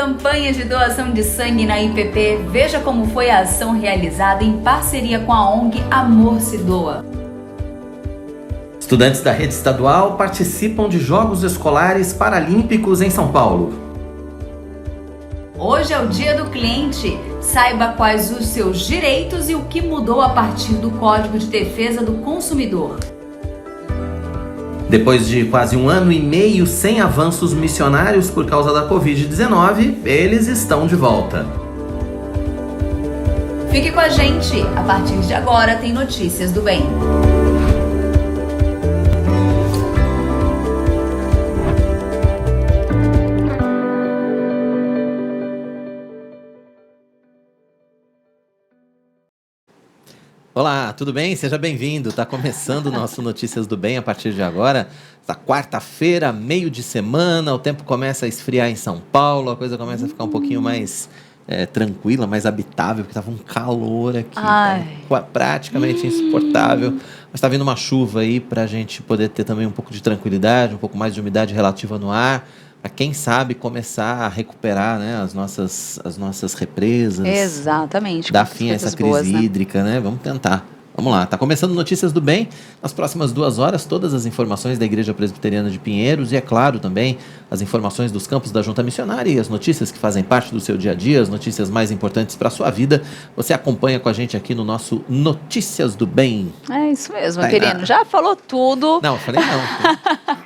campanha de doação de sangue na IPP. Veja como foi a ação realizada em parceria com a ONG Amor se Doa. Estudantes da rede estadual participam de Jogos Escolares Paralímpicos em São Paulo. Hoje é o Dia do Cliente. Saiba quais os seus direitos e o que mudou a partir do Código de Defesa do Consumidor. Depois de quase 1 ano e meio sem avanços missionários por causa da Covid-19, eles estão de volta. Fique com a gente. A partir de agora tem Notícias do Bem. Olá, tudo bem? Seja bem-vindo. Está começando o nosso Notícias do Bem a partir de agora. Esta quarta-feira, meio de semana, o tempo começa a esfriar em São Paulo, a coisa começa a ficar um pouquinho mais tranquila, mais habitável, porque estava um calor aqui, praticamente insuportável. Mas está vindo uma chuva aí para a gente poder ter também um pouco de tranquilidade, um pouco mais de umidade relativa no ar, para quem sabe começar a recuperar, né, as nossas represas. Exatamente. Dar fim a essa crise hídrica, né? Vamos tentar. Vamos lá, está começando Notícias do Bem. Nas próximas 2 horas, todas as informações da Igreja Presbiteriana de Pinheiros e, é claro, também as informações dos campos da Junta Missionária e as notícias que fazem parte do seu dia a dia, as notícias mais importantes para a sua vida. Você acompanha com a gente aqui no nosso Notícias do Bem. É isso mesmo, querido. Já falou tudo. Não, eu falei não.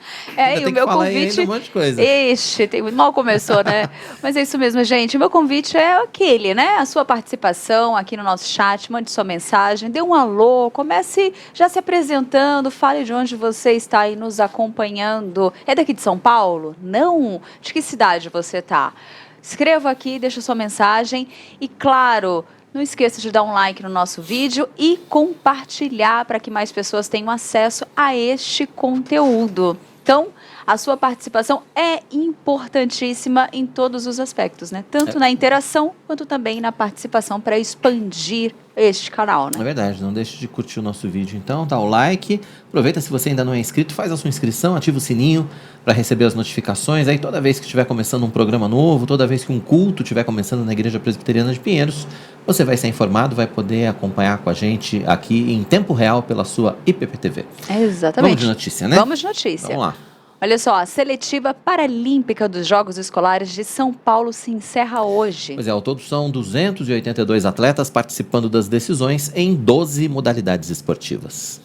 E o meu convite... Um monte de coisa. Ixi, mal começou, né? Mas é isso mesmo, gente. O meu convite é aquele, né? A sua participação aqui no nosso chat, mande sua mensagem, dê um alô, comece já se apresentando, fale de onde você está aí nos acompanhando. É daqui de São Paulo? Não? De que cidade você está? Escreva aqui, deixa sua mensagem e, claro, não esqueça de dar um like no nosso vídeo e compartilhar para que mais pessoas tenham acesso a este conteúdo. Então, a sua participação é importantíssima em todos os aspectos, né? Tanto na interação, quanto também na participação para expandir este canal, né? É verdade, não deixe de curtir o nosso vídeo então, dá o like, aproveita se você ainda não é inscrito, faz a sua inscrição, ativa o sininho para receber as notificações, aí toda vez que estiver começando um programa novo, toda vez que um culto estiver começando na Igreja Presbiteriana de Pinheiros, você vai ser informado, vai poder acompanhar com a gente aqui em tempo real pela sua IPP-TV. Exatamente. Vamos de notícia, né? Vamos de notícia. Vamos lá. Olha só, a seletiva paralímpica dos Jogos Escolares de São Paulo se encerra hoje. Pois é, ao todo são 282 atletas participando das decisões em 12 modalidades esportivas.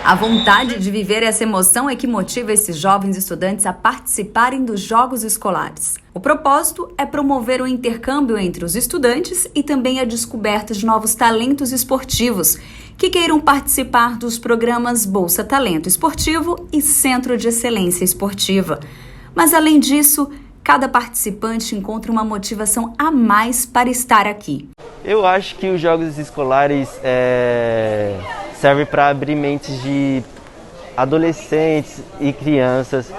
A vontade de viver essa emoção é que motiva esses jovens estudantes a participarem dos Jogos Escolares. O propósito é promover o intercâmbio entre os estudantes e também a descoberta de novos talentos esportivos que queiram participar dos programas Bolsa Talento Esportivo e Centro de Excelência Esportiva. Mas, além disso, cada participante encontra uma motivação a mais para estar aqui. Eu acho que os Jogos Escolares servem para abrir mentes de adolescentes e crianças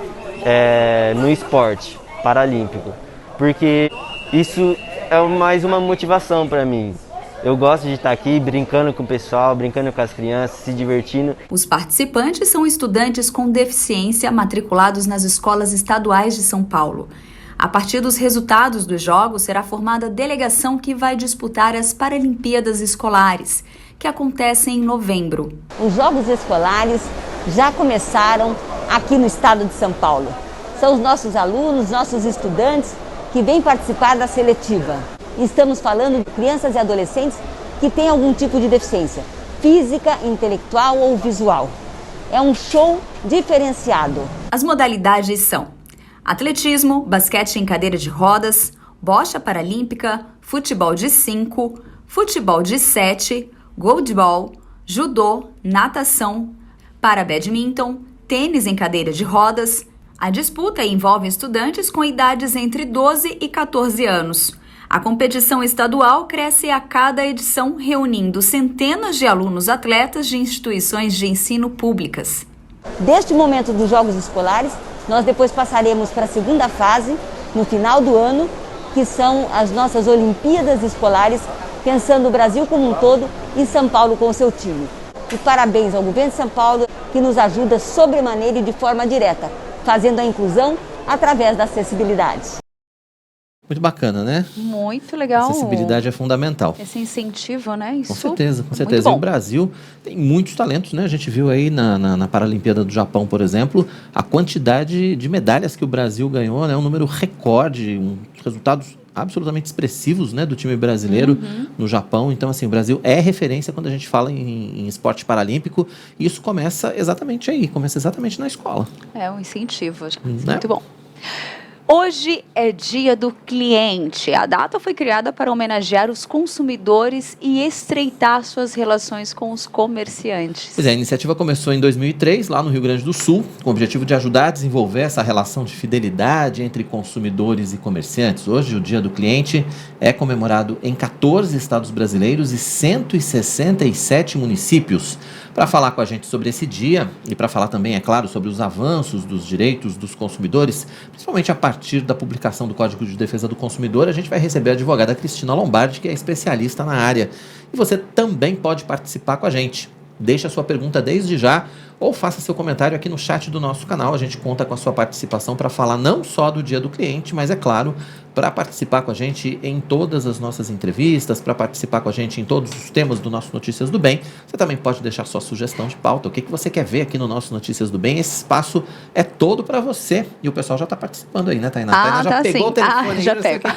no esporte paralímpico, porque isso é mais uma motivação para mim. Eu gosto de estar aqui brincando com o pessoal, brincando com as crianças, se divertindo. Os participantes são estudantes com deficiência matriculados nas escolas estaduais de São Paulo. A partir dos resultados dos jogos, será formada a delegação que vai disputar as Paralimpíadas Escolares, que acontecem em novembro. Os Jogos Escolares já começaram aqui no estado de São Paulo. São os nossos alunos, nossos estudantes que vêm participar da seletiva. Estamos falando de crianças e adolescentes que têm algum tipo de deficiência, física, intelectual ou visual. É um show diferenciado. As modalidades são atletismo, basquete em cadeira de rodas, bocha paralímpica, futebol de 5, futebol de 7, goalball, judô, natação, para badminton, tênis em cadeira de rodas. A disputa envolve estudantes com idades entre 12 e 14 anos. A competição estadual cresce a cada edição, reunindo centenas de alunos atletas de instituições de ensino públicas. Deste momento dos Jogos Escolares, nós depois passaremos para a segunda fase, no final do ano, que são as nossas Olimpíadas Escolares, pensando o Brasil como um todo e São Paulo com o seu time. E parabéns ao governo de São Paulo, que nos ajuda sobremaneira e de forma direta, fazendo a inclusão através da acessibilidade. Muito bacana, né? Muito legal. Acessibilidade é fundamental. Esse incentivo, né? Isso Com certeza, com é certeza. muito E bom. o Brasil tem muitos talentos, né? A gente viu aí na Paralimpíada do Japão, por exemplo, a quantidade de medalhas que o Brasil ganhou, né? Um número recorde, resultados absolutamente expressivos, né, do time brasileiro no Japão. Então, assim, o Brasil é referência quando a gente fala em esporte paralímpico, e isso começa exatamente aí, começa exatamente na escola. É um incentivo, Né? muito bom. Hoje é Dia do Cliente. A data foi criada para homenagear os consumidores e estreitar suas relações com os comerciantes. Pois é, a iniciativa começou em 2003, lá no Rio Grande do Sul, com o objetivo de ajudar a desenvolver essa relação de fidelidade entre consumidores e comerciantes. Hoje, o Dia do Cliente é comemorado em 14 estados brasileiros e 167 municípios. Para falar com a gente sobre esse dia e para falar também, é claro, sobre os avanços dos direitos dos consumidores, principalmente a partir da publicação do Código de Defesa do Consumidor, a gente vai receber a advogada Cristina Lombardi, que é especialista na área. E você também pode participar com a gente. Deixe a sua pergunta desde já ou faça seu comentário aqui no chat do nosso canal. A gente conta com a sua participação para falar não só do Dia do Cliente, mas, é claro, para participar com a gente em todas as nossas entrevistas, para participar com a gente em todos os temas do nosso Notícias do Bem. Você também pode deixar sua sugestão de pauta, o que você quer ver aqui no nosso Notícias do Bem. Esse espaço é todo para você. E o pessoal já está participando aí, né, Tainá? Tainá já tá pegou sim. o telefone, Já eu sei o pego.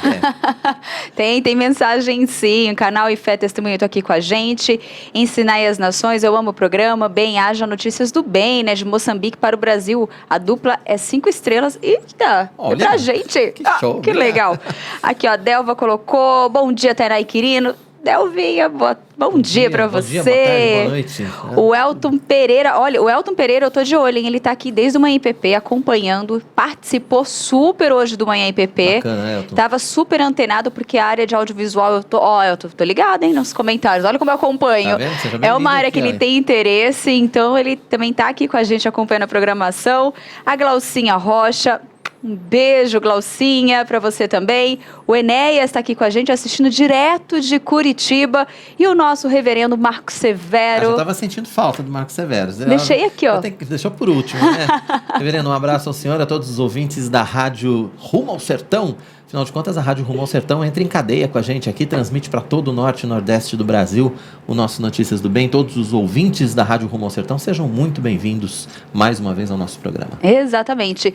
que é. Tem mensagem sim. O canal Ifé Testemunho tá aqui com a gente. Ensinai as Nações, eu amo o programa. Bem, haja Notícias do Bem, né? De Moçambique para o Brasil. A dupla é 5 estrelas. Eita, Olha, é pra gente. que show, Que obrigado. legal. Aqui, ó, a Delva colocou. Bom dia, Tainá e Quirino. Delvinha, bom dia pra bom você. dia, boa tarde, boa noite. O Elton Pereira, olha, o Elton Pereira, eu tô de olho, hein? Ele tá aqui desde o Manhã IPP acompanhando, participou super hoje do Manhã IPP. Bacana, Elton. Tava super antenado porque a área de audiovisual, eu tô ligada, hein, nos comentários. Olha como eu acompanho. Tá vendo? Seja É bem-vindo uma área aqui, que ele ó. tem interesse, então ele também tá aqui com a gente acompanhando a programação. A Glaucinha Rocha, um beijo, Glaucinha, para você também. O Enéas está aqui com a gente, assistindo direto de Curitiba. E o nosso reverendo Marco Severo. Eu tava sentindo falta do Marcos Severo. Deixei aqui, ó. Deixou por último, né? Reverendo, um abraço ao senhor, a todos os ouvintes da Rádio Rumo ao Sertão. Afinal de contas, a Rádio Rumo ao Sertão entra em cadeia com a gente aqui, transmite para todo o norte e nordeste do Brasil o nosso Notícias do Bem. Todos os ouvintes da Rádio Rumo ao Sertão, sejam muito bem-vindos mais uma vez ao nosso programa. Exatamente.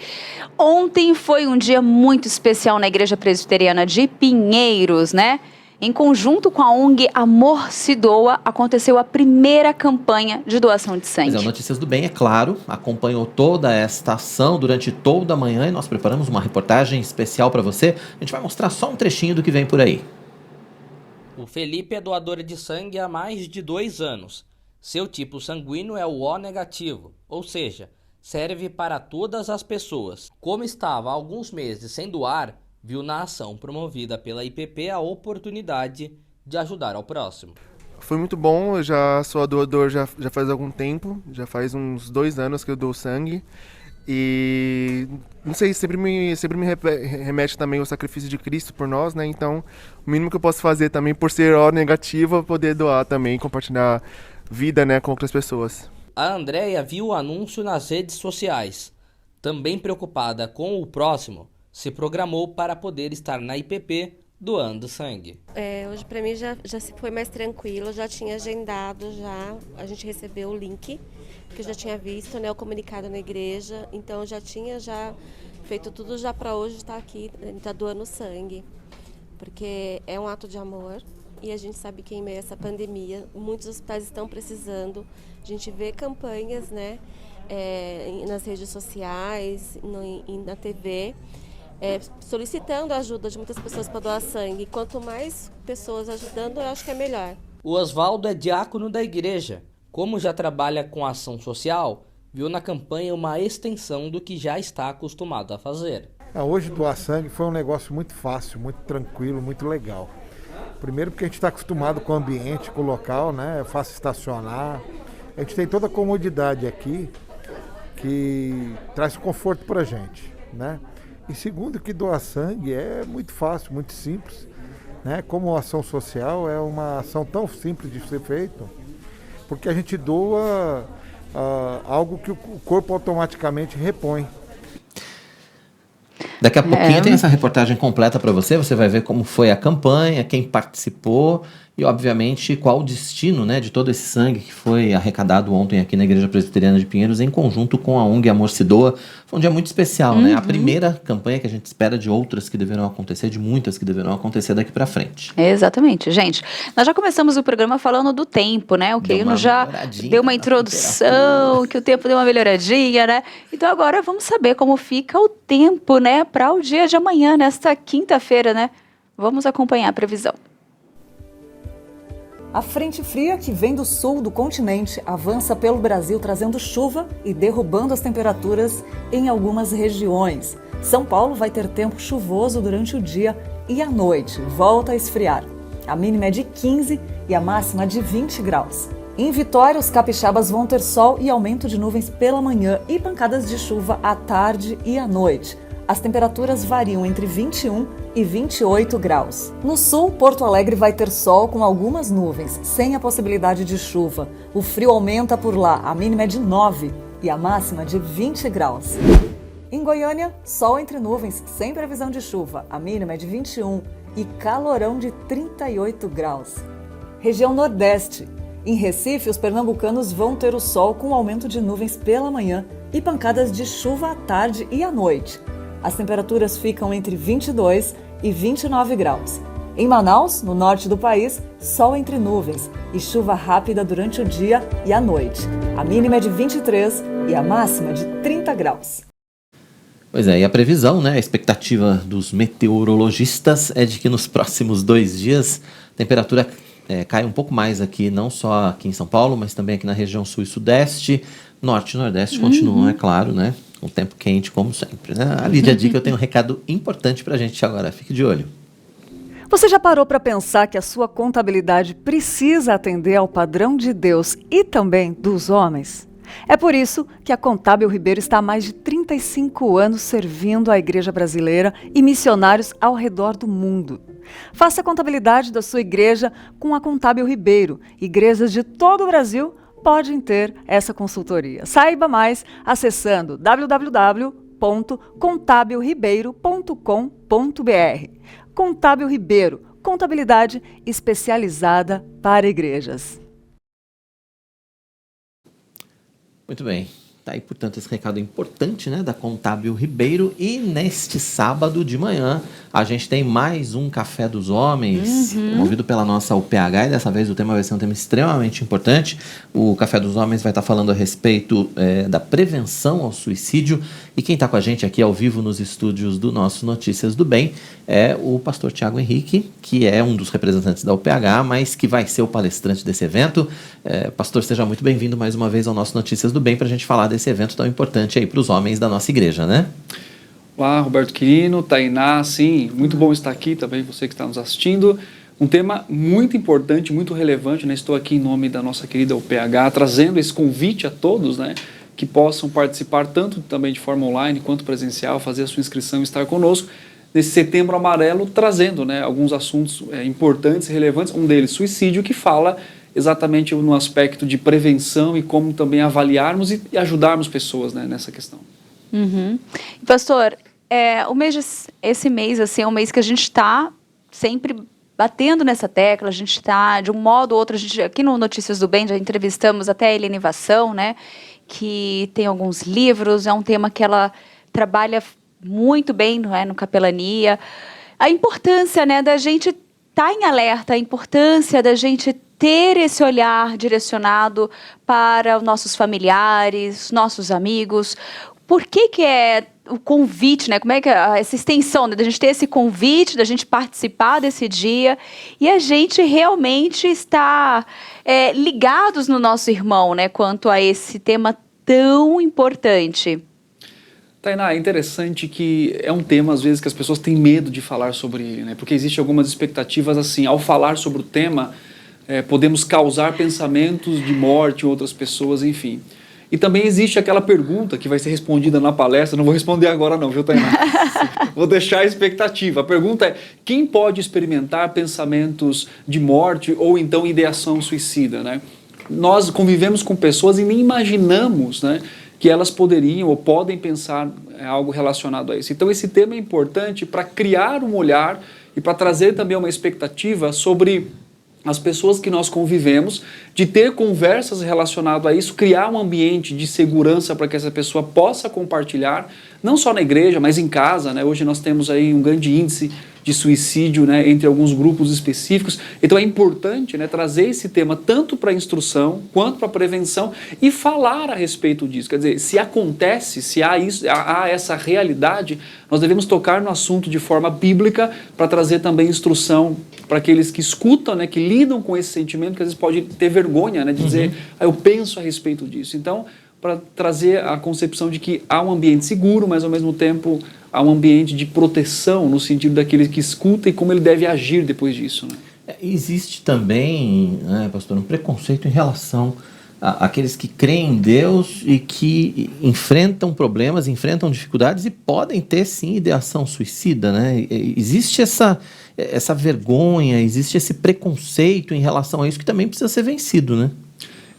Ontem foi um dia muito especial na Igreja Presbiteriana de Pinheiros, né? Em conjunto com a ONG Amor Se Doa, aconteceu a primeira campanha de doação de sangue. Mas o Notícias do Bem, é claro, acompanhou toda esta ação durante toda a manhã e nós preparamos uma reportagem especial para você. A gente vai mostrar só um trechinho do que vem por aí. O Felipe é doador de sangue há mais de 2 anos. Seu tipo sanguíneo é o O negativo, ou seja, serve para todas as pessoas. Como estava há alguns meses sem doar, viu na ação promovida pela IPP a oportunidade de ajudar ao próximo. Foi muito bom, eu já sou doador já faz algum tempo, já faz uns 2 anos que eu dou sangue. E não sei, sempre me remete também ao sacrifício de Cristo por nós, né? Então, o mínimo que eu posso fazer também, por ser O negativo, é poder doar também, compartilhar vida, né, com outras pessoas. A Andréia viu o anúncio nas redes sociais. Também preocupada com o próximo, se programou para poder estar na IPP doando sangue. Hoje para mim já se foi mais tranquilo, já tinha agendado, a gente recebeu o link, que eu já tinha visto, né, o comunicado na igreja, então já tinha feito tudo já para hoje estar aqui, estar doando sangue, porque é um ato de amor e a gente sabe que em meio a essa pandemia muitos hospitais estão precisando, a gente vê campanhas, né, nas redes sociais, na TV, solicitando a ajuda de muitas pessoas para doar sangue. Quanto mais pessoas ajudando, eu acho que é melhor. O Oswaldo é diácono da igreja. Como já trabalha com ação social, viu na campanha uma extensão do que já está acostumado a fazer. Hoje doar sangue foi um negócio muito fácil, muito tranquilo, muito legal. Primeiro porque a gente está acostumado com o ambiente, com o local, né? É fácil estacionar. A gente tem toda a comodidade aqui que traz conforto para a gente, né? E segundo, que doar sangue é muito fácil, muito simples, né? Como ação social é uma ação tão simples de ser feita, porque a gente doa algo que o corpo automaticamente repõe. Daqui a pouquinho tem essa reportagem completa para você. Você vai ver como foi a campanha, quem participou e, obviamente, qual o destino, né, de todo esse sangue que foi arrecadado ontem aqui na Igreja Presbiteriana de Pinheiros em conjunto com a ONG Amor Se Doa. Foi um dia muito especial, né? A primeira campanha que a gente espera de outras que deverão acontecer, de muitas que deverão acontecer daqui para frente. Exatamente, gente. Nós já começamos o programa falando do tempo, né? O Quirino já deu uma introdução, que o tempo deu uma melhoradinha, né? Então agora vamos saber como fica o tempo, né, para o dia de amanhã, nesta quinta-feira, né? Vamos acompanhar a previsão. A frente fria que vem do sul do continente avança pelo Brasil trazendo chuva e derrubando as temperaturas em algumas regiões. São Paulo vai ter tempo chuvoso durante o dia e à noite volta a esfriar. A mínima é de 15 e a máxima de 20 graus. Em Vitória, os capixabas vão ter sol e aumento de nuvens pela manhã e pancadas de chuva à tarde e à noite. As temperaturas variam entre 21 e 28 graus. No sul, Porto Alegre vai ter sol com algumas nuvens, sem a possibilidade de chuva. O frio aumenta por lá, a mínima é de 9 e a máxima de 20 graus. Em Goiânia, sol entre nuvens, sem previsão de chuva, a mínima é de 21 e calorão de 38 graus. Região Nordeste. Em Recife, os pernambucanos vão ter o sol com aumento de nuvens pela manhã e pancadas de chuva à tarde e à noite. As temperaturas ficam entre 22 e 29 graus. Em Manaus, no norte do país, sol entre nuvens e chuva rápida durante o dia e a noite. A mínima é de 23 e a máxima de 30 graus. Pois é, e a previsão, né, a expectativa dos meteorologistas é de que nos próximos 2 dias a temperatura cai um pouco mais aqui, não só aqui em São Paulo, mas também aqui na região sul e sudeste. Norte e nordeste continuam, é claro, né? Com tempo quente, como sempre, né? A Lídia Dica, eu tenho um recado importante pra gente agora. Fique de olho. Você já parou para pensar que a sua contabilidade precisa atender ao padrão de Deus e também dos homens? É por isso que a Contábil Ribeiro está há mais de 35 anos servindo a Igreja Brasileira e missionários ao redor do mundo. Faça a contabilidade da sua igreja com a Contábil Ribeiro. Igrejas de todo o Brasil podem ter essa consultoria. Saiba mais acessando www.contabilribeiro.com.br. Contábil Ribeiro, contabilidade especializada para igrejas. Muito bem. Tá aí, portanto, esse recado importante, né, da Contábil Ribeiro. E neste sábado de manhã, a gente tem mais um Café dos Homens, promovido pela nossa UPH, e dessa vez o tema vai ser um tema extremamente importante. O Café dos Homens vai estar falando a respeito da prevenção ao suicídio. E quem está com a gente aqui ao vivo nos estúdios do nosso Notícias do Bem é o pastor Tiago Henrique, que é um dos representantes da UPH, mas que vai ser o palestrante desse evento. Pastor, seja muito bem-vindo mais uma vez ao nosso Notícias do Bem para a gente falar desse evento tão importante aí para os homens da nossa igreja, né? Olá, Roberto Quirino, Tainá, sim, muito bom estar aqui também, você que está nos assistindo. Um tema muito importante, muito relevante, né? Estou aqui em nome da nossa querida UPH, trazendo esse convite a todos, né? Que possam participar tanto também de forma online quanto presencial, fazer a sua inscrição e estar conosco nesse Setembro Amarelo, trazendo, né, alguns assuntos importantes e relevantes, um deles suicídio, que fala exatamente no aspecto de prevenção e como também avaliarmos e ajudarmos pessoas, né, nessa questão. Pastor, esse mês assim, é um mês que a gente está sempre batendo nessa tecla, a gente está, de um modo ou outro, a gente, aqui no Notícias do Bem, já entrevistamos até a Helene Vassão, né, que tem alguns livros, é um tema que ela trabalha muito bem, não é, no Capelania. A importância, né, da gente estar em alerta, a importância da gente ter esse olhar direcionado para os nossos familiares, nossos amigos. Por que é o convite, né? Como é que essa extensão, né, da gente ter esse convite, da gente participar desse dia e a gente realmente estar ligados no nosso irmão, né? Quanto a esse tema tão importante. Tainá, é interessante que é um tema, às vezes, que as pessoas têm medo de falar sobre ele, né? Porque existem algumas expectativas, assim, ao falar sobre o tema, podemos causar pensamentos de morte em outras pessoas, enfim. E também existe aquela pergunta que vai ser respondida na palestra, não vou responder agora não, viu, Tainá? Vou deixar a expectativa. A pergunta é, quem pode experimentar pensamentos de morte ou então ideação suicida, né? Nós convivemos com pessoas e nem imaginamos, né, que elas poderiam ou podem pensar algo relacionado a isso. Então esse tema é importante para criar um olhar e para trazer também uma expectativa sobre as pessoas que nós convivemos, de ter conversas relacionadas a isso, criar um ambiente de segurança para que essa pessoa possa compartilhar, não só na igreja, mas em casa, né? Hoje nós temos aí um grande índice de suicídio, né, entre alguns grupos específicos. Então é importante, né, trazer esse tema tanto para a instrução quanto para a prevenção e falar a respeito disso. Quer dizer, se acontece, se há essa realidade, nós devemos tocar no assunto de forma bíblica para trazer também instrução para aqueles que escutam, né, que lidam com esse sentimento, que às vezes pode ter vergonha, né, de dizer, eu penso a respeito disso. Então, para trazer a concepção de que há um ambiente seguro, mas ao mesmo tempo há um ambiente de proteção no sentido daquele que escuta e como ele deve agir depois disso, né? Existe também, né, pastor, um preconceito em relação àqueles que creem em Deus e que enfrentam problemas, enfrentam dificuldades e podem ter sim ideação suicida, né? Existe essa vergonha, existe esse preconceito em relação a isso que também precisa ser vencido, né?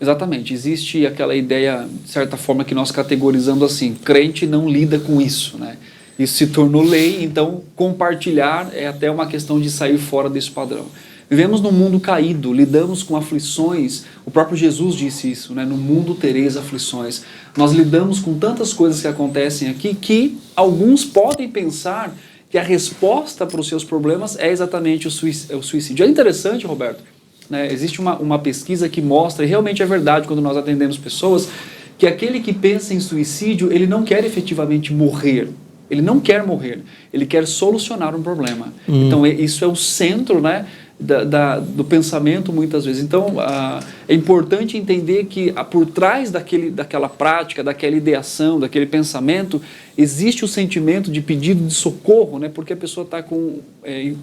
Exatamente, existe aquela ideia, de certa forma, que nós categorizamos assim, crente não lida com isso, né? Isso se tornou lei, então compartilhar é até uma questão de sair fora desse padrão. Vivemos num mundo caído, lidamos com aflições, o próprio Jesus disse isso, né? No mundo tereis aflições. Nós lidamos com tantas coisas que acontecem aqui que alguns podem pensar que a resposta para os seus problemas é exatamente o suicídio. É interessante, Roberto, né? Existe uma pesquisa que mostra, e realmente é verdade quando nós atendemos pessoas, que aquele que pensa em suicídio, ele não quer efetivamente morrer. Ele não quer morrer, ele quer solucionar um problema. Então isso é o centro, né, do pensamento muitas vezes. Então é importante entender que por trás daquela prática, daquela ideação, daquele pensamento, existe o sentimento de pedido de socorro, né, porque a pessoa está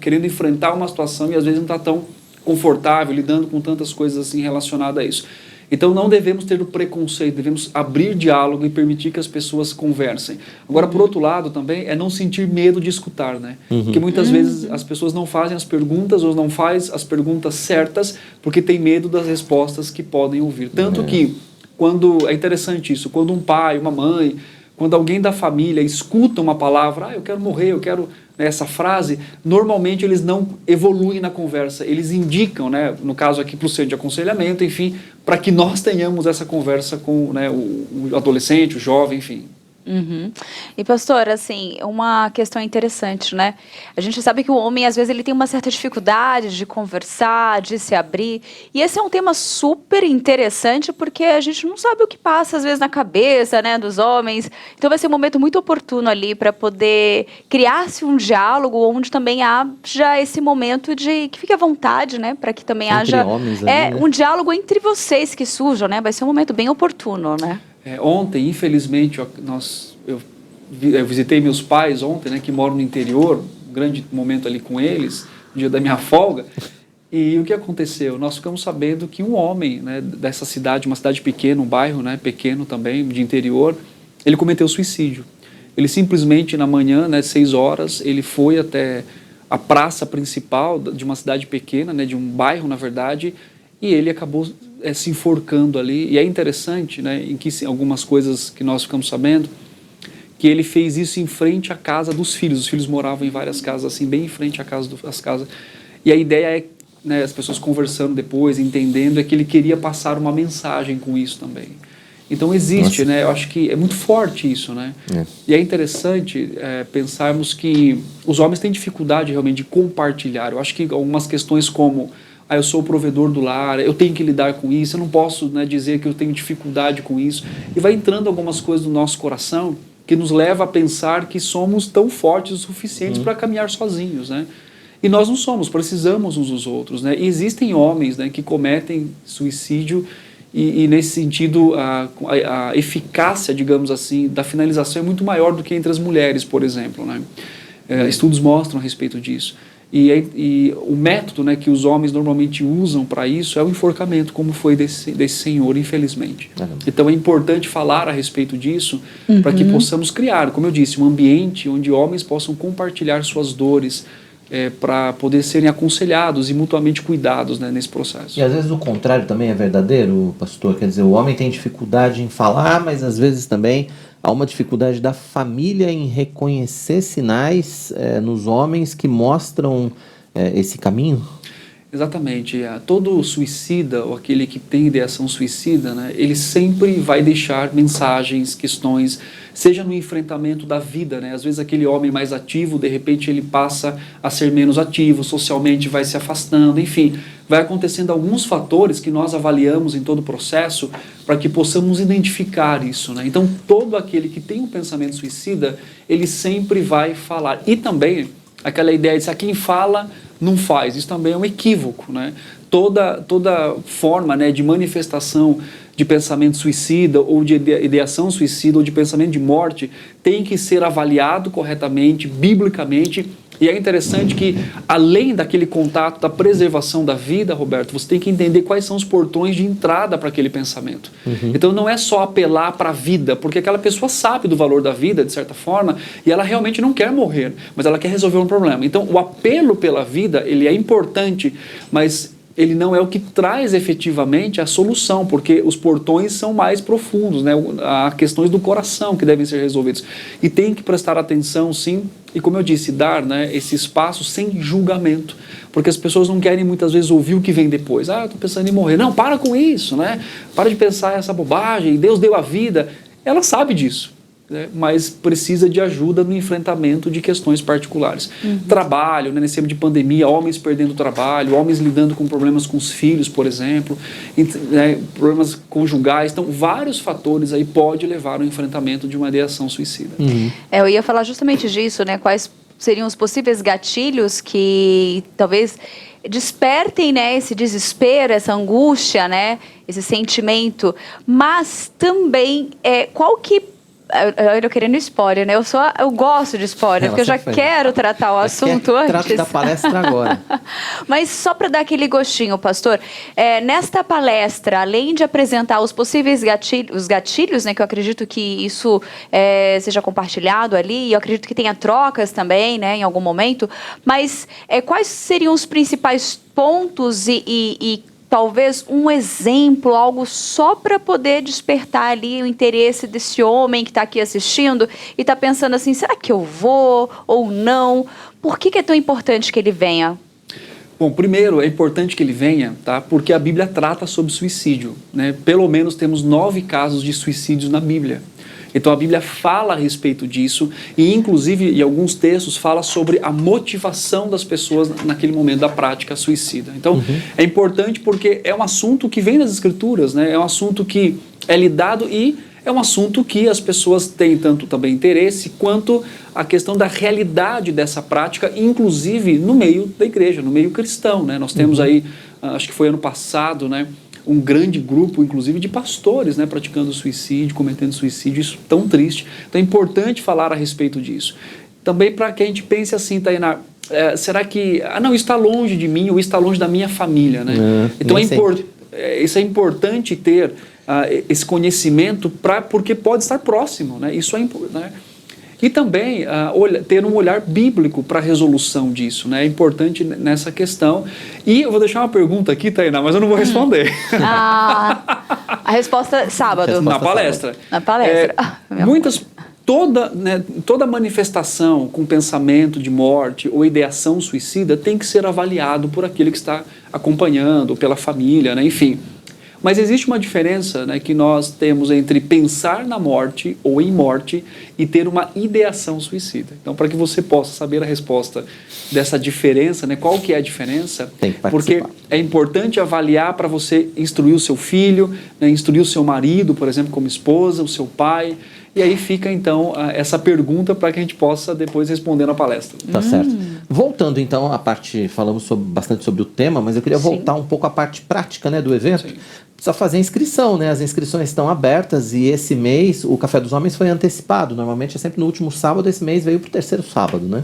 querendo enfrentar uma situação e às vezes não está tão confortável, lidando com tantas coisas assim relacionadas a isso. Então não devemos ter o preconceito, devemos abrir diálogo e permitir que as pessoas conversem. Agora, por outro lado também, é não sentir medo de escutar, né? Porque muitas vezes as pessoas não fazem as perguntas ou não fazem as perguntas certas porque tem medo das respostas que podem ouvir. Tanto que, é interessante isso, quando um pai, uma mãe, quando alguém da família escuta uma palavra, eu quero morrer, eu quero... Essa frase, normalmente eles não evoluem na conversa, eles indicam, né, no caso aqui para o centro de aconselhamento, enfim, para que nós tenhamos essa conversa com, né, o adolescente, o jovem, enfim. E pastor, assim, uma questão interessante, né? A gente sabe que o homem, às vezes, ele tem uma certa dificuldade de conversar, de se abrir, e esse é um tema super interessante porque a gente não sabe o que passa, às vezes, na cabeça, né, dos homens, então vai ser um momento muito oportuno ali para poder criar-se um diálogo onde também haja esse momento de que fique à vontade, né, para que também haja homens ali, né? um diálogo entre vocês que surjam, né, vai ser um momento bem oportuno, né? Ontem, infelizmente, eu visitei meus pais ontem, né, que moram no interior, um grande momento ali com eles, no dia da minha folga, e o que aconteceu? Nós ficamos sabendo que um homem, né, dessa cidade, uma cidade pequena, um bairro, né, pequeno também, de interior, ele cometeu suicídio. Ele simplesmente, na manhã, né, 6 horas, ele foi até a praça principal de uma cidade pequena, né, de um bairro, na verdade, e ele acabou se enforcando ali. E é interessante, né, em que algumas coisas que nós ficamos sabendo, que ele fez isso em frente à casa dos filhos. Os filhos moravam em várias casas, assim, bem em frente às casas. E a ideia é, né, as pessoas conversando depois, entendendo, é que ele queria passar uma mensagem com isso também. Então existe, né, eu acho que é muito forte isso, né? E é interessante pensarmos que os homens têm dificuldade realmente de compartilhar. Eu acho que algumas questões como eu sou o provedor do lar, eu tenho que lidar com isso, eu não posso, né, dizer que eu tenho dificuldade com isso. E vai entrando algumas coisas no nosso coração que nos leva a pensar que somos tão fortes o suficiente para caminhar sozinhos, né? E nós não somos, precisamos uns dos outros, né? E existem homens, né, que cometem suicídio e nesse sentido a eficácia, digamos assim, da finalização é muito maior do que entre as mulheres, por exemplo, né? Estudos mostram a respeito disso. E o método, né, que os homens normalmente usam para isso é o enforcamento, como foi desse senhor, infelizmente. Então é importante falar a respeito disso para que possamos criar, como eu disse, um ambiente onde homens possam compartilhar suas dores, para poder serem aconselhados e mutuamente cuidados, né, nesse processo. E às vezes o contrário também é verdadeiro, pastor? Quer dizer, o homem tem dificuldade em falar, mas às vezes também há uma dificuldade da família em reconhecer sinais nos homens que mostram esse caminho? Exatamente. Todo suicida, ou aquele que tem ideação suicida, né, ele sempre vai deixar mensagens, questões, seja no enfrentamento da vida, né? Às vezes aquele homem mais ativo, de repente ele passa a ser menos ativo, socialmente vai se afastando, enfim, vai acontecendo alguns fatores que nós avaliamos em todo o processo para que possamos identificar isso, né? Então, todo aquele que tem um pensamento suicida, ele sempre vai falar. E também aquela ideia de quem fala não faz, isso também é um equívoco, né? Toda forma, né, de manifestação de pensamento suicida ou de ideação suicida ou de pensamento de morte tem que ser avaliado corretamente, biblicamente. E é interessante que, além daquele contato da preservação da vida, Roberto, você tem que entender quais são os portões de entrada para aquele pensamento. Então não é só apelar para a vida, porque aquela pessoa sabe do valor da vida, de certa forma, e ela realmente não quer morrer, mas ela quer resolver um problema. Então o apelo pela vida, ele é importante, mas ele não é o que traz efetivamente a solução, porque os portões são mais profundos, né? Há questões do coração que devem ser resolvidas. E tem que prestar atenção, sim, e como eu disse, dar, né, esse espaço sem julgamento, porque as pessoas não querem muitas vezes ouvir o que vem depois. Estou pensando em morrer. Não, para com isso, né? Para de pensar essa bobagem, Deus deu a vida. Ela sabe disso, né? Mas precisa de ajuda no enfrentamento de questões particulares. Trabalho, né, nesse tempo de pandemia, homens perdendo trabalho, homens lidando com problemas com os filhos, por exemplo, né, problemas conjugais. Então, vários fatores aí podem levar ao enfrentamento de uma ideação suicida. Eu ia falar justamente disso, né? Quais seriam os possíveis gatilhos que talvez despertem, né, esse desespero, essa angústia, né, esse sentimento, mas também qual que eu querendo spoiler, né? Eu gosto de spoiler, porque eu já quero tratar o assunto antes. Trata da palestra agora. Mas só para dar aquele gostinho, pastor, nesta palestra, além de apresentar os possíveis gatilhos, né? Que eu acredito que isso seja compartilhado ali, e eu acredito que tenha trocas também, né? Em algum momento, mas quais seriam os principais pontos e talvez um exemplo, algo só para poder despertar ali o interesse desse homem que está aqui assistindo e está pensando assim, será que eu vou ou não? Por que é tão importante que ele venha? Bom, primeiro é importante que ele venha, tá? Porque a Bíblia trata sobre suicídio, né? Pelo menos temos 9 casos de suicídios na Bíblia. Então a Bíblia fala a respeito disso e inclusive em alguns textos fala sobre a motivação das pessoas naquele momento da prática suicida. Então é importante porque é um assunto que vem das Escrituras, né? É um assunto que é lidado e é um assunto que as pessoas têm tanto também interesse quanto a questão da realidade dessa prática, inclusive no meio da igreja, no meio cristão, né? Nós temos aí, acho que foi ano passado, né, um grande grupo, inclusive, de pastores, né, praticando suicídio, cometendo suicídio, isso tão triste. Então é importante falar a respeito disso. Também para que a gente pense assim, Tainá, será que, não, isso está longe de mim ou está longe da minha família, né? Então isso é importante ter esse conhecimento porque pode estar próximo, né? Isso é importante, né? E também ter um olhar bíblico para a resolução disso, né? É importante nessa questão. E eu vou deixar uma pergunta aqui, Tainá, mas eu não vou responder. A resposta sábado. Na palestra. Na palestra. Toda manifestação com pensamento de morte ou ideação suicida tem que ser avaliado por aquele que está acompanhando, pela família, né? Enfim. Mas existe uma diferença, né, que nós temos entre pensar na morte ou em morte e ter uma ideação suicida. Então, para que você possa saber a resposta dessa diferença, né, qual que é a diferença, porque é importante avaliar para você instruir o seu filho, né, instruir o seu marido, por exemplo, como esposa, o seu pai. E aí fica, então, essa pergunta para que a gente possa depois responder na palestra. Tá certo. Voltando, então, à parte, falamos bastante sobre o tema, mas eu queria voltar um pouco à parte prática, né, do evento. Sim. Precisa fazer a inscrição, né? As inscrições estão abertas e esse mês o Café dos Homens foi antecipado. Normalmente é sempre no último sábado, esse mês veio para o terceiro sábado, né?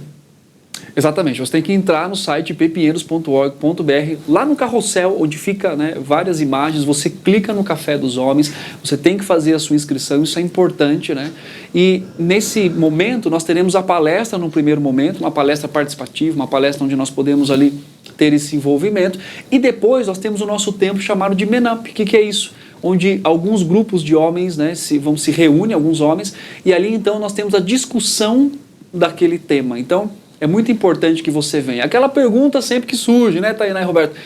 Exatamente, você tem que entrar no site ppinheiros.org.br, lá no carrossel, onde fica, né, várias imagens, você clica no Café dos Homens, você tem que fazer a sua inscrição, isso é importante, né? E nesse momento nós teremos a palestra no primeiro momento, uma palestra participativa, uma palestra onde nós podemos ali ter esse envolvimento, e depois nós temos o nosso tempo chamado de Men Up. O que é isso? Onde alguns grupos de homens, né, se reúnem, alguns homens, e ali então nós temos a discussão daquele tema. Então, é muito importante que você venha. Aquela pergunta sempre que surge, né, Tainá e Roberto?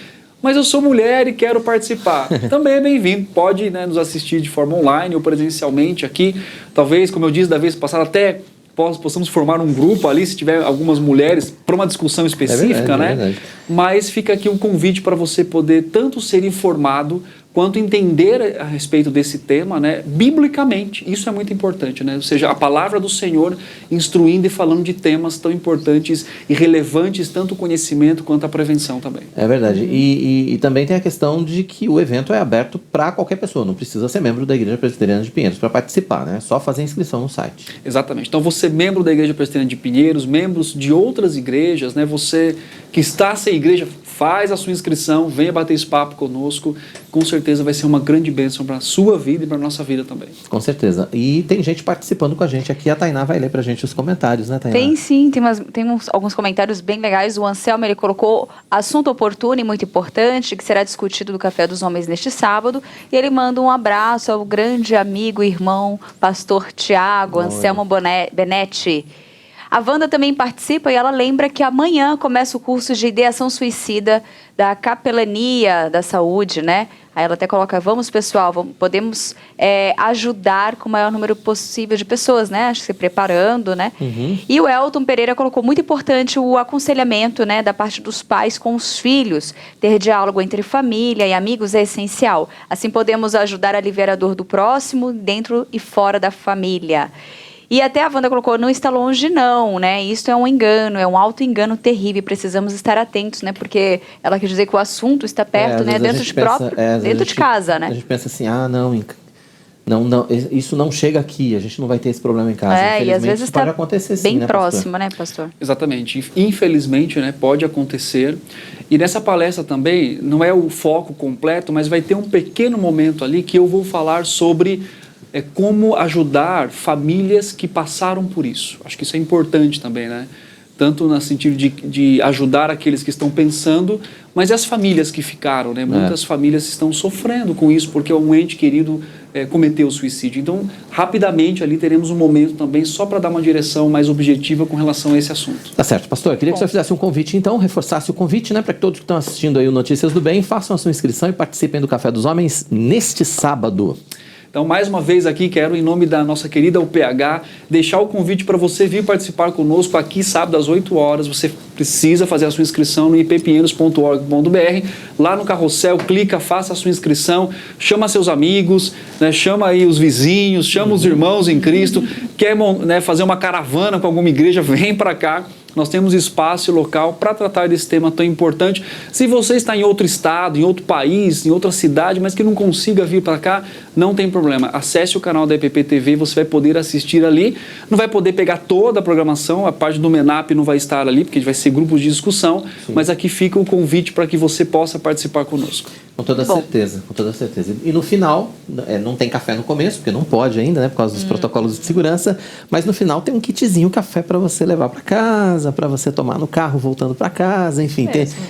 Mas eu sou mulher e quero participar. Também é bem-vindo. Pode, né, nos assistir de forma online ou presencialmente aqui. Talvez, como eu disse da vez passada, até possamos formar um grupo ali, se tiver algumas mulheres, para uma discussão específica, né? É verdade. Mas fica aqui um convite para você poder tanto ser informado quanto entender a respeito desse tema, né, biblicamente. Isso é muito importante, né? Ou seja, a palavra do Senhor instruindo e falando de temas tão importantes e relevantes, tanto o conhecimento quanto a prevenção também. É verdade. E também tem a questão de que o evento é aberto para qualquer pessoa, não precisa ser membro da Igreja Presbiteriana de Pinheiros para participar, né? É só fazer inscrição no site. Exatamente. Então você, membro da Igreja Presbiteriana de Pinheiros, membros de outras igrejas, né? Você que está sem igreja, faz a sua inscrição, venha bater esse papo conosco, com certeza vai ser uma grande bênção para a sua vida e para a nossa vida também. Com certeza. E tem gente participando com a gente aqui, a Tainá vai ler para a gente os comentários, né, Tainá? Tem sim, tem alguns comentários bem legais. O Anselmo, ele colocou assunto oportuno e muito importante, que será discutido no Café dos Homens neste sábado, e ele manda um abraço ao grande amigo e irmão, pastor Tiago, Anselmo Benetti. A Wanda também participa e ela lembra que amanhã começa o curso de ideação suicida da Capelania da Saúde, né? Aí ela até coloca, vamos pessoal, podemos ajudar com o maior número possível de pessoas, né? Acho que se preparando, né? Uhum. E o Elton Pereira colocou muito importante o aconselhamento, né, da parte dos pais com os filhos. Ter diálogo entre família e amigos é essencial. Assim podemos ajudar a aliviar a dor do próximo dentro e fora da família. E até a Wanda colocou, não está longe não, né? Isso é um engano, é um auto-engano terrível, precisamos estar atentos, né? Porque ela quer dizer que o assunto está perto, né? Dentro de casa, né? A gente pensa assim, não, isso não chega aqui, a gente não vai ter esse problema em casa. E às vezes pode acontecer bem sim, né, próximo, pastor? né, pastor? Exatamente. Infelizmente, né, pode acontecer. E nessa palestra também, não é o foco completo, mas vai ter um pequeno momento ali que eu vou falar sobre como ajudar famílias que passaram por isso. Acho que isso é importante também, né? Tanto no sentido de ajudar aqueles que estão pensando, mas e as famílias que ficaram, né? Muitas famílias estão sofrendo com isso, porque um ente querido cometeu o suicídio. Então, rapidamente ali teremos um momento também só para dar uma direção mais objetiva com relação a esse assunto. Tá certo, pastor. Eu queria que o senhor fizesse um convite, então, reforçasse o convite, né? Para que todos que estão assistindo aí o Notícias do Bem façam a sua inscrição e participem do Café dos Homens neste sábado. Então, mais uma vez aqui, quero, em nome da nossa querida UPH, deixar o convite para você vir participar conosco aqui sábado às 8 horas. Você precisa fazer a sua inscrição no ipepinheiros.org.br. Lá no carrossel, clica, faça a sua inscrição, chama seus amigos, né, chama aí os vizinhos, chama os irmãos em Cristo. Quer, né, fazer uma caravana com alguma igreja, vem para cá. Nós temos espaço e local para tratar desse tema tão importante. Se você está em outro estado, em outro país, em outra cidade, mas que não consiga vir para cá, não tem problema. Acesse o canal da EPP TV, você vai poder assistir ali. Não vai poder pegar toda a programação, a parte do MENAP não vai estar ali, porque vai ser grupos de discussão, mas aqui fica o convite para que você possa participar conosco. Com toda certeza, com toda certeza. E no final, não tem café no começo, porque não pode ainda, né, por causa dos protocolos de segurança, mas no final tem um kitzinho café para você levar para casa, para você tomar no carro voltando para casa, enfim,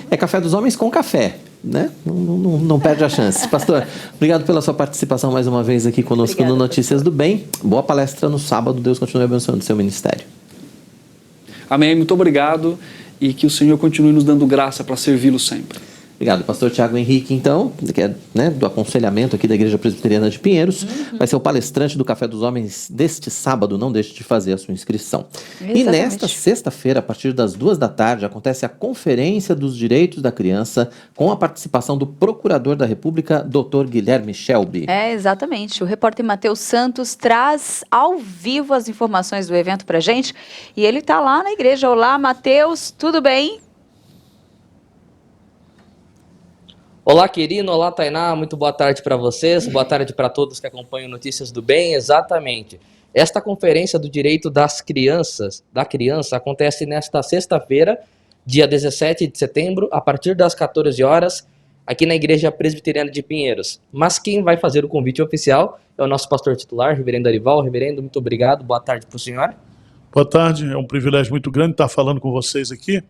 é Café dos Homens com café, né? Não perde a chance. Pastor, obrigado pela sua participação mais uma vez aqui conosco no Notícias do Bem. Boa palestra no sábado, Deus continue abençoando o seu ministério. Amém, muito obrigado e que o Senhor continue nos dando graça para servi-lo sempre. Obrigado, pastor Tiago Henrique, então, que é, né, do aconselhamento aqui da Igreja Presbiteriana de Pinheiros, vai ser o palestrante do Café dos Homens deste sábado, não deixe de fazer a sua inscrição. Exatamente. E nesta sexta-feira, a partir das 14h, acontece a Conferência dos Direitos da Criança, com a participação do Procurador da República, Dr. Guilherme Shelby. Exatamente. O repórter Matheus Santos traz ao vivo as informações do evento pra gente, e ele tá lá na igreja. Olá, Matheus, tudo bem? Olá, Quirino. Olá, Tainá. Muito boa tarde para vocês. Boa tarde para todos que acompanham Notícias do Bem. Exatamente. Esta conferência do direito da criança, acontece nesta sexta-feira, dia 17 de setembro, a partir das 14 horas, aqui na Igreja Presbiteriana de Pinheiros. Mas quem vai fazer o convite oficial é o nosso pastor titular, reverendo Arival. Reverendo, muito obrigado, boa tarde para o senhor. Boa tarde, é um privilégio muito grande estar falando com vocês aqui.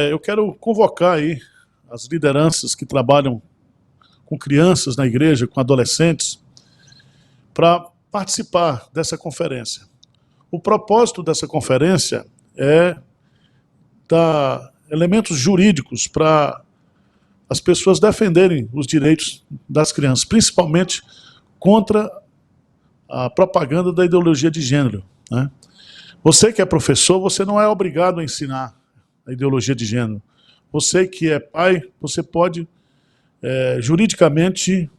Eu quero convocar aí as lideranças que trabalham com crianças na igreja, com adolescentes, para participar dessa conferência. O propósito dessa conferência é dar elementos jurídicos para as pessoas defenderem os direitos das crianças, principalmente contra a propaganda da ideologia de gênero, né? Você que é professor, você não é obrigado a ensinar a ideologia de gênero. Você que é pai, você pode juridicamente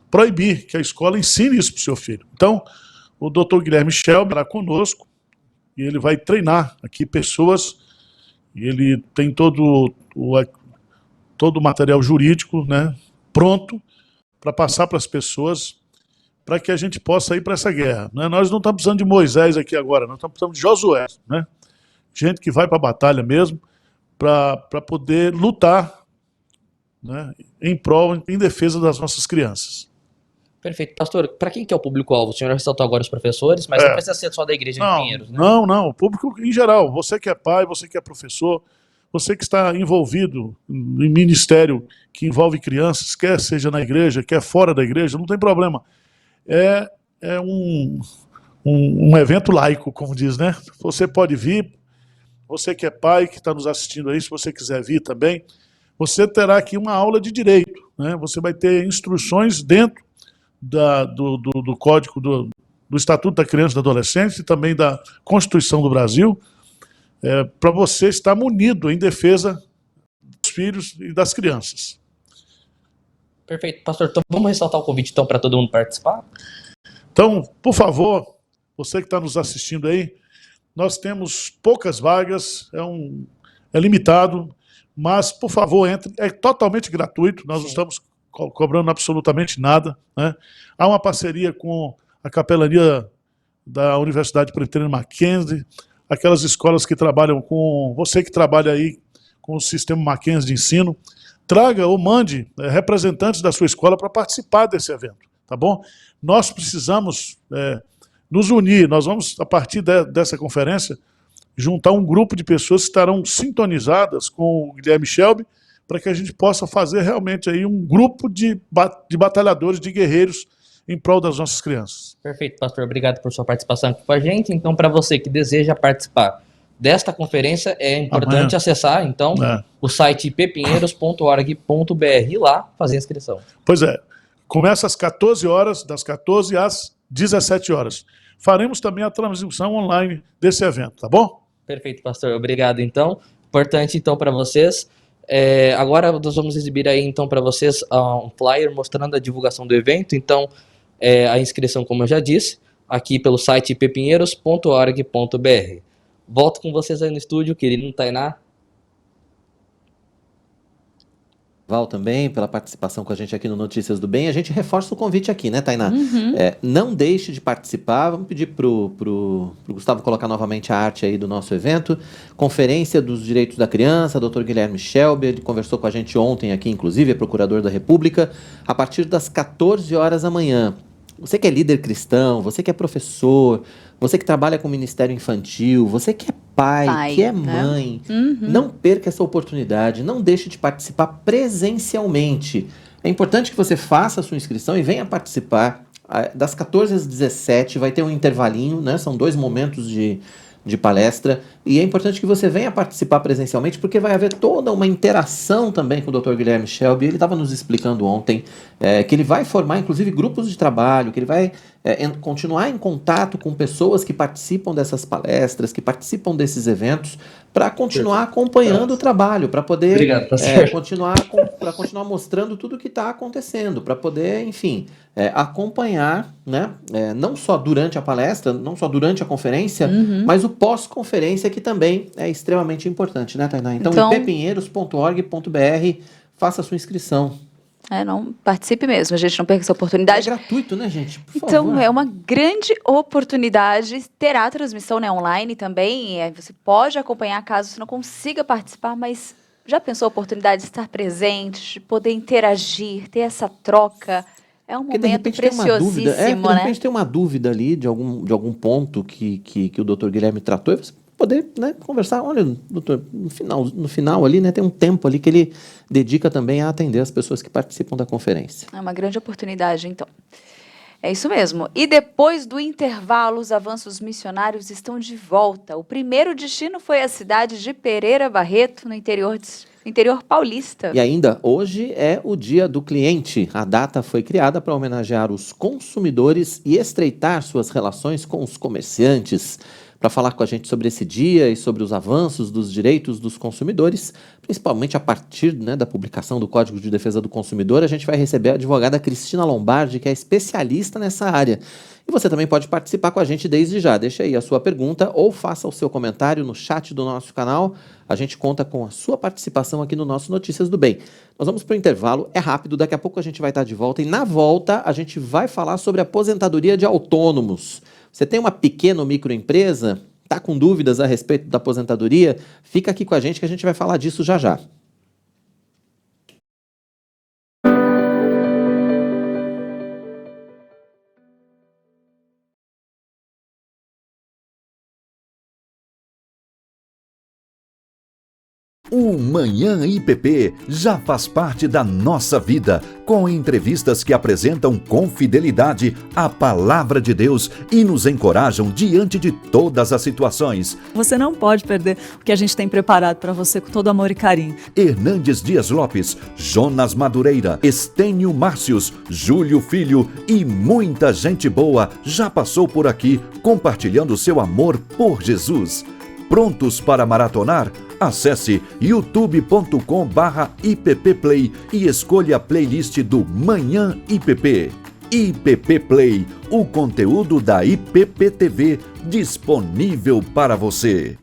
proibir que a escola ensine isso para o seu filho. Então, o Dr. Guilherme Shelby estará conosco e ele vai treinar aqui pessoas, e ele tem todo o material jurídico, né, pronto para passar para as pessoas, para que a gente possa ir para essa guerra, né? Nós não estamos precisando de Moisés aqui agora, nós estamos precisando de Josué, né? Gente que vai para a batalha mesmo, para poder lutar, né, em prol, em defesa das nossas crianças. Perfeito. Pastor, para quem que é o público-alvo? O senhor ressaltou agora os professores, mas não precisa ser só da Igreja de Pinheiros, né? Não, o público em geral. Você que é pai, você que é professor, você que está envolvido em ministério que envolve crianças, quer seja na igreja, quer fora da igreja, não tem problema. É um evento laico, como diz, né? Você pode vir, você que é pai, que está nos assistindo aí, se você quiser vir também, você terá aqui uma aula de direito, né? Você vai ter instruções dentro do Código do Estatuto da Criança e do Adolescente e também da Constituição do Brasil, para você estar munido em defesa dos filhos e das crianças. Perfeito. Pastor, então vamos ressaltar o convite então para todo mundo participar? Então, por favor, você que está nos assistindo aí, nós temos poucas vagas, é limitado, mas, por favor, entre. É totalmente gratuito, nós não estamos cobrando absolutamente nada, né? Há uma parceria com a capelania da Universidade Presbiteriana Mackenzie, aquelas escolas que trabalham com... Você que trabalha aí com o sistema Mackenzie de ensino, traga ou mande representantes da sua escola para participar desse evento, tá bom? Nós precisamos nos unir, nós vamos, a partir dessa conferência, juntar um grupo de pessoas que estarão sintonizadas com o Guilherme Shelby, para que a gente possa fazer realmente aí um grupo de batalhadores, de guerreiros em prol das nossas crianças. Perfeito, pastor. Obrigado por sua participação aqui com a gente. Então, para você que deseja participar desta conferência, é importante acessar, então, o site ppinheiros.org.br e lá fazer a inscrição. Pois é. Começa às 14 horas, das 14 às 17 horas. Faremos também a transmissão online desse evento, tá bom? Perfeito, pastor. Obrigado, então. Importante, então, para vocês. Agora nós vamos exibir aí, então, para vocês um flyer mostrando a divulgação do evento. Então, a inscrição, como eu já disse, aqui pelo site ppinheiros.org.br. Volto com vocês aí no estúdio, querido Tainá. Val também, pela participação com a gente aqui no Notícias do Bem. A gente reforça o convite aqui, né, Tainá? Não deixe de participar. Vamos pedir pro Gustavo colocar novamente a arte aí do nosso evento. Conferência dos Direitos da Criança, Dr. Guilherme Shelby, ele conversou com a gente ontem aqui, inclusive, é procurador da República, a partir das 14 horas da manhã. Você que é líder cristão, você que é professor, você que trabalha com ministério infantil, você que é pai, que é mãe, não perca essa oportunidade, não deixe de participar presencialmente. É importante que você faça a sua inscrição e venha participar. Das 14 às 17 vai ter um intervalinho, né? São 2 momentos de palestra, e é importante que você venha participar presencialmente, porque vai haver toda uma interação também com o Dr. Guilherme Shelby. Ele estava nos explicando ontem que ele vai formar, inclusive, grupos de trabalho, que ele vai continuar em contato com pessoas que participam dessas palestras, que participam desses eventos, para continuar acompanhando o trabalho, para poder continuar mostrando tudo o que está acontecendo, para poder, enfim, acompanhar, né, não só durante a palestra, não só durante a conferência, mas o pós-conferência, que também é extremamente importante, né, Tainá? Então, ppinheiros.org.br, faça a sua inscrição. Não participe mesmo, a gente não perca essa oportunidade. É gratuito, né, gente? Por Então, favor. é uma grande oportunidade. Terá transmissão, né, online também. Você pode acompanhar caso você não consiga participar, mas já pensou a oportunidade de estar presente, de poder interagir, ter essa troca? É um Porque de momento repente tem uma dúvida, preciosíssimo, de né? repente tem uma dúvida ali de algum ponto que o doutor Guilherme tratou, e você poder, né, conversar. Olha, doutor, no final ali, né, tem um tempo ali que ele dedica também a atender as pessoas que participam da conferência. É uma grande oportunidade, então. É isso mesmo. E depois do intervalo, os avanços missionários estão de volta. O primeiro destino foi a cidade de Pereira Barreto, no interior paulista. E ainda, hoje é o Dia do Cliente. A data foi criada para homenagear os consumidores e estreitar suas relações com os comerciantes. Para falar com a gente sobre esse dia e sobre os avanços dos direitos dos consumidores, principalmente a partir, né, da publicação do Código de Defesa do Consumidor, a gente vai receber a advogada Cristina Lombardi, que é especialista nessa área. E você também pode participar com a gente desde já. Deixa aí a sua pergunta ou faça o seu comentário no chat do nosso canal. A gente conta com a sua participação aqui no nosso Notícias do Bem. Nós vamos para o intervalo, é rápido, daqui a pouco a gente vai estar de volta. E na volta a gente vai falar sobre a aposentadoria de autônomos. Você tem uma pequena ou microempresa? Está com dúvidas a respeito da aposentadoria? Fica aqui com a gente que a gente vai falar disso já já. O Manhã IPP já faz parte da nossa vida, com entrevistas que apresentam com fidelidade a palavra de Deus e nos encorajam diante de todas as situações. Você não pode perder o que a gente tem preparado para você com todo amor e carinho. Hernandes Dias Lopes, Jonas Madureira, Estênio Márcios, Júlio Filho e muita gente boa já passou por aqui compartilhando seu amor por Jesus. Prontos para maratonar? Acesse youtube.com/IPPplay e escolha a playlist do Manhã IPP. IPP Play, o conteúdo da IPP TV disponível para você.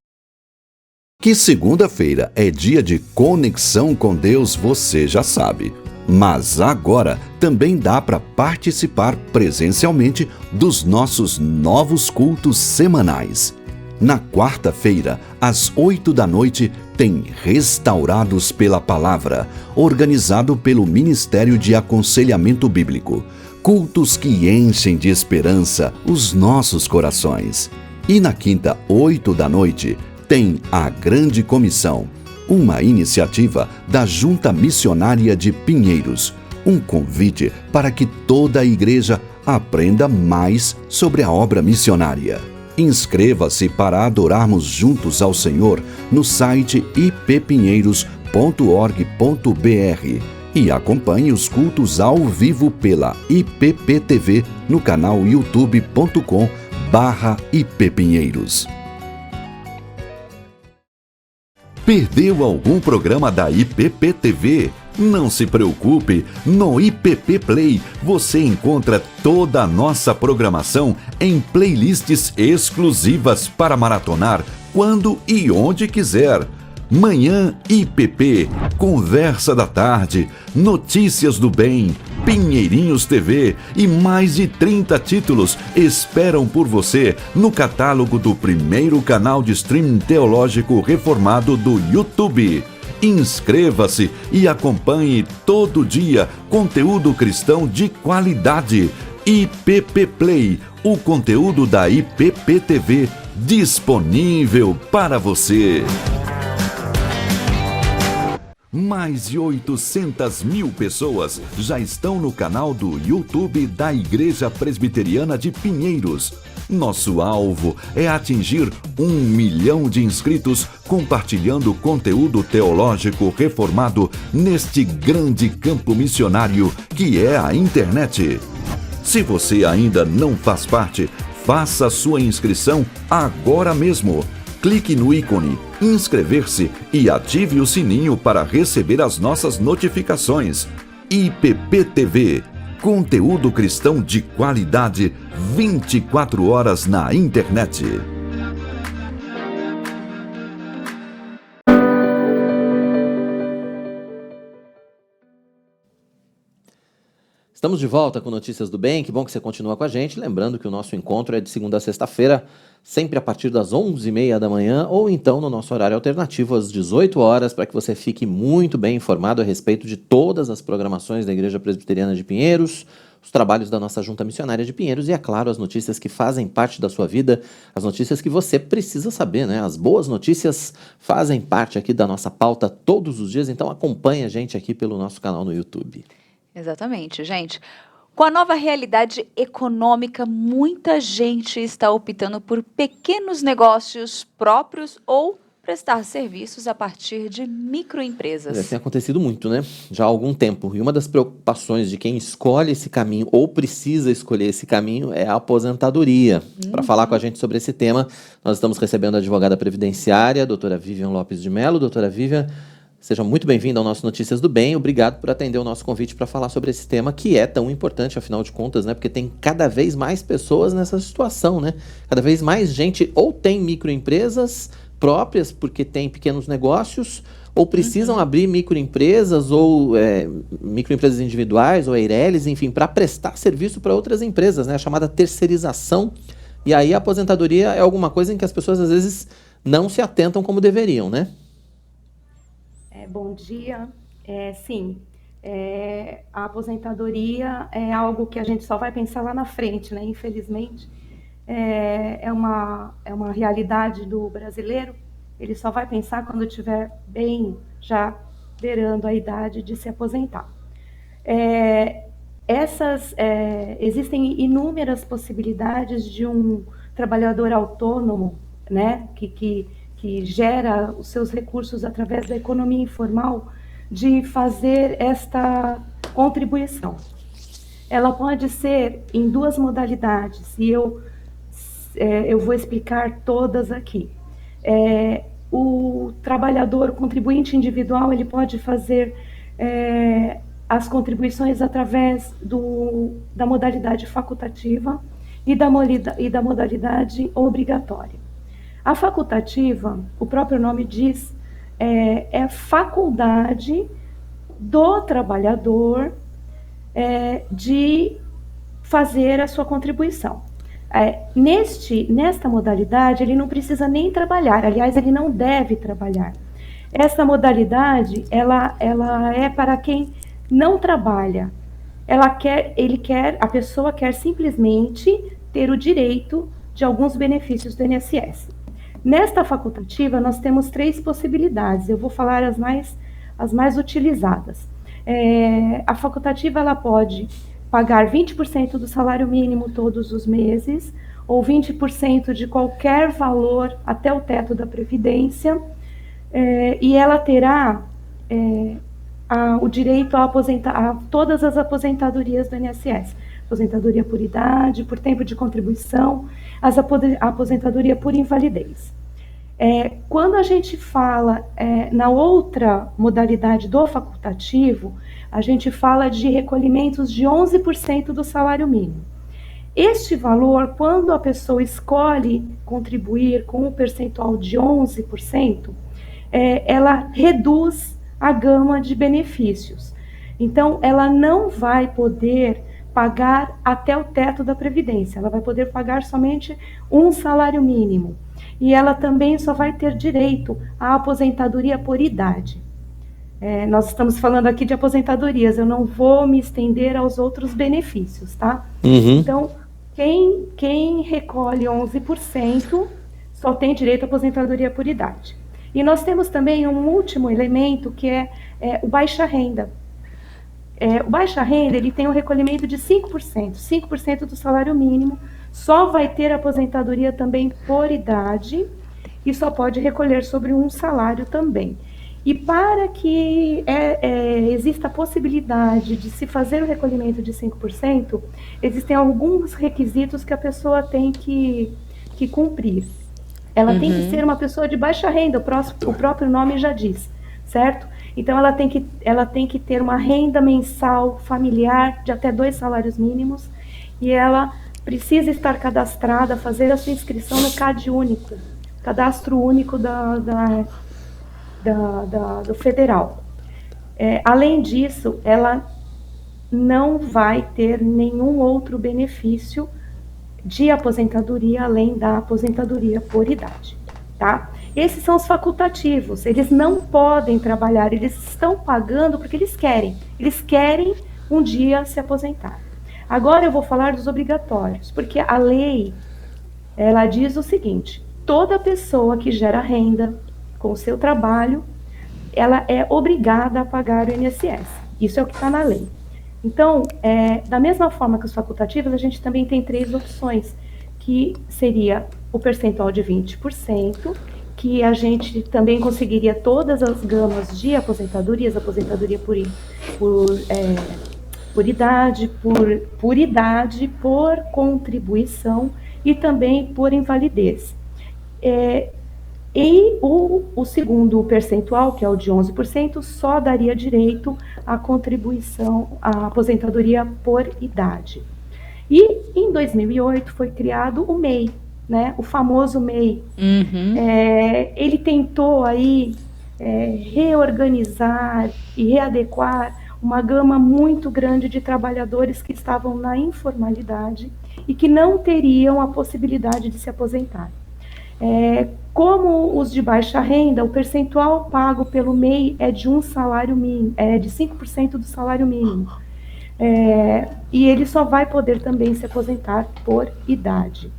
Que segunda-feira é dia de conexão com Deus, você já sabe. Mas agora também dá para participar presencialmente dos nossos novos cultos semanais. Na quarta-feira, às 20h, tem Restaurados pela Palavra, organizado pelo Ministério de Aconselhamento Bíblico. Cultos que enchem de esperança os nossos corações. E na quinta, 20h, tem a Grande Comissão, uma iniciativa da Junta Missionária de Pinheiros. Um convite para que toda a igreja aprenda mais sobre a obra missionária. Inscreva-se para adorarmos juntos ao Senhor no site ippinheiros.org.br e acompanhe os cultos ao vivo pela IPP TV no canal youtube.com/ippinheiros. Perdeu algum programa da IPP TV? Não se preocupe, no IPP Play você encontra toda a nossa programação em playlists exclusivas para maratonar quando e onde quiser. Manhã IPP, Conversa da Tarde, Notícias do Bem, Pinheirinhos TV e mais de 30 títulos esperam por você no catálogo do primeiro canal de streaming teológico reformado do YouTube. Inscreva-se e acompanhe todo dia conteúdo cristão de qualidade. IPP Play, o conteúdo da IPP TV disponível para você. Mais de 800 mil pessoas já estão no canal do YouTube da Igreja Presbiteriana de Pinheiros. Nosso alvo é atingir 1 milhão de inscritos compartilhando conteúdo teológico reformado neste grande campo missionário que é a internet. Se você ainda não faz parte, faça sua inscrição agora mesmo. Clique no ícone inscrever-se e ative o sininho para receber as nossas notificações. IPP TV, conteúdo cristão de qualidade 24 horas na internet. Estamos de volta com Notícias do Bem, que bom que você continua com a gente. Lembrando que o nosso encontro é de segunda a sexta-feira, sempre a partir das 11h30 da manhã, ou então no nosso horário alternativo, às 18 horas, para que você fique muito bem informado a respeito de todas as programações da Igreja Presbiteriana de Pinheiros, os trabalhos da nossa Junta Missionária de Pinheiros e, é claro, as notícias que fazem parte da sua vida, as notícias que você precisa saber, né? As boas notícias fazem parte aqui da nossa pauta todos os dias, então acompanhe a gente aqui pelo nosso canal no YouTube. Exatamente, gente. Com a nova realidade econômica, muita gente está optando por pequenos negócios próprios ou prestar serviços a partir de microempresas. Tem acontecido muito, né? Já há algum tempo. E uma das preocupações de quem escolhe esse caminho ou precisa escolher esse caminho é a aposentadoria. Para falar com a gente sobre esse tema, nós estamos recebendo a advogada previdenciária, a doutora Vivian Lopes de Mello. Doutora Vivian, seja muito bem-vinda ao nosso Notícias do Bem. Obrigado por atender o nosso convite para falar sobre esse tema que é tão importante, afinal de contas, né? Porque tem cada vez mais pessoas nessa situação, né? Cada vez mais gente ou tem microempresas próprias, porque tem pequenos negócios, ou precisam abrir microempresas, ou microempresas individuais, ou EIRELIs, enfim, para prestar serviço para outras empresas, né? A chamada terceirização. E aí a aposentadoria é alguma coisa em que as pessoas, às vezes, não se atentam como deveriam, né? Bom dia. Sim, a aposentadoria é algo que a gente só vai pensar lá na frente, né? Infelizmente, é uma realidade do brasileiro. Ele só vai pensar quando estiver bem, já beirando a idade de se aposentar. Existem inúmeras possibilidades de um trabalhador autônomo, né? Que gera os seus recursos através da economia informal, de fazer esta contribuição. Ela pode ser em duas modalidades, e eu vou explicar todas aqui. O trabalhador contribuinte individual, ele pode fazer as contribuições através da modalidade facultativa e da modalidade obrigatória. A facultativa, o próprio nome diz, é faculdade do trabalhador de fazer a sua contribuição. Nesta modalidade, ele não precisa nem trabalhar, aliás, ele não deve trabalhar. Esta modalidade, ela é para quem não trabalha. A pessoa quer simplesmente ter o direito de alguns benefícios do INSS. Nesta facultativa, nós temos 3 possibilidades. Eu vou falar as mais utilizadas. A facultativa, ela pode pagar 20% do salário mínimo todos os meses, ou 20% de qualquer valor até o teto da Previdência, e ela terá o direito a todas as aposentadorias do INSS. Aposentadoria por idade, por tempo de contribuição, a aposentadoria por invalidez. Quando a gente fala na outra modalidade do facultativo, a gente fala de recolhimentos de 11% do salário mínimo. Este valor, quando a pessoa escolhe contribuir com um percentual de 11%, ela reduz a gama de benefícios. Então, ela não vai poder pagar até o teto da Previdência, ela vai poder pagar somente um salário mínimo. E ela também só vai ter direito à aposentadoria por idade. Nós estamos falando aqui de aposentadorias, eu não vou me estender aos outros benefícios, tá? Então, quem recolhe 11% só tem direito à aposentadoria por idade. E nós temos também um último elemento, que é o baixa renda. O baixa renda, ele tem um recolhimento de 5% do salário mínimo, só vai ter aposentadoria também por idade e só pode recolher sobre um salário também. E para que exista a possibilidade de se fazer o recolhimento de 5%, existem alguns requisitos que a pessoa tem que cumprir. Ela tem que ser uma pessoa de baixa renda, o próprio nome já diz, certo? Então, ela tem que ter uma renda mensal familiar de até 2 salários mínimos, e ela precisa estar cadastrada, fazer a sua inscrição no CAD único, Cadastro Único do Federal. Além disso, ela não vai ter nenhum outro benefício de aposentadoria além da aposentadoria por idade, tá? Esses são os facultativos, eles não podem trabalhar, eles estão pagando porque eles querem um dia se aposentar. Agora eu vou falar dos obrigatórios, porque a lei, ela diz o seguinte: toda pessoa que gera renda com o seu trabalho, ela é obrigada a pagar o INSS. Isso é o que está na lei. Então, da mesma forma que os facultativos, a gente também tem 3 opções, que seria o percentual de 20%, que a gente também conseguiria todas as gamas de aposentadorias, aposentadoria por idade, por contribuição e também por invalidez. E o segundo percentual, que é o de 11%, só daria direito à contribuição, à aposentadoria por idade. E em 2008 foi criado o MEI, né, o famoso MEI. Ele tentou aí reorganizar e readequar uma gama muito grande de trabalhadores que estavam na informalidade e que não teriam a possibilidade de se aposentar. Como os de baixa renda, o percentual pago pelo MEI é de um salário mínimo, de 5% do salário mínimo. E ele só vai poder também se aposentar por idade.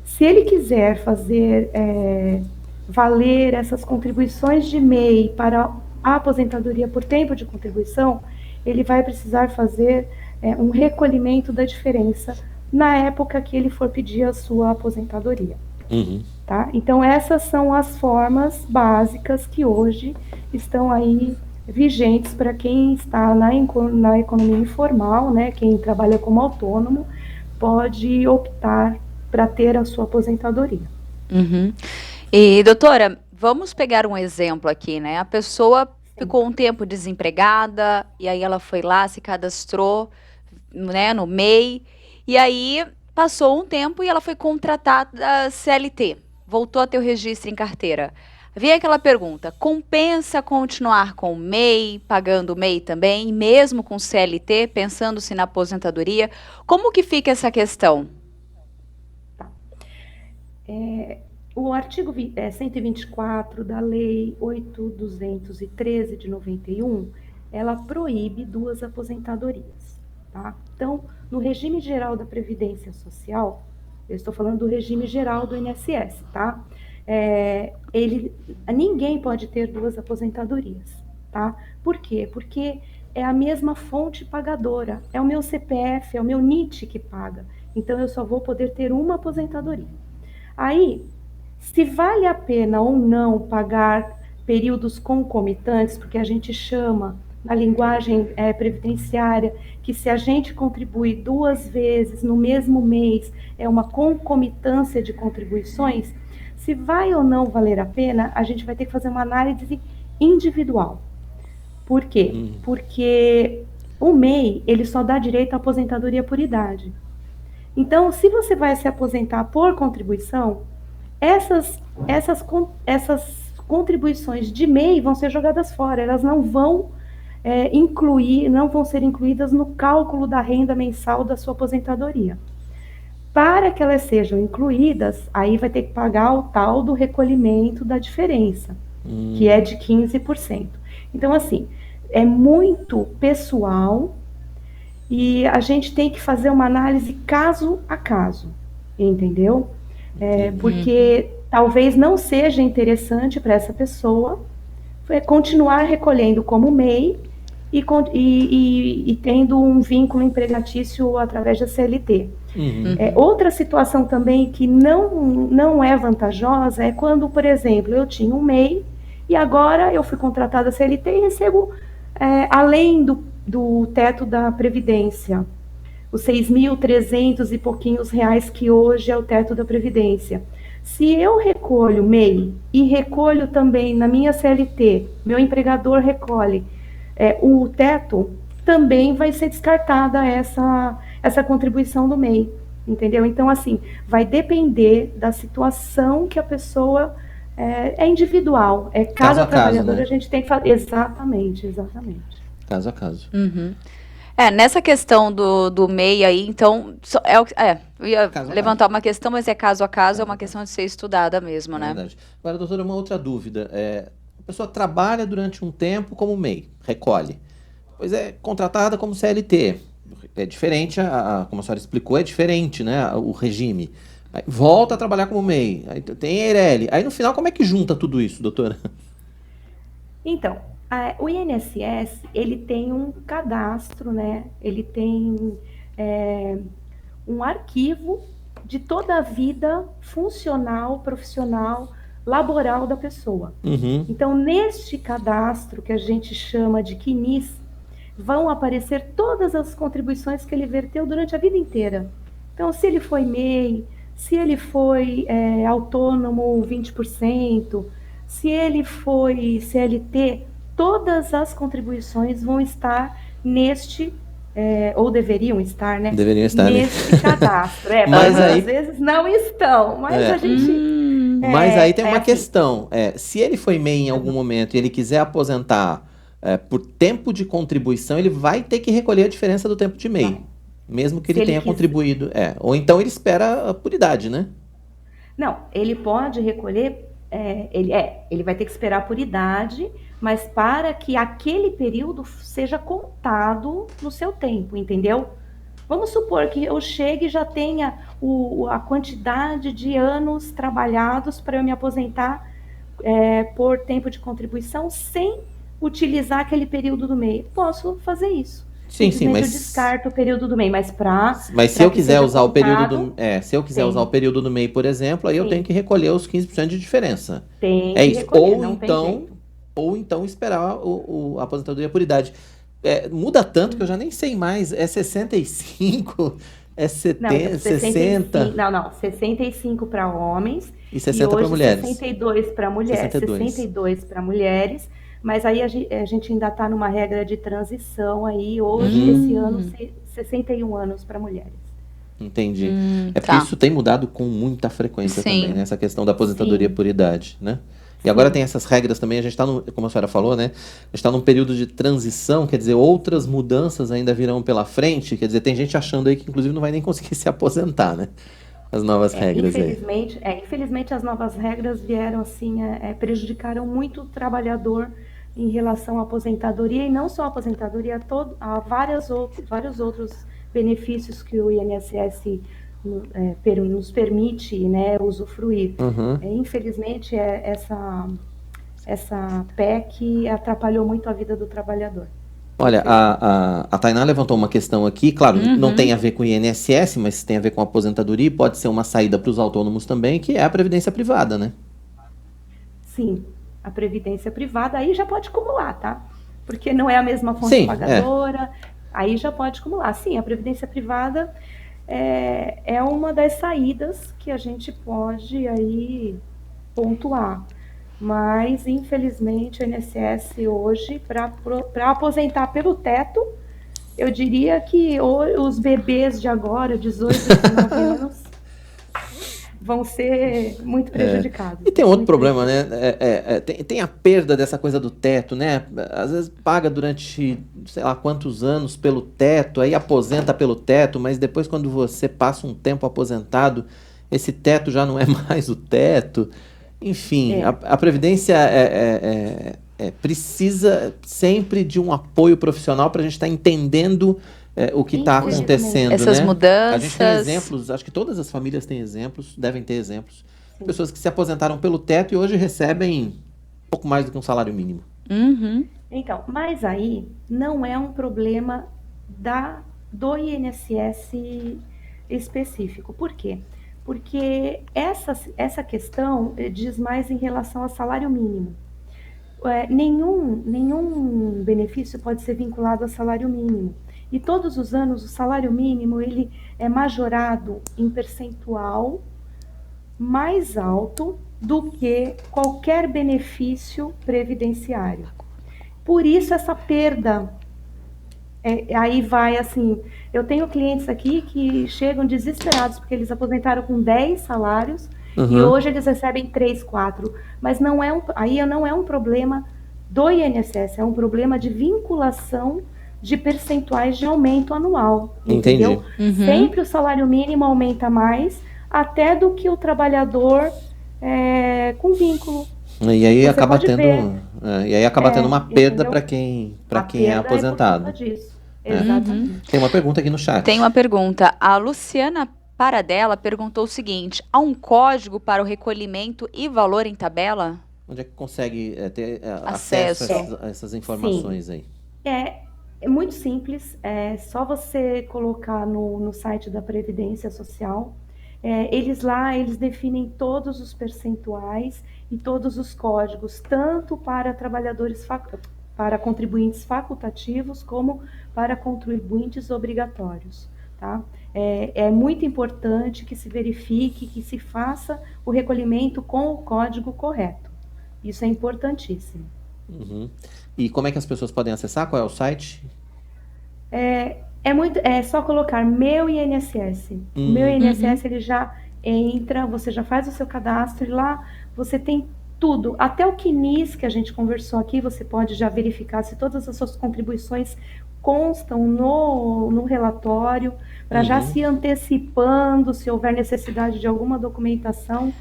Se ele quiser fazer valer essas contribuições de MEI para a aposentadoria por tempo de contribuição, ele vai precisar fazer um recolhimento da diferença na época que ele for pedir a sua aposentadoria. Tá? Então, essas são as formas básicas que hoje estão aí vigentes para quem está na economia informal, né? Quem trabalha como autônomo pode optar para ter a sua aposentadoria. E, doutora, vamos pegar um exemplo aqui, né? A pessoa ficou um tempo desempregada e aí ela foi lá, se cadastrou, né, no MEI, e aí passou um tempo e ela foi contratada CLT, voltou a ter o registro em carteira. Vem aquela pergunta: compensa continuar com o MEI, pagando o MEI também, mesmo com CLT, pensando-se na aposentadoria? Como que fica essa questão? O artigo 124 da Lei 8.213 de 91, ela proíbe 2 aposentadorias, tá? Então, no regime geral da Previdência Social, eu estou falando do regime geral do INSS, tá? Ninguém pode ter 2 aposentadorias, tá? Por quê? Porque é a mesma fonte pagadora, é o meu CPF, é o meu NIT que paga, então eu só vou poder ter uma aposentadoria. Aí, se vale a pena ou não pagar períodos concomitantes, porque a gente chama na linguagem previdenciária que se a gente contribui 2 vezes no mesmo mês, é uma concomitância de contribuições, se vai ou não valer a pena, a gente vai ter que fazer uma análise individual. Por quê? Porque o MEI, ele só dá direito à aposentadoria por idade. Então, se você vai se aposentar por contribuição, essas contribuições de MEI vão ser jogadas fora, elas não vão não vão ser incluídas no cálculo da renda mensal da sua aposentadoria. Para que elas sejam incluídas, aí vai ter que pagar o tal do recolhimento da diferença, que é de 15%. Então, assim, é muito pessoal e a gente tem que fazer uma análise caso a caso, entendeu? Porque talvez não seja interessante para essa pessoa continuar recolhendo como MEI e tendo um vínculo empregatício através da CLT. Outra situação também que não é vantajosa é quando, por exemplo, eu tinha um MEI e agora eu fui contratada CLT e recebo, além do teto da Previdência, os 6.300 e pouquinhos reais que hoje é o teto da Previdência. Se eu recolho MEI e recolho também na minha CLT, meu empregador recolhe o teto, também vai ser descartada essa contribuição do MEI, entendeu? Então, assim, vai depender da situação que a pessoa... É individual, cada trabalhador, né? A gente tem que fazer... Exatamente. Caso a caso. Nessa questão do MEI aí, então, eu ia levantar uma questão, mas é caso a caso, é uma questão de ser estudada mesmo, né? Verdade. Agora, doutora, uma outra dúvida. A pessoa trabalha durante um tempo como MEI, recolhe. Pois é contratada como CLT. É diferente, como a senhora explicou, é diferente, né, o regime. Aí volta a trabalhar como MEI, aí tem EIRELI. Aí no final, como é que junta tudo isso, doutora? Então, o INSS, ele tem um cadastro, né? Ele tem um arquivo de toda a vida funcional, profissional, laboral da pessoa. Uhum. Então, neste cadastro, que a gente chama de CNIS, vão aparecer todas as contribuições que ele verteu durante a vida inteira. Então, se ele foi MEI, se ele foi autônomo 20%, se ele foi CLT, todas as contribuições vão estar neste, ou deveriam estar, né? Deveriam estar, neste né? cadastro. Mas Mas aí... às vezes não estão, mas a gente... Mas aí tem uma assim. questão. Se ele foi MEI em algum momento e ele quiser aposentar por tempo de contribuição, ele vai ter que recolher a diferença do tempo de MEI. Mesmo que ele tenha contribuído. Ou então ele espera por idade, né? Não, ele pode recolher, ele vai ter que esperar por idade, mas para que aquele período seja contado no seu tempo, entendeu? Vamos supor que eu chegue e já tenha a quantidade de anos trabalhados para eu me aposentar por tempo de contribuição sem utilizar aquele período do MEI. Posso fazer isso. Sim, mas eu descarto o período do MEI, mas se eu quiser usar o período do se eu quiser usar o período do MEI, por exemplo, aí eu tenho que recolher os 15% de diferença. Tem que isso. Recolher, Ou então esperar a aposentadoria por idade. Muda tanto que eu já nem sei mais. É 65? É 70? 60? Não. 65 para homens. E 60 para mulheres. 62 para mulheres. 62 para mulheres. Mas aí a gente ainda está numa regra de transição aí, hoje, esse ano, 61 anos para mulheres. Entendi. Porque isso tem mudado com muita frequência também, né? Essa questão da aposentadoria por idade, né? E agora tem essas regras também, a gente está, como a senhora falou, né? A gente está num período de transição, quer dizer, outras mudanças ainda virão pela frente, quer dizer, tem gente achando aí que inclusive não vai nem conseguir se aposentar, né? As novas regras infelizmente as novas regras vieram assim, prejudicaram muito o trabalhador em relação à aposentadoria, e não só a aposentadoria, há vários outros benefícios que o INSS nos permite, né, usufruir. Infelizmente, essa PEC atrapalhou muito a vida do trabalhador. Olha, a Tainá levantou uma questão aqui, claro, não tem a ver com o INSS, mas tem a ver com a aposentadoria, e pode ser uma saída para os autônomos também, que é a previdência privada, né? Sim, a previdência privada aí já pode acumular, tá? Porque não é a mesma fonte pagadora, aí já pode acumular. Sim, a previdência privada é uma das saídas que a gente pode aí pontuar. Mas, infelizmente, o INSS hoje, para aposentar pelo teto, eu diria que os bebês de agora, 18, 19 anos, vão ser muito prejudicados. E tem outro problema, né? Tem a perda dessa coisa do teto, né? Às vezes paga durante, sei lá quantos anos pelo teto, aí aposenta pelo teto, mas depois quando você passa um tempo aposentado, esse teto já não é mais o teto. Enfim, a Previdência precisa sempre de um apoio profissional para a gente estar entendendo o que está acontecendo. Essas mudanças. A gente tem exemplos, acho que todas as famílias têm exemplos, devem ter exemplos. Pessoas que se aposentaram pelo teto e hoje recebem pouco mais do que um salário mínimo. Então, mas aí não é um problema do INSS específico. Por quê? Porque essa questão diz mais em relação ao salário mínimo. Nenhum benefício pode ser vinculado ao salário mínimo. E todos os anos o salário mínimo ele é majorado em percentual mais alto do que qualquer benefício previdenciário. Por isso essa perda. Aí vai assim, eu tenho clientes aqui que chegam desesperados porque eles aposentaram com 10 salários e hoje eles recebem 3, 4, mas aí não é um problema do INSS, é um problema de vinculação de percentuais de aumento anual. Entendi. Entendeu? Sempre o salário mínimo aumenta mais, até do que o trabalhador com vínculo. E aí Você acaba pode tendo, ver. e aí acaba tendo uma perda Entendeu? para quem A é perda aposentado. por conta disso. É. Exatamente. Tem uma pergunta aqui no chat. Tem uma pergunta. A Luciana Paradela perguntou o seguinte: há um código para o recolhimento e valor em tabela? Onde é que consegue ter Acesso. acesso a essas informações aí? É muito simples, é só você colocar no site da Previdência Social. Eles definem todos os percentuais e todos os códigos, tanto para para contribuintes facultativos como para contribuintes obrigatórios, tá? É muito importante que se verifique, que se faça o recolhimento com o código correto. Isso é importantíssimo. Uhum. E como é que as pessoas podem acessar? Qual é o site? É só colocar meu INSS. O meu INSS ele já entra, você já faz o seu cadastro e lá você tem tudo, até o CNIS que a gente conversou aqui, você pode já verificar se todas as suas contribuições constam no relatório, para já se antecipando, se houver necessidade de alguma documentação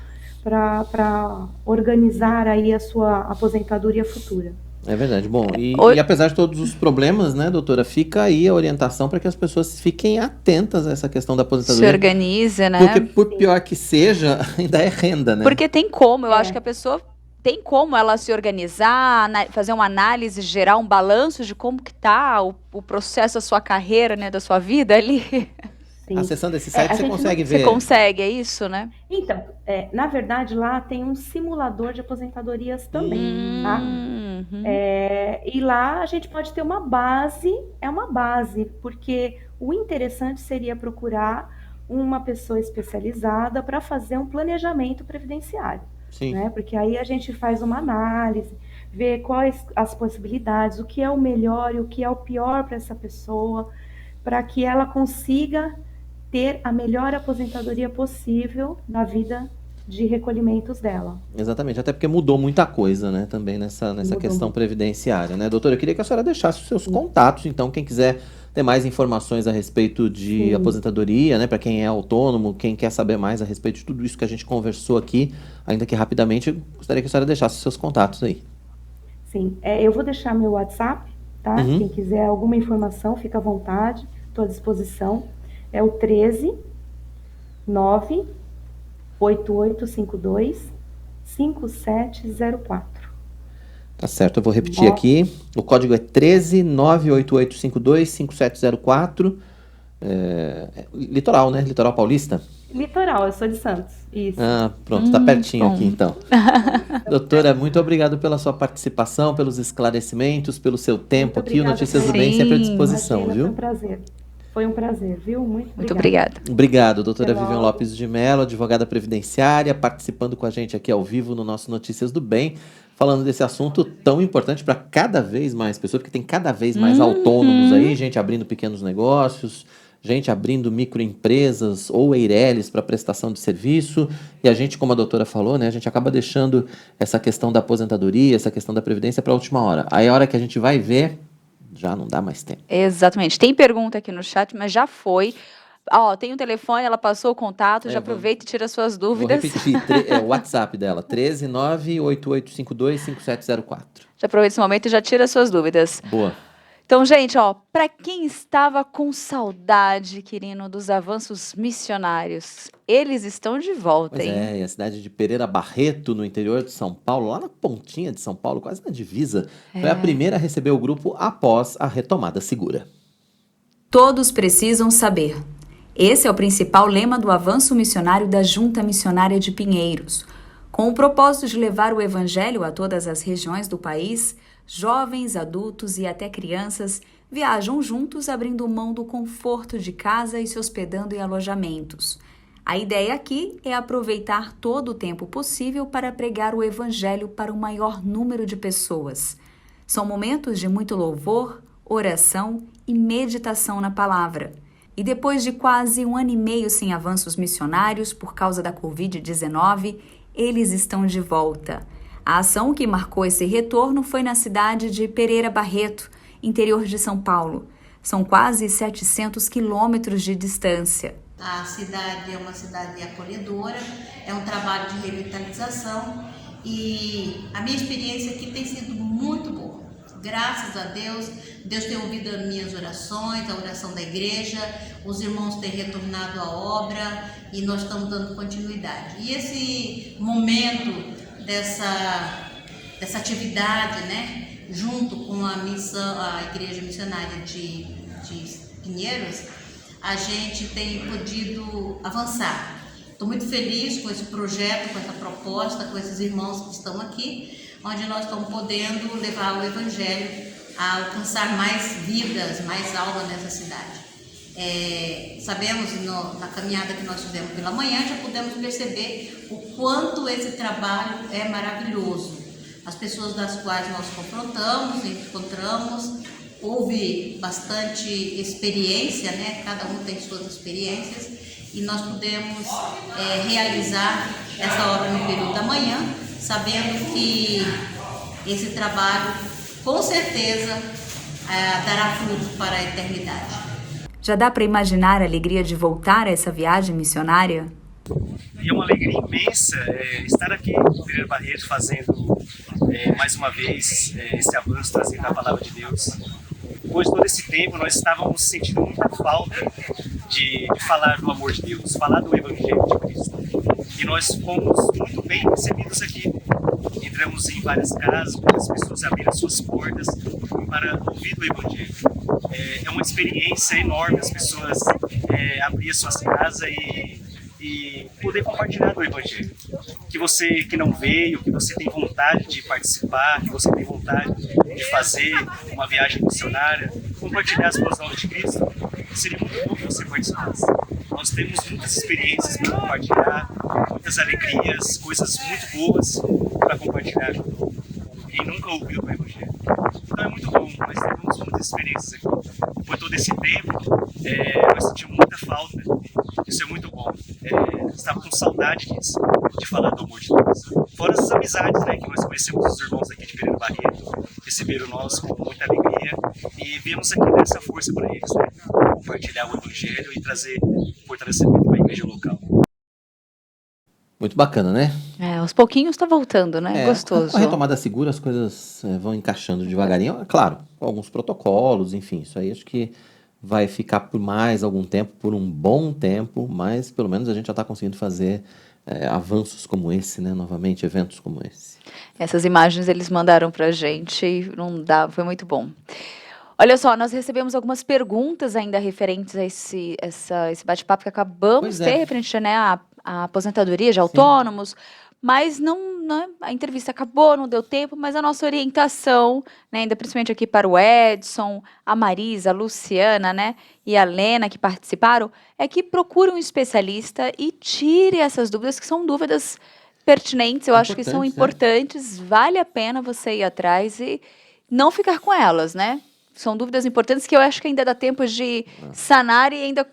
para organizar aí a sua aposentadoria futura. É verdade. Bom, e apesar de todos os problemas, né, doutora, fica aí a orientação para que as pessoas fiquem atentas a essa questão da aposentadoria. Se organiza, né? Porque por pior que seja, ainda é renda, né? Porque tem como, eu acho que a pessoa tem como ela se organizar, fazer uma análise geral, um balanço de como que tá o processo da sua carreira, né, da sua vida ali. Sim. Acessando esse site você consegue ver. Você consegue, é isso, né? Então, na verdade, lá tem um simulador de aposentadorias também, tá? E lá a gente pode ter uma base, porque o interessante seria procurar uma pessoa especializada para fazer um planejamento previdenciário. Sim. Né? Porque aí a gente faz uma análise, vê quais as possibilidades, o que é o melhor e o que é o pior para essa pessoa, para que ela consiga ter a melhor aposentadoria possível na vida de recolhimentos dela. Exatamente, até porque mudou muita coisa, né, também nessa questão previdenciária, né? Doutora, eu queria que a senhora deixasse os seus contatos, então, quem quiser ter mais informações a respeito de aposentadoria, né, para quem é autônomo, quem quer saber mais a respeito de tudo isso que a gente conversou aqui, ainda que rapidamente, eu gostaria que a senhora deixasse os seus contatos aí. Sim, eu vou deixar meu WhatsApp, tá? Quem quiser alguma informação, fica à vontade, estou à disposição. É o 13 98852 5704. Tá certo, eu vou repetir aqui. O código é 13 98852 5704. Litoral, né? Litoral paulista? Litoral, eu sou de Santos. Isso. Ah, pronto, tá pertinho aqui então. Doutora, muito obrigado pela sua participação, pelos esclarecimentos, pelo seu tempo aqui. O Notícias do Bem sempre à disposição, Imagina, viu? Foi um prazer. Foi um prazer, viu? Muito obrigada. Obrigado, doutora Vivian Lopes de Mello, advogada previdenciária, participando com a gente aqui ao vivo no nosso Notícias do Bem, falando desse assunto tão importante para cada vez mais pessoas, porque tem cada vez mais autônomos aí, gente abrindo pequenos negócios, gente abrindo microempresas ou EIRELIs para prestação de serviço, e a gente, como a doutora falou, né, a gente acaba deixando essa questão da aposentadoria, essa questão da previdência para a última hora. Aí a hora que a gente vai ver, já não dá mais tempo. Exatamente. Tem pergunta aqui no chat, mas já foi. Tem o telefone, ela passou o contato, já aproveita e tira suas dúvidas. Vou repetir, o WhatsApp dela, 13 98852 5704. Já aproveita esse momento e já tira suas dúvidas. Boa. Então, gente, para quem estava com saudade, querido, dos avanços missionários, eles estão de volta, hein? E a cidade de Pereira Barreto, no interior de São Paulo, lá na pontinha de São Paulo, quase na divisa, foi a primeira a receber o grupo após a retomada segura. Todos precisam saber. Esse é o principal lema do avanço missionário da Junta Missionária de Pinheiros. Com o propósito de levar o evangelho a todas as regiões do país, jovens, adultos e até crianças viajam juntos abrindo mão do conforto de casa e se hospedando em alojamentos. A ideia aqui é aproveitar todo o tempo possível para pregar o evangelho para o maior número de pessoas. São momentos de muito louvor, oração e meditação na palavra. E depois de quase 1 ano e meio sem avanços missionários por causa da Covid-19, eles estão de volta. A ação que marcou esse retorno foi na cidade de Pereira Barreto, interior de São Paulo. São quase 700 quilômetros de distância. A cidade é uma cidade acolhedora, é um trabalho de revitalização e a minha experiência aqui tem sido muito boa. Graças a Deus, Deus tem ouvido as minhas orações, a oração da igreja, os irmãos têm retornado à obra e nós estamos dando continuidade. E esse momento dessa atividade, né, junto com a Igreja Missionária de Pinheiros, a gente tem podido avançar. Estou muito feliz com esse projeto, com essa proposta, com esses irmãos que estão aqui, onde nós estamos podendo levar o Evangelho a alcançar mais vidas, mais almas nessa cidade. Sabemos, na caminhada que nós fizemos pela manhã, já pudemos perceber o quanto esse trabalho é maravilhoso. As pessoas das quais nós encontramos, houve bastante experiência, né? Cada um tem suas experiências e nós pudemos realizar essa obra no período da manhã, sabendo que esse trabalho, com certeza, dará frutos para a eternidade. Já dá para imaginar a alegria de voltar a essa viagem missionária? E é uma alegria imensa estar aqui no Pereira Barreto fazendo mais uma vez esse avanço, trazendo a palavra de Deus. Depois de todo esse tempo, nós estávamos sentindo muita falta de falar do amor de Deus, falar do Evangelho de Cristo. E nós fomos muito bem recebidos aqui. Entramos em várias casas, muitas pessoas abriram suas portas para ouvir o Evangelho. É uma experiência enorme as pessoas abrir suas casas e poder compartilhar do Evangelho. Que você que não veio, que você tem vontade de participar, que você tem vontade de fazer uma viagem missionária, compartilhar as boas novas de Cristo, seria muito bom que você participasse. Nós temos muitas experiências para compartilhar, muitas alegrias, coisas muito boas para compartilhar com quem nunca ouviu o Evangelho. Então é muito bom, nós temos muitas experiências aqui. Por todo esse tempo, nós sentimos muita falta. Isso é muito bom. Estava com saudade disso, de falar do amor de Deus. Fora as amizades, né, que nós conhecemos os irmãos aqui de Pereira Barreto, receberam nós com muita alegria e viemos aqui dar essa força para eles, né, compartilhar o Evangelho e trazer fortalecimento para a igreja local. Muito bacana, né? Aos pouquinhos está voltando, né? Gostoso. Com a retomada segura, as coisas vão encaixando devagarinho. Claro, com alguns protocolos, enfim, isso aí acho que vai ficar por mais algum tempo, por um bom tempo, mas pelo menos a gente já está conseguindo fazer avanços como esse, né? Novamente, eventos como esse. Essas imagens eles mandaram para a gente, não dá, foi muito bom. Olha só, nós recebemos algumas perguntas ainda referentes a esse bate-papo que acabamos de ter, referente, né, à aposentadoria de autônomos, mas a entrevista acabou, não deu tempo, mas a nossa orientação, né, ainda principalmente aqui para o Edson, a Marisa, a Luciana, né, e a Lena que participaram, é que procure um especialista e tire essas dúvidas, que são dúvidas pertinentes, eu acho que são importantes, vale a pena você ir atrás e não ficar com elas, né? São dúvidas importantes que eu acho que ainda dá tempo de sanar e ainda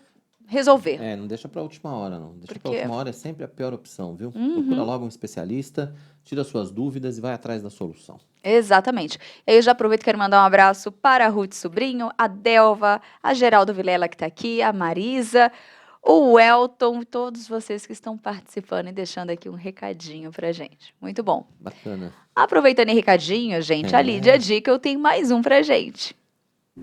resolver. Não deixa para a última hora, não. Deixa para a última hora é sempre a pior opção, viu? Procura logo um especialista, tira suas dúvidas e vai atrás da solução. Exatamente. Eu já aproveito e quero mandar um abraço para a Ruth Sobrinho, a Delva, a Geraldo Vilela que está aqui, a Marisa, o Elton, todos vocês que estão participando e deixando aqui um recadinho pra gente. Muito bom. Bacana. Aproveitando esse recadinho, gente, a Lídia Dica, eu tenho mais um pra gente.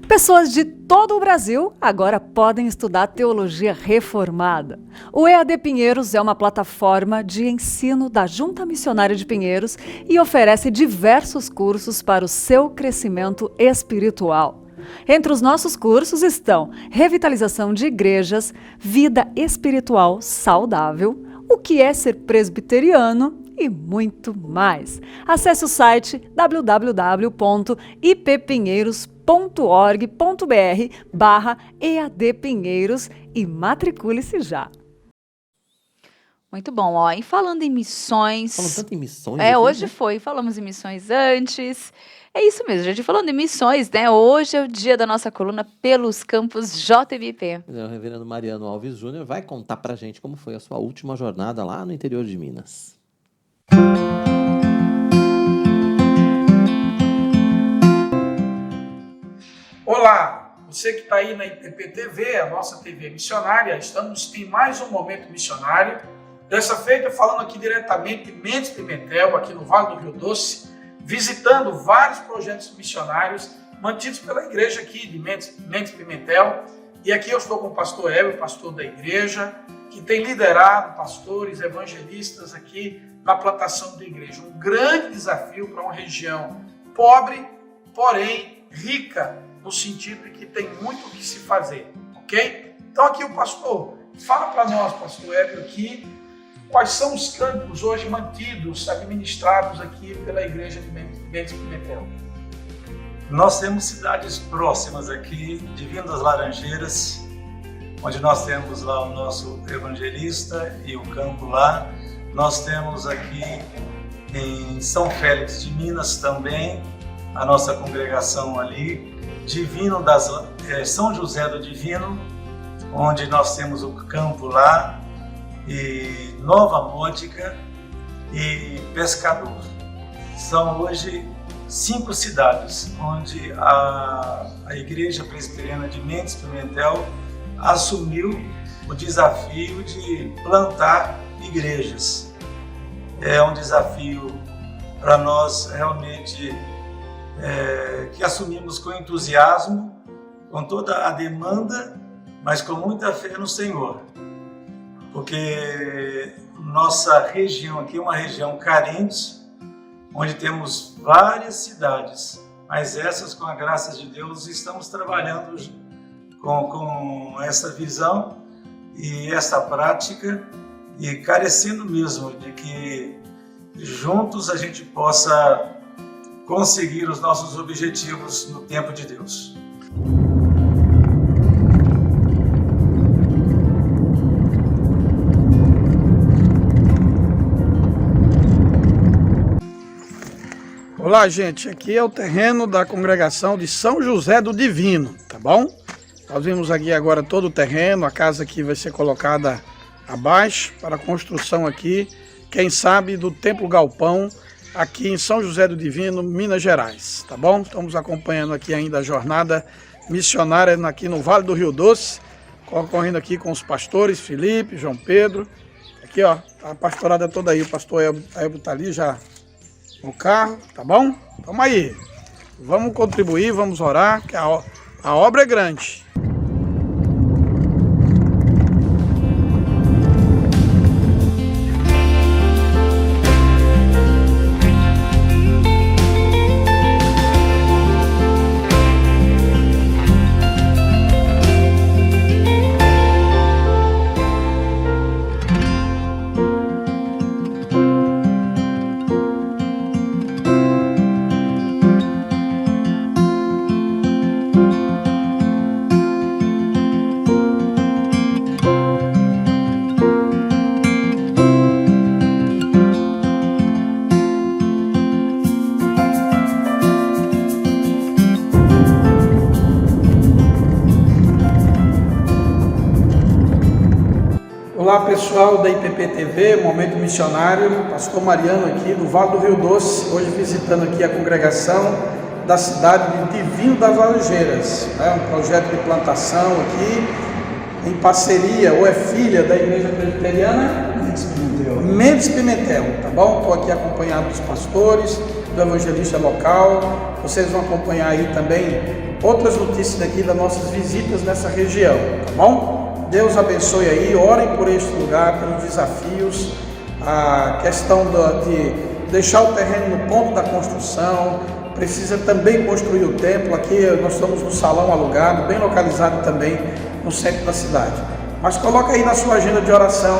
Pessoas de todo o Brasil agora podem estudar teologia reformada. O EAD Pinheiros é uma plataforma de ensino da Junta Missionária de Pinheiros e oferece diversos cursos para o seu crescimento espiritual. Entre os nossos cursos estão revitalização de igrejas, vida espiritual saudável, o que é ser presbiteriano e muito mais. Acesse o site www.ippinheiros.org.br/EAD-Pinheiros e matricule-se já. Muito bom, ó. E falando em missões... Falando tanto em missões... hoje foi. Falamos em missões antes. É isso mesmo, gente. Falando em missões, né? Hoje é o dia da nossa coluna pelos campos JMP. O reverendo Mariano Alves Júnior vai contar pra gente como foi a sua última jornada lá no interior de Minas. Olá, você que está aí na IPP TV, a nossa TV missionária, estamos em mais um Momento Missionário. Dessa feita, falando aqui diretamente de Mendes Pimentel, aqui no Vale do Rio Doce, visitando vários projetos missionários mantidos pela igreja aqui de Mendes Pimentel. E aqui eu estou com o pastor Hélio, pastor da igreja, que tem liderado pastores, evangelistas aqui na plantação da igreja. Um grande desafio para uma região pobre, porém rica, no sentido de que tem muito o que se fazer, ok? Então aqui o pastor, fala para nós, pastor Hélio, aqui, quais são os campos hoje mantidos, administrados aqui pela igreja de Mendes Pimentel. Nós temos cidades próximas aqui, Divino das Laranjeiras, onde nós temos lá o nosso evangelista e o campo lá. Nós temos aqui em São Félix de Minas também, a nossa congregação ali, São José do Divino, onde nós temos o campo lá, e Nova Módica e Pescador. São hoje 5 cidades onde a Igreja Presbiteriana de Mendes Pimentel assumiu o desafio de plantar igrejas. É um desafio para nós realmente que assumimos com entusiasmo, com toda a demanda, mas com muita fé no Senhor. Porque nossa região aqui é uma região carente, onde temos várias cidades, mas essas, com a graça de Deus, estamos trabalhando com essa visão e essa prática, e carecendo mesmo de que juntos a gente possa conseguir os nossos objetivos no tempo de Deus. Olá, gente, aqui é o terreno da congregação de São José do Divino, tá bom? Nós vimos aqui agora todo o terreno, a casa aqui vai ser colocada abaixo para a construção aqui, quem sabe, do Templo Galpão, aqui em São José do Divino, Minas Gerais, tá bom? Estamos acompanhando aqui ainda a jornada missionária aqui no Vale do Rio Doce, concorrendo aqui com os pastores Felipe, João Pedro, aqui ó, a pastorada toda aí, o pastor Elbo tá ali já no carro, tá bom? Vamos aí, vamos contribuir, vamos orar, que a obra é grande. Olá pessoal da IPP TV, Momento Missionário, pastor Mariano aqui do Vale do Rio Doce, hoje visitando aqui a congregação da cidade de Divino das Laranjeiras, um projeto de plantação aqui, em parceria, ou é filha da Igreja Presbiteriana Mendes Pimentel, tá bom? Estou aqui acompanhado dos pastores, do evangelista local, vocês vão acompanhar aí também outras notícias daqui das nossas visitas nessa região, tá bom? Deus abençoe aí, orem por este lugar, pelos desafios, a questão de deixar o terreno no ponto da construção, precisa também construir o templo, aqui nós estamos no salão alugado, bem localizado também no centro da cidade. Mas coloca aí na sua agenda de oração,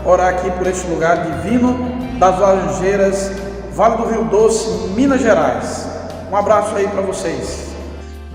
orar aqui por este lugar divino das Laranjeiras, Vale do Rio Doce, Minas Gerais. Um abraço aí para vocês.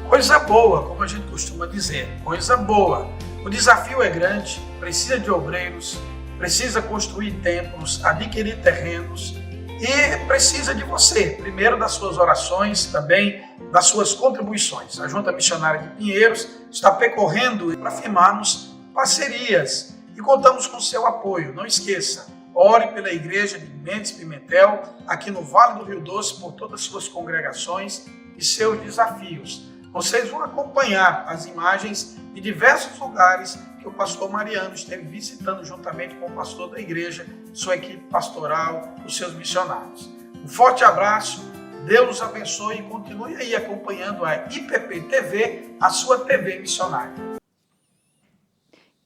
Coisa boa, como a gente costuma dizer, coisa boa. O desafio é grande, precisa de obreiros, precisa construir templos, adquirir terrenos e precisa de você, primeiro das suas orações, também das suas contribuições. A Junta Missionária de Pinheiros está percorrendo para firmarmos parcerias e contamos com o seu apoio. Não esqueça, ore pela Igreja de Mendes Pimentel, aqui no Vale do Rio Doce, por todas as suas congregações e seus desafios. Vocês vão acompanhar as imagens de diversos lugares que o pastor Mariano esteve visitando juntamente com o pastor da igreja, sua equipe pastoral, os seus missionários. Um forte abraço, Deus os abençoe e continue aí acompanhando a IPP TV, a sua TV missionária.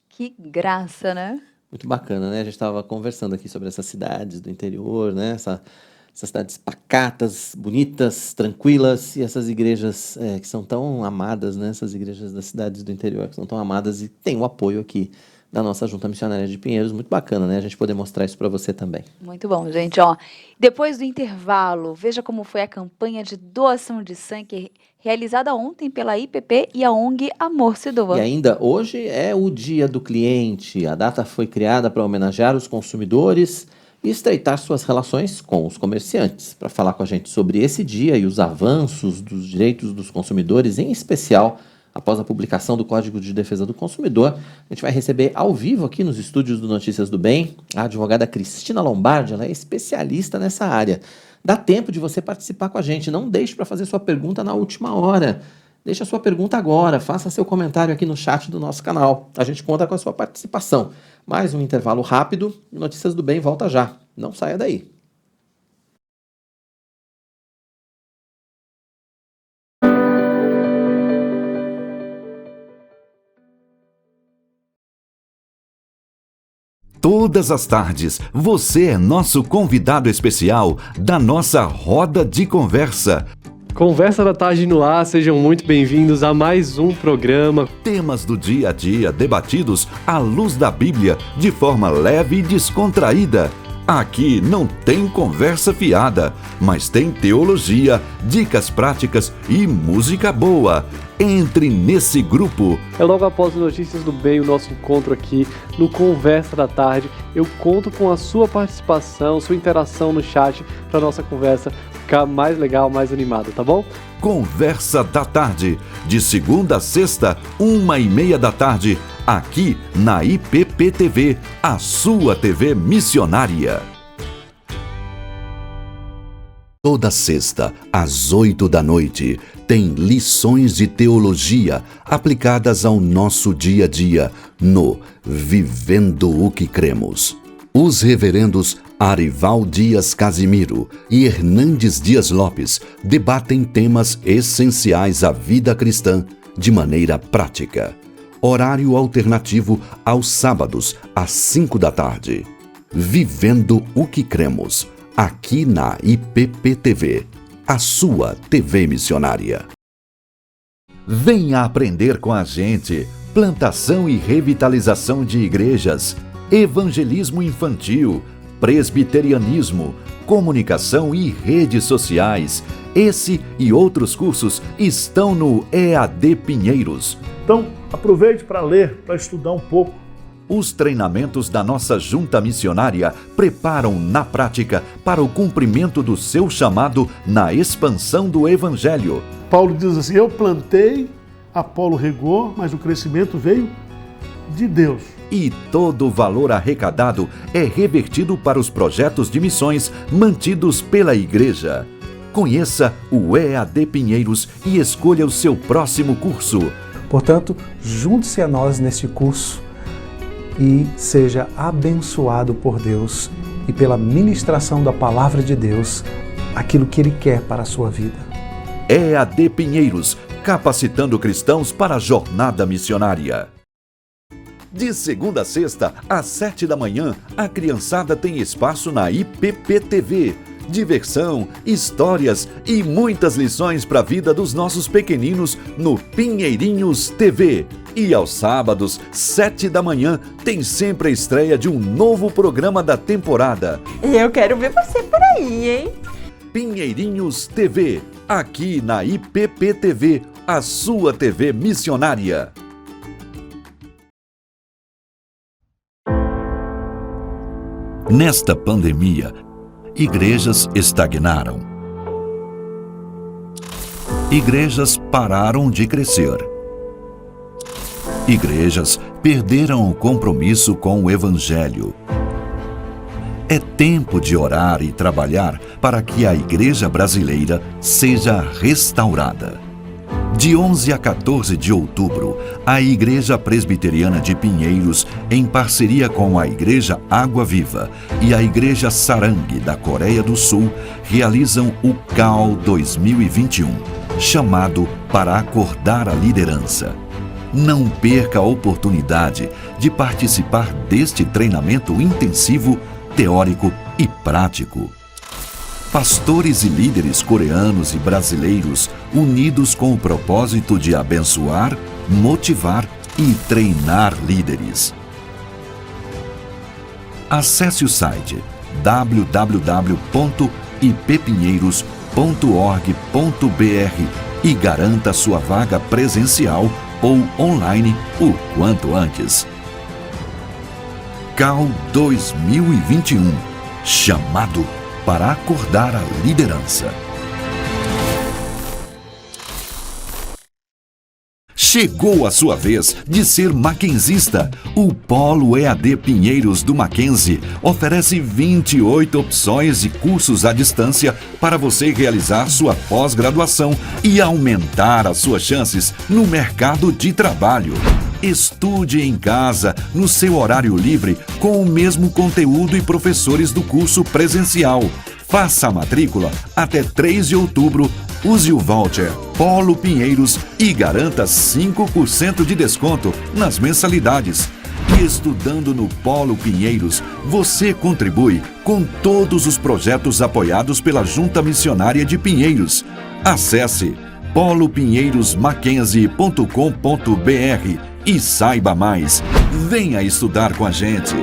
Que graça, né? Muito bacana, né? A gente estava conversando aqui sobre essas cidades do interior, né? Essas cidades pacatas, bonitas, tranquilas, e essas igrejas que são tão amadas, né? Essas igrejas das cidades do interior que são tão amadas e tem o apoio aqui da nossa Junta Missionária de Pinheiros. Muito bacana, né? A gente poder mostrar isso para você também. Muito bom, gente. Ó, depois do intervalo, veja como foi a campanha de doação de sangue realizada ontem pela IPP e a ONG Amor se Doa. E ainda hoje é o Dia do Cliente. A data foi criada para homenagear os consumidores e estreitar suas relações com os comerciantes. Para falar com a gente sobre esse dia e os avanços dos direitos dos consumidores, em especial após a publicação do Código de Defesa do Consumidor, a gente vai receber ao vivo aqui nos estúdios do Notícias do Bem a advogada Cristina Lombardi. Ela é especialista nessa área. Dá tempo de você participar com a gente. Não deixe para fazer sua pergunta na última hora. Deixe a sua pergunta agora. Faça seu comentário aqui no chat do nosso canal. A gente conta com a sua participação. Mais um intervalo rápido e Notícias do Bem volta já. Não saia daí. Todas as tardes, você é nosso convidado especial da nossa Roda de Conversa. Conversa da Tarde no ar, sejam muito bem-vindos a mais um programa. Temas do dia a dia debatidos à luz da Bíblia, de forma leve e descontraída. Aqui não tem conversa fiada, mas tem teologia, dicas práticas e música boa. Entre nesse grupo. É logo após as Notícias do Bem, o nosso encontro aqui no Conversa da Tarde. Eu conto com a sua participação, sua interação no chat para a nossa conversa ficar mais legal, mais animada, tá bom? Conversa da Tarde, de segunda a sexta, 1h30 da tarde, aqui na IPP TV, a sua TV missionária. Toda sexta, às 8 da noite, tem lições de teologia aplicadas ao nosso dia a dia no Vivendo o que Cremos. Os reverendos Arival Dias Casimiro e Hernandes Dias Lopes debatem temas essenciais à vida cristã de maneira prática. Horário alternativo aos sábados, às 5 da tarde. Vivendo o que Cremos, aqui na IPP TV, a sua TV missionária. Venha aprender com a gente plantação e revitalização de igrejas, evangelismo infantil, presbiterianismo, comunicação e redes sociais. Esse e outros cursos estão no EAD Pinheiros. Então, aproveite para ler, para estudar um pouco. Os treinamentos da nossa Junta Missionária preparam na prática para o cumprimento do seu chamado na expansão do Evangelho. Paulo diz assim: eu plantei, Apolo regou, mas o crescimento veio de Deus. E todo o valor arrecadado é revertido para os projetos de missões mantidos pela Igreja. Conheça o EAD Pinheiros e escolha o seu próximo curso. Portanto, junte-se a nós neste curso e seja abençoado por Deus e pela ministração da Palavra de Deus, aquilo que Ele quer para a sua vida. EAD Pinheiros, capacitando cristãos para a jornada missionária. De segunda a sexta, às 7 da manhã, a criançada tem espaço na IPP TV. Diversão, histórias e muitas lições para a vida dos nossos pequeninos no Pinheirinhos TV. E aos sábados, 7 da manhã, tem sempre a estreia de um novo programa da temporada. E eu quero ver você por aí, hein? Pinheirinhos TV, aqui na IPP TV, a sua TV missionária. Nesta pandemia, igrejas estagnaram. Igrejas pararam de crescer. Igrejas perderam o compromisso com o Evangelho. É tempo de orar e trabalhar para que a igreja brasileira seja restaurada. De 11 a 14 de outubro, a Igreja Presbiteriana de Pinheiros, em parceria com a Igreja Água Viva e a Igreja Sarang da Coreia do Sul, realizam o CAL 2021, chamado para acordar a liderança. Não perca a oportunidade de participar deste treinamento intensivo, teórico e prático. Pastores e líderes coreanos e brasileiros unidos com o propósito de abençoar, motivar e treinar líderes. Acesse o site www.ippinheiros.org.br e garanta sua vaga presencial ou online o quanto antes. CAL 2021, chamado para acordar a liderança. Chegou a sua vez de ser mackenzista. O Polo EAD Pinheiros do Mackenzie oferece 28 opções e cursos à distância para você realizar sua pós-graduação e aumentar as suas chances no mercado de trabalho. Estude em casa, no seu horário livre, com o mesmo conteúdo e professores do curso presencial. Faça a matrícula até 3 de outubro, use o voucher Polo Pinheiros e garanta 5% de desconto nas mensalidades. E estudando no Polo Pinheiros, você contribui com todos os projetos apoiados pela Junta Missionária de Pinheiros. Acesse polopinheirosmackenzie.com.br e saiba mais. Venha estudar com a gente.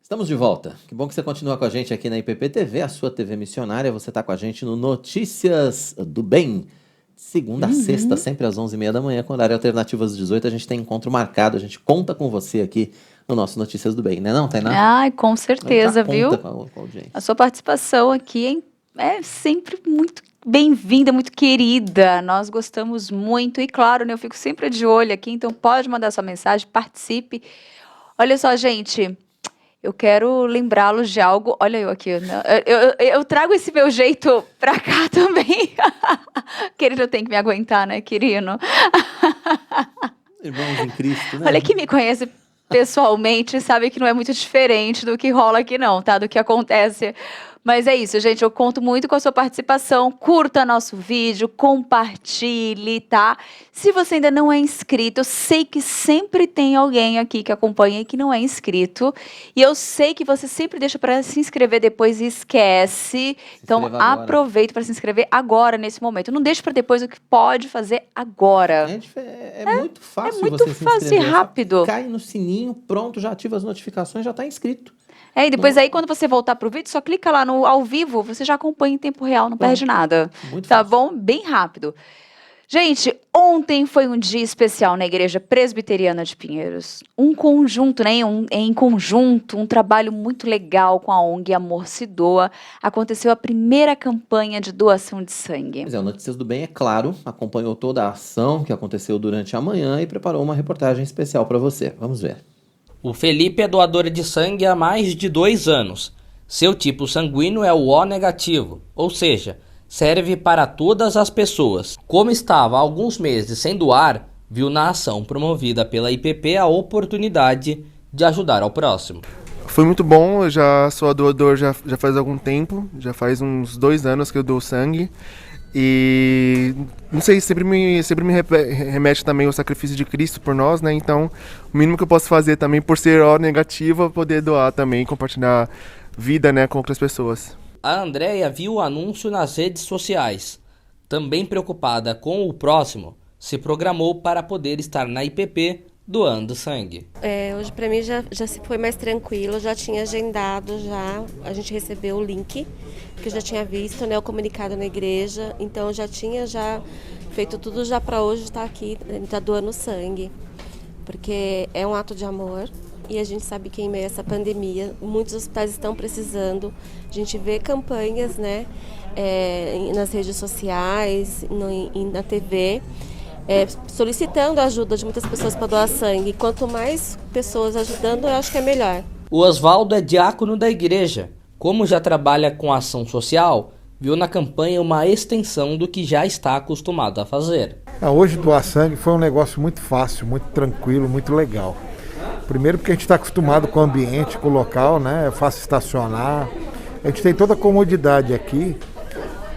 Estamos de volta. Que bom que você continua com a gente aqui na IPP TV, a sua TV missionária. Você está com a gente no Notícias do Bem. Segunda a sexta, sempre às 11h30 da manhã, com horário alternativo às 18h. A gente tem encontro marcado. A gente conta com você aqui no nosso Notícias do Bem, né não, Tainá? Ai, com certeza, viu? Com a audiência. A sua participação aqui é sempre muito bem-vinda, muito querida. Nós gostamos muito e, claro, né, eu fico sempre de olho aqui, então pode mandar sua mensagem, participe. Olha só, gente, eu quero lembrá-los de algo. Olha eu aqui, né? Eu trago esse meu jeito pra cá também. Querido, tem que me aguentar, né, querido? Irmãos em Cristo, né? Olha, quem me conhece pessoalmente sabe que não é muito diferente do que rola aqui não, tá? Do que acontece. Mas é isso, gente, eu conto muito com a sua participação. Curta nosso vídeo, compartilhe, tá? Se você ainda não é inscrito, eu sei que sempre tem alguém aqui que acompanha e que não é inscrito. E eu sei que você sempre deixa para se inscrever depois e esquece. Então, aproveita para se inscrever agora, nesse momento. Não deixe para depois o que pode fazer agora. É muito fácil. É muito fácil e rápido. Cai no sininho, pronto, já ativa as notificações, já está inscrito. E depois aí, quando você voltar pro vídeo, só clica lá no ao vivo, você já acompanha em tempo real, não perde nada. Muito tá fácil. Bom? Bem rápido. Gente, ontem foi um dia especial na Igreja Presbiteriana de Pinheiros. Um conjunto, né? Em conjunto, um trabalho muito legal com a ONG Amor Se Doa. Aconteceu a primeira campanha de doação de sangue. Pois é, o Notícias do Bem, é claro, acompanhou toda a ação que aconteceu durante a manhã e preparou uma reportagem especial para você. Vamos ver. O Felipe é doador de sangue há mais de 2 anos. Seu tipo sanguíneo é o O negativo, ou seja, serve para todas as pessoas. Como estava há alguns meses sem doar, viu na ação promovida pela IPP a oportunidade de ajudar ao próximo. Foi muito bom, eu já sou doador já faz algum tempo, já faz uns 2 anos que eu dou sangue. E não sei, sempre me remete também ao sacrifício de Cristo por nós, né? Então, o mínimo que eu posso fazer também, por ser O negativo, é poder doar também, compartilhar vida, né, com outras pessoas. A Andréia viu o anúncio nas redes sociais. Também preocupada com o próximo, se programou para poder estar na IPP doando sangue. Hoje para mim já se foi mais tranquilo, já tinha agendado, a gente recebeu o link, que eu já tinha visto, né, o comunicado na igreja, então já tinha feito tudo para hoje estar aqui, tá doando sangue, porque é um ato de amor e a gente sabe que em meio a essa pandemia muitos hospitais estão precisando. A gente vê campanhas, né, nas redes sociais, na TV, solicitando a ajuda de muitas pessoas para doar sangue. Quanto mais pessoas ajudando, eu acho que é melhor. O Oswaldo é diácono da igreja. Como já trabalha com ação social, viu na campanha uma extensão do que já está acostumado a fazer. Hoje doar sangue foi um negócio muito fácil, muito tranquilo, muito legal. Primeiro porque a gente está acostumado com o ambiente, com o local, né? É fácil estacionar. A gente tem toda a comodidade aqui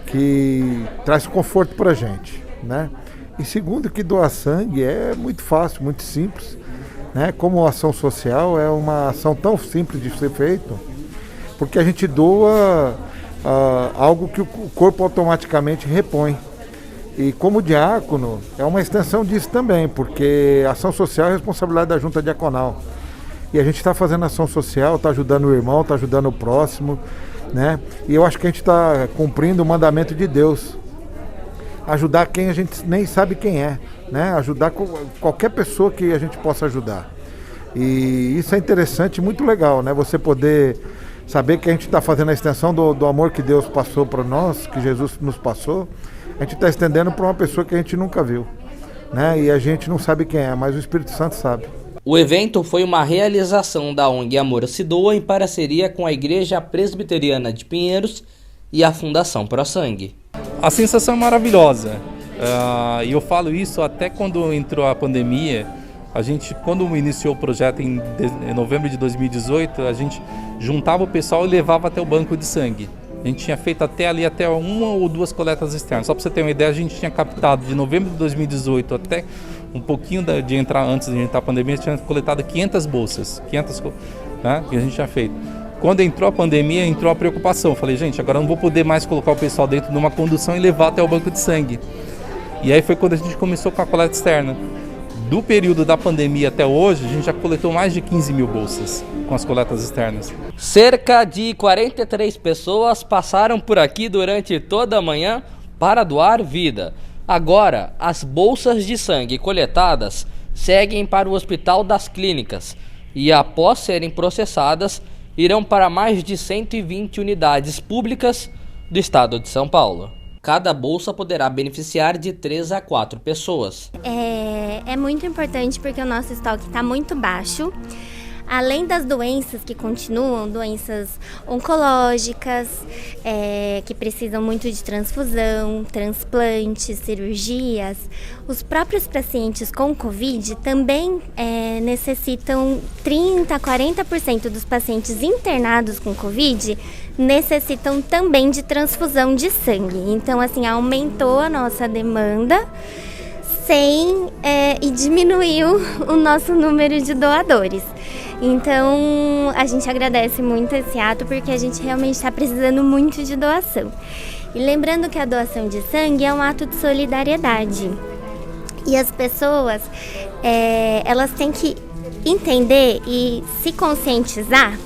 que traz conforto para a gente, né? E segundo que doar sangue é muito fácil, muito simples, né? Como ação social é uma ação tão simples de ser feito, porque a gente doa algo que o corpo automaticamente repõe. E como diácono, é uma extensão disso também, porque ação social é responsabilidade da junta diaconal. E a gente está fazendo ação social, está ajudando o irmão, está ajudando o próximo, né? E eu acho que a gente está cumprindo o mandamento de Deus. Ajudar quem a gente nem sabe quem é, né? Ajudar qualquer pessoa que a gente possa ajudar. E isso é interessante, muito legal, né? Você poder saber que a gente está fazendo a extensão do amor que Deus passou para nós, que Jesus nos passou. A gente está estendendo para uma pessoa que a gente nunca viu, né? E a gente não sabe quem é, mas o Espírito Santo sabe. O evento foi uma realização da ONG Amor Se Doa em parceria com a Igreja Presbiteriana de Pinheiros e a Fundação Pro Sangue. A sensação é maravilhosa. E eu falo isso até quando entrou a pandemia. A gente, quando iniciou o projeto em novembro de 2018, a gente juntava o pessoal e levava até o banco de sangue. A gente tinha feito até uma ou duas coletas externas. Só para você ter uma ideia, a gente tinha captado de novembro de 2018 até um pouquinho de entrar, antes de entrar a pandemia, a gente tinha coletado 500 bolsas, 500, né, que a gente tinha feito. Quando entrou a pandemia, entrou a preocupação. Eu falei, gente, agora eu não vou poder mais colocar o pessoal dentro de uma condução e levar até o banco de sangue. E aí foi quando a gente começou com a coleta externa. Do período da pandemia até hoje, a gente já coletou mais de 15 mil bolsas com as coletas externas. Cerca de 43 pessoas passaram por aqui durante toda a manhã para doar vida. Agora, as bolsas de sangue coletadas seguem para o Hospital das Clínicas e, após serem processadas, irão para mais de 120 unidades públicas do estado de São Paulo. Cada bolsa poderá beneficiar de 3 a 4 pessoas. É muito importante porque o nosso estoque está muito baixo. Além das doenças que continuam, doenças oncológicas, que precisam muito de transfusão, transplantes, cirurgias, os próprios pacientes com Covid também necessitam 30% a 40% dos pacientes internados com Covid necessitam também de transfusão de sangue. Então, assim, aumentou a nossa demanda e diminuiu o nosso número de doadores. Então, a gente agradece muito esse ato porque a gente realmente está precisando muito de doação. E lembrando que a doação de sangue é um ato de solidariedade. E as pessoas, elas têm que entender e se conscientizar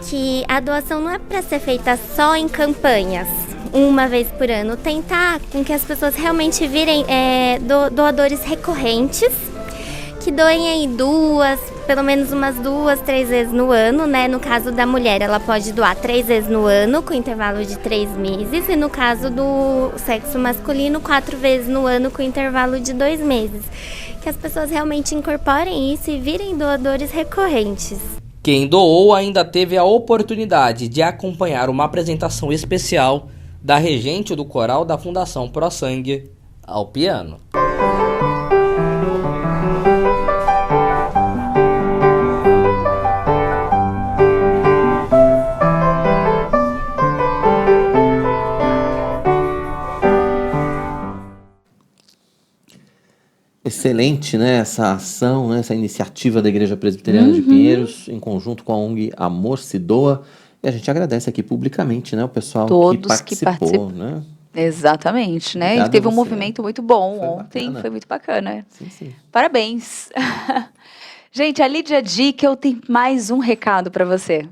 que a doação não é para ser feita só em campanhas, uma vez por ano. Tentar com que as pessoas realmente virem doadores recorrentes, que doem aí pelo menos umas 2, 3 vezes no ano, né? No caso da mulher, ela pode doar 3 vezes no ano, com intervalo de 3 meses. E no caso do sexo masculino, 4 vezes no ano, com intervalo de 2 meses. Que as pessoas realmente incorporem isso e virem doadores recorrentes. Quem doou ainda teve a oportunidade de acompanhar uma apresentação especial da regente do coral da Fundação Pro Sangue ao piano. Excelente, né, essa ação, né, essa iniciativa da Igreja Presbiteriana de Pinheiros, em conjunto com a ONG Amor Se Doa. E a gente agradece aqui publicamente, né, o pessoal Todos que participou, né? Exatamente, né? Obrigado E teve um você. movimento muito bom Foi ontem, bacana. foi muito bacana. Sim. Parabéns. Gente, a Lídia Dickel tem mais um recado para você.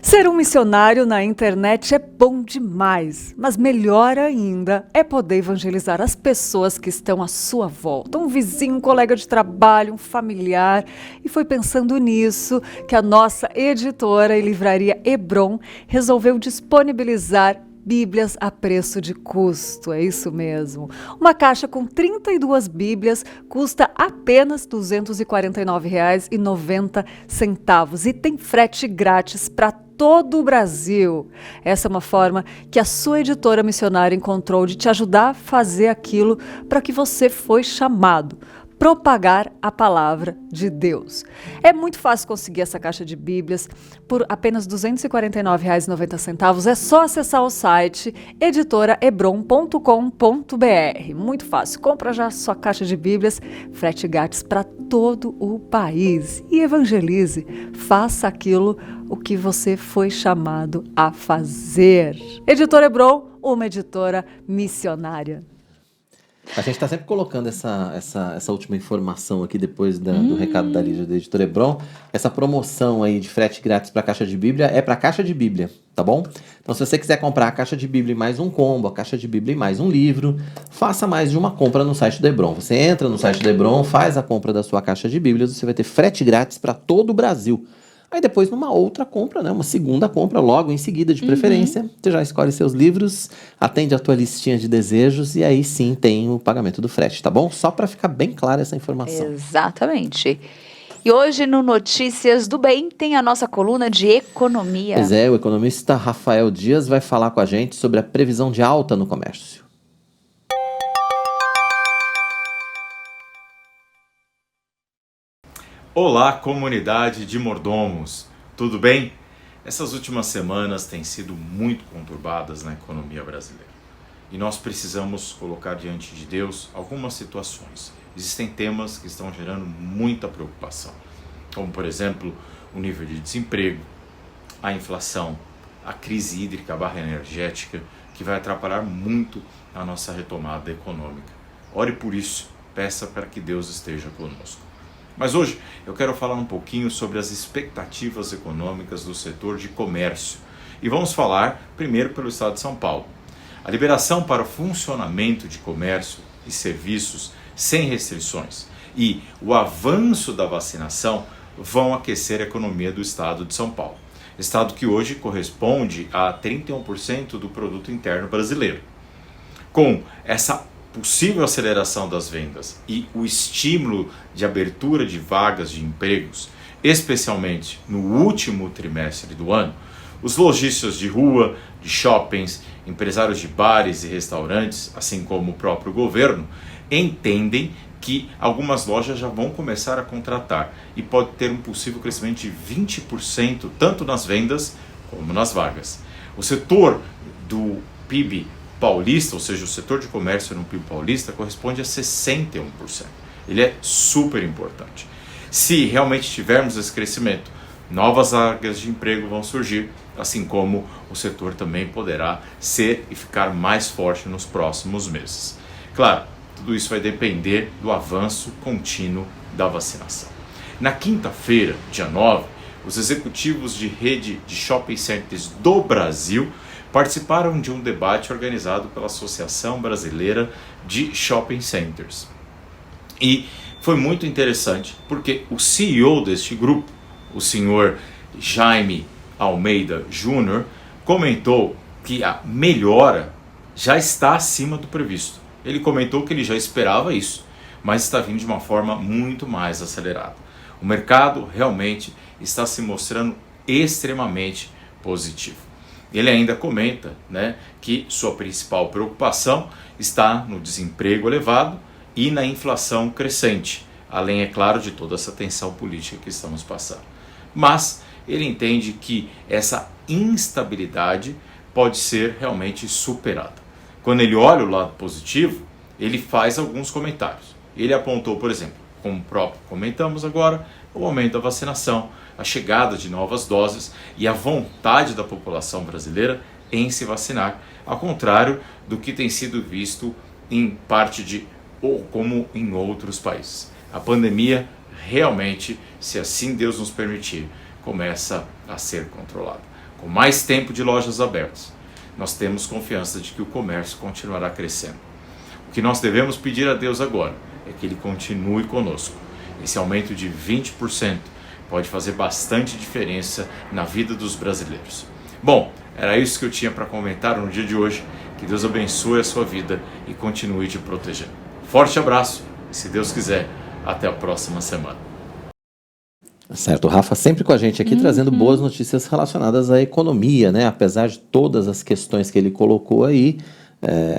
Ser um missionário na internet é bom demais, mas melhor ainda é poder evangelizar as pessoas que estão à sua volta. Um vizinho, um colega de trabalho, um familiar. E foi pensando nisso que a nossa editora e livraria Hebron resolveu disponibilizar Bíblias a preço de custo, é isso mesmo. Uma caixa com 32 Bíblias custa apenas R$ 249,90 e tem frete grátis para todo o Brasil. Essa é uma forma que a sua editora missionária encontrou de te ajudar a fazer aquilo para que você foi chamado. Propagar a palavra de Deus. É muito fácil conseguir essa caixa de Bíblias por apenas R$ 249,90. É só acessar o site editoraebron.com.br. Muito fácil. Compra já a sua caixa de Bíblias, frete grátis para todo o país. E evangelize. Faça aquilo o que você foi chamado a fazer. Editora Hebron, uma editora missionária. A gente está sempre colocando essa última informação aqui depois do recado da Lídia, da Editora Hebron. Essa promoção aí de frete grátis para a caixa de Bíblia é para a caixa de Bíblia, tá bom? Então, se você quiser comprar a caixa de Bíblia e mais um combo, a caixa de Bíblia e mais um livro, faça mais de uma compra no site da Hebron. Você entra no site da Hebron, faz a compra da sua caixa de Bíblias, você vai ter frete grátis para todo o Brasil. Aí depois, numa outra compra, né, uma segunda compra, logo em seguida, de preferência, você já escolhe seus livros, atende a tua listinha de desejos e aí sim tem o pagamento do frete, tá bom? Só para ficar bem clara essa informação. Exatamente. E hoje no Notícias do Bem tem a nossa coluna de economia. Pois é, o economista Rafael Dias vai falar com a gente sobre a previsão de alta no comércio. Olá, comunidade de mordomos, tudo bem? Essas últimas semanas têm sido muito conturbadas na economia brasileira e nós precisamos colocar diante de Deus algumas situações. Existem temas que estão gerando muita preocupação, como por exemplo o nível de desemprego, a inflação, a crise hídrica /energética, que vai atrapalhar muito a nossa retomada econômica. Ore por isso, peça para que Deus esteja conosco. Mas hoje eu quero falar um pouquinho sobre as expectativas econômicas do setor de comércio. E vamos falar primeiro pelo estado de São Paulo. A liberação para o funcionamento de comércio e serviços sem restrições e o avanço da vacinação vão aquecer a economia do estado de São Paulo. Estado que hoje corresponde a 31% do produto interno brasileiro. Com essa possível aceleração das vendas e o estímulo de abertura de vagas de empregos, especialmente no último trimestre do ano, os lojistas de rua, de shoppings, empresários de bares e restaurantes, assim como o próprio governo, entendem que algumas lojas já vão começar a contratar e pode ter um possível crescimento de 20% tanto nas vendas como nas vagas. O setor do PIB paulista, ou seja, o setor de comércio no PIB paulista, corresponde a 61%. Ele é super importante. Se realmente tivermos esse crescimento, novas vagas de emprego vão surgir, assim como o setor também poderá ser e ficar mais forte nos próximos meses. Claro, tudo isso vai depender do avanço contínuo da vacinação. Na quinta-feira, dia 9, os executivos de rede de shopping centers do Brasil participaram de um debate organizado pela Associação Brasileira de Shopping Centers. E foi muito interessante porque o CEO deste grupo, o senhor Jaime Almeida Júnior, comentou que a melhora já está acima do previsto. Ele comentou que ele já esperava isso, mas está vindo de uma forma muito mais acelerada. O mercado realmente está se mostrando extremamente positivo. Ele ainda comenta, que sua principal preocupação está no desemprego elevado e na inflação crescente, além, é claro, de toda essa tensão política que estamos passando. Mas ele entende que essa instabilidade pode ser realmente superada. Quando ele olha o lado positivo, ele faz alguns comentários. Ele apontou, por exemplo, como próprio comentamos agora, o aumento da vacinação, a chegada de novas doses e a vontade da população brasileira em se vacinar, ao contrário do que tem sido visto em parte ou como em outros países. A pandemia realmente, se assim Deus nos permitir, começa a ser controlada. Com mais tempo de lojas abertas, nós temos confiança de que o comércio continuará crescendo. O que nós devemos pedir a Deus agora é que Ele continue conosco. Esse aumento de 20% pode fazer bastante diferença na vida dos brasileiros. Bom, Era isso que eu tinha para comentar no dia de hoje. Que Deus abençoe a sua vida e continue te protegendo. Forte abraço e, se Deus quiser, até a próxima semana. Certo, o Rafa sempre com a gente aqui, trazendo boas notícias relacionadas à economia, né? Apesar de todas as questões que ele colocou aí,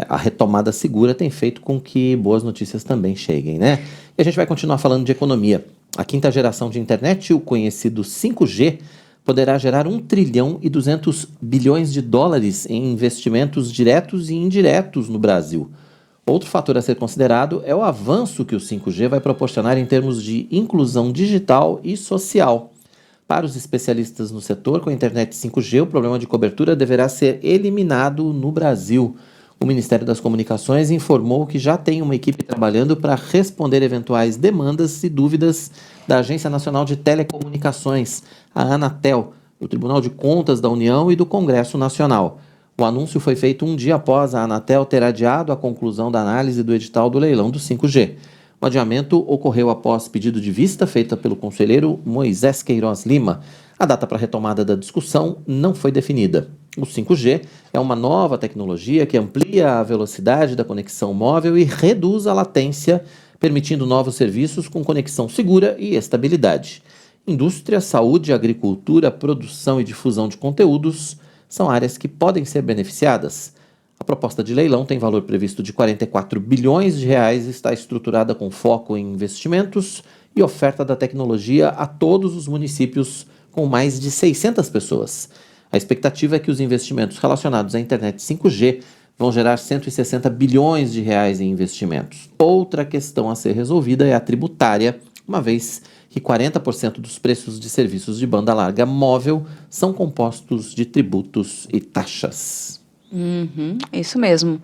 a retomada segura tem feito com que boas notícias também cheguem, né? E a gente vai continuar falando de economia. A quinta geração de internet, o conhecido 5G, poderá gerar 1 trilhão e 200 bilhões de dólares em investimentos diretos e indiretos no Brasil. Outro fator a ser considerado é o avanço que o 5G vai proporcionar em termos de inclusão digital e social. Para os especialistas no setor, com a internet 5G, o problema de cobertura deverá ser eliminado no Brasil. O Ministério das Comunicações informou que já tem uma equipe trabalhando para responder eventuais demandas e dúvidas da Agência Nacional de Telecomunicações, a Anatel, do Tribunal de Contas da União e do Congresso Nacional. O anúncio foi feito um dia após a Anatel ter adiado a conclusão da análise do edital do leilão do 5G. O adiamento ocorreu após pedido de vista feita pelo conselheiro Moisés Queiroz Lima. A data para a retomada da discussão não foi definida. O 5G é uma nova tecnologia que amplia a velocidade da conexão móvel e reduz a latência, permitindo novos serviços com conexão segura e estabilidade. Indústria, saúde, agricultura, produção e difusão de conteúdos são áreas que podem ser beneficiadas. A proposta de leilão tem valor previsto de 44 bilhões de reais e está estruturada com foco em investimentos e oferta da tecnologia a todos os municípios com mais de 600 pessoas. A expectativa é que os investimentos relacionados à internet 5G vão gerar 160 bilhões de reais em investimentos. Outra questão a ser resolvida é a tributária, uma vez que 40% dos preços de serviços de banda larga móvel são compostos de tributos e taxas. Isso mesmo.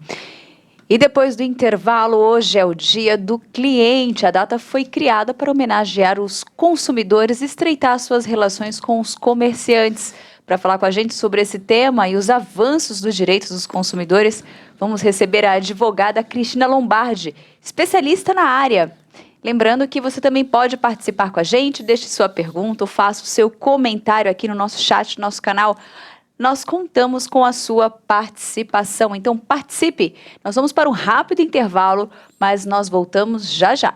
E depois do intervalo, hoje é o Dia do Cliente. A data foi criada para homenagear os consumidores e estreitar suas relações com os comerciantes. Para falar com a gente sobre esse tema e os avanços dos direitos dos consumidores, vamos receber a advogada Cristina Lombardi, especialista na área. Lembrando que você também pode participar com a gente, deixe sua pergunta ou faça o seu comentário aqui no nosso chat, no nosso canal. Nós contamos com a sua participação, então participe. Nós vamos para um rápido intervalo, mas nós voltamos já já.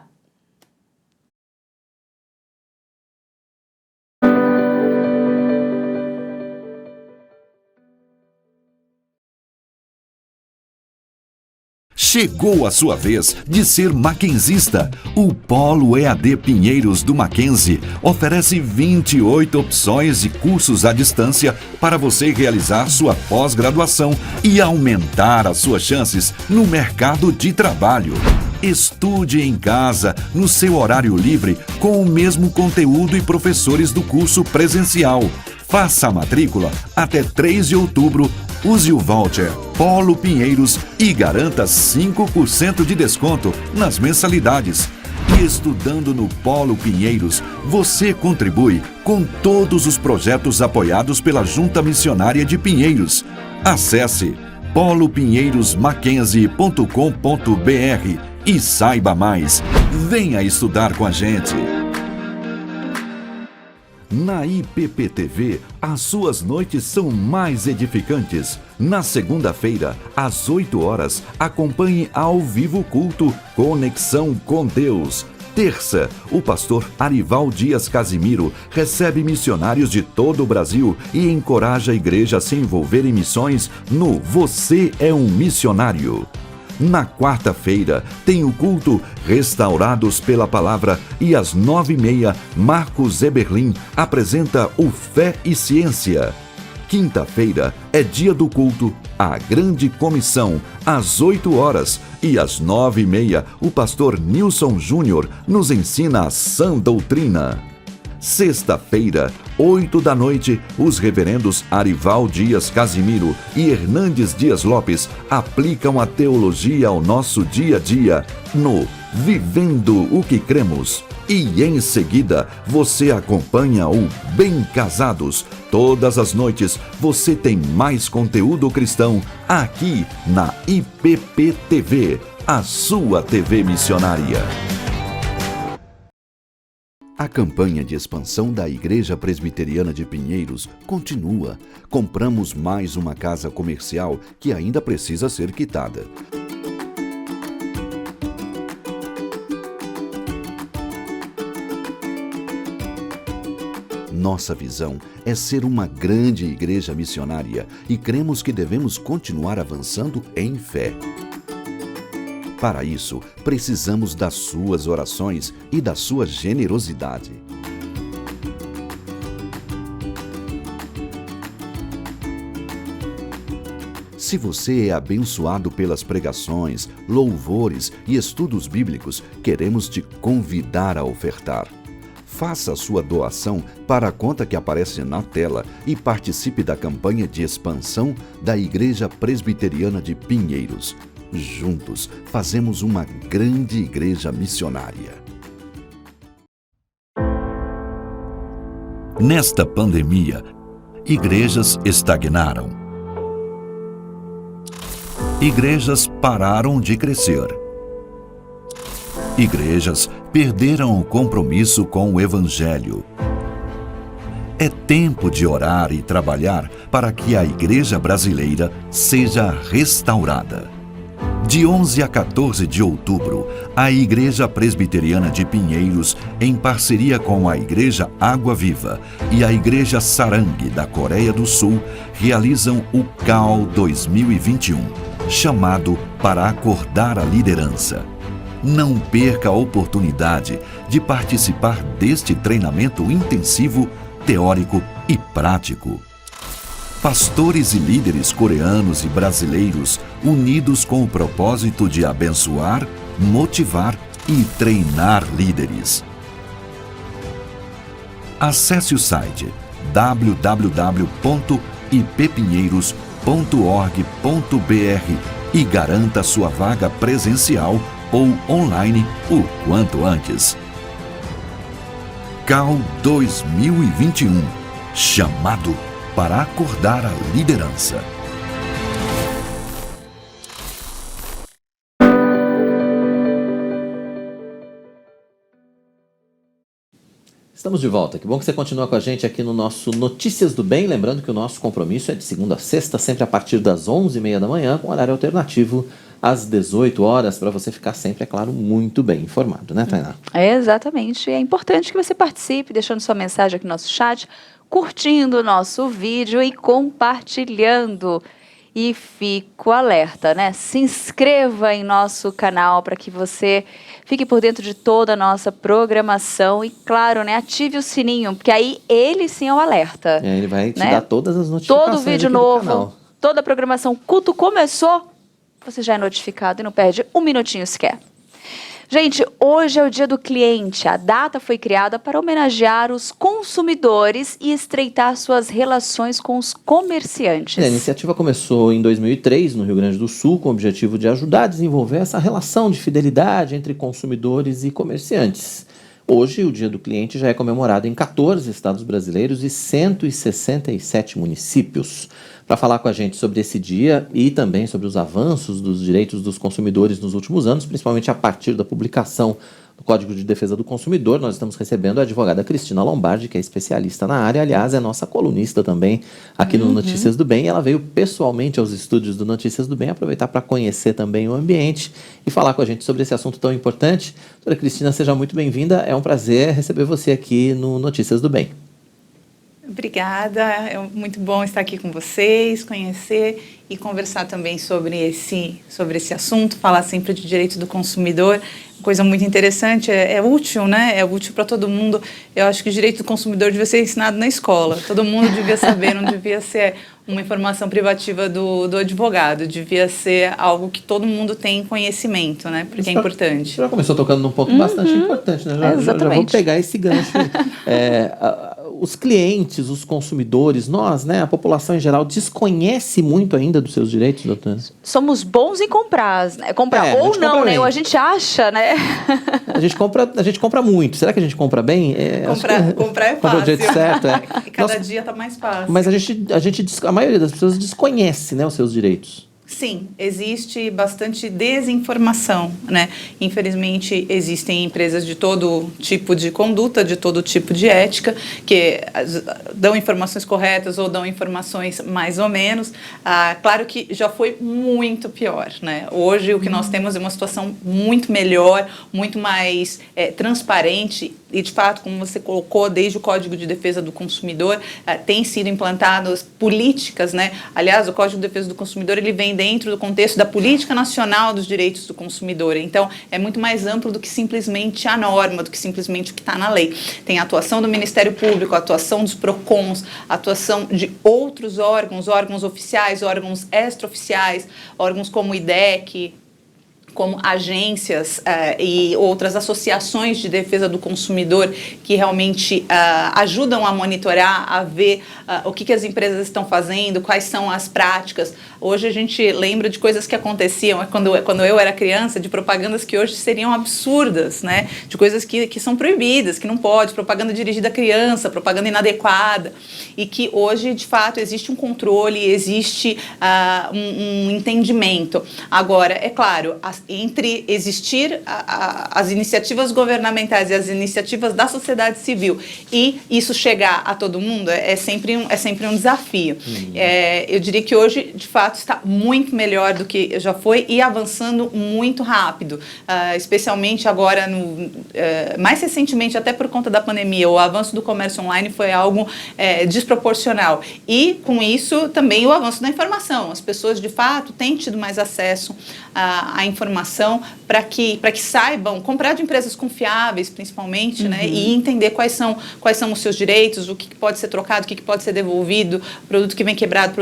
Chegou a sua vez de ser maquenzista. O Polo EAD Pinheiros do Mackenzie oferece 28 opções de cursos à distância para você realizar sua pós-graduação e aumentar as suas chances no mercado de trabalho. Estude em casa, no seu horário livre, com o mesmo conteúdo e professores do curso presencial. Faça a matrícula até 3 de outubro. Use o voucher Polo Pinheiros e garanta 5% de desconto nas mensalidades. E estudando no Polo Pinheiros, você contribui com todos os projetos apoiados pela Junta Missionária de Pinheiros. Acesse polopinheirosmackenzie.com.br e saiba mais. Venha estudar com a gente. Na IPP-TV, as suas noites são mais edificantes. Na segunda-feira, às 8 horas, acompanhe ao vivo o culto Conexão com Deus. Terça, o pastor Arival Dias Casimiro recebe missionários de todo o Brasil e encoraja a igreja a se envolver em missões no Você é um Missionário. Na quarta-feira, tem o culto Restaurados pela Palavra e às 9h30, Marcos Eberlin apresenta o Fé e Ciência. Quinta-feira é dia do culto A Grande Comissão, às 8 horas e às 9h30, o pastor Nilson Júnior nos ensina a sã doutrina. Sexta-feira, 8 da noite, os reverendos Arival Dias Casimiro e Hernandes Dias Lopes aplicam a teologia ao nosso dia a dia no Vivendo o que Cremos. E em seguida, você acompanha o Bem Casados. Todas as noites, você tem mais conteúdo cristão aqui na IPP-TV, a sua TV missionária. A campanha de expansão da Igreja Presbiteriana de Pinheiros continua. Compramos mais uma casa comercial que ainda precisa ser quitada. Nossa visão é ser uma grande igreja missionária e cremos que devemos continuar avançando em fé. Para isso, precisamos das suas orações e da sua generosidade. Se você é abençoado pelas pregações, louvores e estudos bíblicos, queremos te convidar a ofertar. Faça a sua doação para a conta que aparece na tela e participe da campanha de expansão da Igreja Presbiteriana de Pinheiros. Juntos, fazemos uma grande igreja missionária. Nesta pandemia, igrejas estagnaram. Igrejas pararam de crescer. Igrejas perderam o compromisso com o Evangelho. É tempo de orar e trabalhar para que a igreja brasileira seja restaurada. De 11 a 14 de outubro, a Igreja Presbiteriana de Pinheiros, em parceria com a Igreja Água Viva e a Igreja Sarang da Coreia do Sul, realizam o CAL 2021, chamado para acordar a liderança. Não perca a oportunidade de participar deste treinamento intensivo, teórico e prático. Pastores e líderes coreanos e brasileiros unidos com o propósito de abençoar, motivar e treinar líderes. Acesse o site www.ippinheiros.org.br e garanta sua vaga presencial ou online o quanto antes. CAL 2021, chamado para acordar a liderança. Estamos de volta. Que bom que você continua com a gente aqui no nosso Notícias do Bem. Lembrando que o nosso compromisso é de segunda a sexta, sempre a partir das 11h30 da manhã, com horário alternativo às 18 horas, para você ficar sempre, é claro, muito bem informado, né, Tainá? É, exatamente. É importante que você participe, deixando sua mensagem aqui no nosso chat, curtindo o nosso vídeo e compartilhando. E fico alerta, né? Se inscreva em nosso canal para que você fique por dentro de toda a nossa programação e, claro, né, ative o sininho, porque aí ele sim é o alerta. Ele vai te né? dar todas as notificações. Todo vídeo aqui do novo, canal. toda a programação, culto começou, você já é notificado e não perde um minutinho sequer. Gente, hoje é o Dia do Cliente. A data foi criada para homenagear os consumidores e estreitar suas relações com os comerciantes. A iniciativa começou em 2003, no Rio Grande do Sul, com o objetivo de ajudar a desenvolver essa relação de fidelidade entre consumidores e comerciantes. Hoje, o Dia do Cliente já é comemorado em 14 estados brasileiros e 167 municípios. Para falar com a gente sobre esse dia e também sobre os avanços dos direitos dos consumidores nos últimos anos, principalmente a partir da publicação do Código de Defesa do Consumidor, nós estamos recebendo a advogada Cristina Lombardi, que é especialista na área, aliás, é nossa colunista também aqui no Notícias do Bem. Ela veio pessoalmente aos estúdios do Notícias do Bem, aproveitar para conhecer também o ambiente e falar com a gente sobre esse assunto tão importante. Doutora Cristina, seja muito bem-vinda, é um prazer receber você aqui no Notícias do Bem. Obrigada, é muito bom estar aqui com vocês, conhecer e conversar também sobre esse assunto, falar sempre de direito do consumidor, coisa muito interessante, é útil, né? É útil para todo mundo. Eu acho que o direito do consumidor devia ser ensinado na escola, todo mundo devia saber, não devia ser uma informação privativa do advogado, devia ser algo que todo mundo tem conhecimento, né? Porque é importante. Já começou tocando num ponto bastante importante, né? Já vou pegar esse gancho. Os clientes, os consumidores, nós, né, a população em geral, desconhece muito ainda dos seus direitos, doutora? Somos bons em comprar, né? Comprar ou não, né? Ou a gente acha, né? A gente compra muito. Será que a gente compra bem? Comprar é fácil. Compra do jeito certo, E cada dia está mais fácil. Mas a maioria das pessoas desconhece, né, os seus direitos. Sim, existe bastante desinformação, né? Infelizmente, existem empresas de todo tipo de conduta, de todo tipo de ética, que dão informações corretas ou dão informações mais ou menos. Claro que já foi muito pior, né? Hoje, o que nós temos é uma situação muito melhor, muito mais transparente e, de fato, como você colocou, desde o Código de Defesa do Consumidor, tem sido implantadas políticas, né? Aliás, o Código de Defesa do Consumidor, ele vem dentro do contexto da Política Nacional dos Direitos do Consumidor. Então, é muito mais amplo do que simplesmente a norma, do que simplesmente o que está na lei. Tem a atuação do Ministério Público, a atuação dos PROCONs, a atuação de outros órgãos, órgãos oficiais, órgãos extraoficiais, órgãos como o IDEC, como agências e outras associações de defesa do consumidor que realmente ajudam a monitorar, a ver o que as empresas estão fazendo, quais são as práticas. Hoje a gente lembra de coisas que aconteciam quando eu era criança, de propagandas que hoje seriam absurdas, né? De coisas que são proibidas, que não pode, propaganda dirigida à criança, propaganda inadequada, e que hoje, de fato, existe um controle, existe um entendimento. Agora, é claro, entre existir as iniciativas governamentais e as iniciativas da sociedade civil e isso chegar a todo mundo é sempre um desafio. Eu diria que hoje, de fato, está muito melhor do que já foi e avançando muito rápido, especialmente agora, mais recentemente, até por conta da pandemia, o avanço do comércio online foi algo desproporcional. E, com isso, também o avanço da informação. As pessoas, de fato, têm tido mais acesso à informação para que saibam comprar de empresas confiáveis, principalmente, né, e entender quais são os seus direitos, o que pode ser trocado, o que pode ser devolvido, produto que vem quebrado,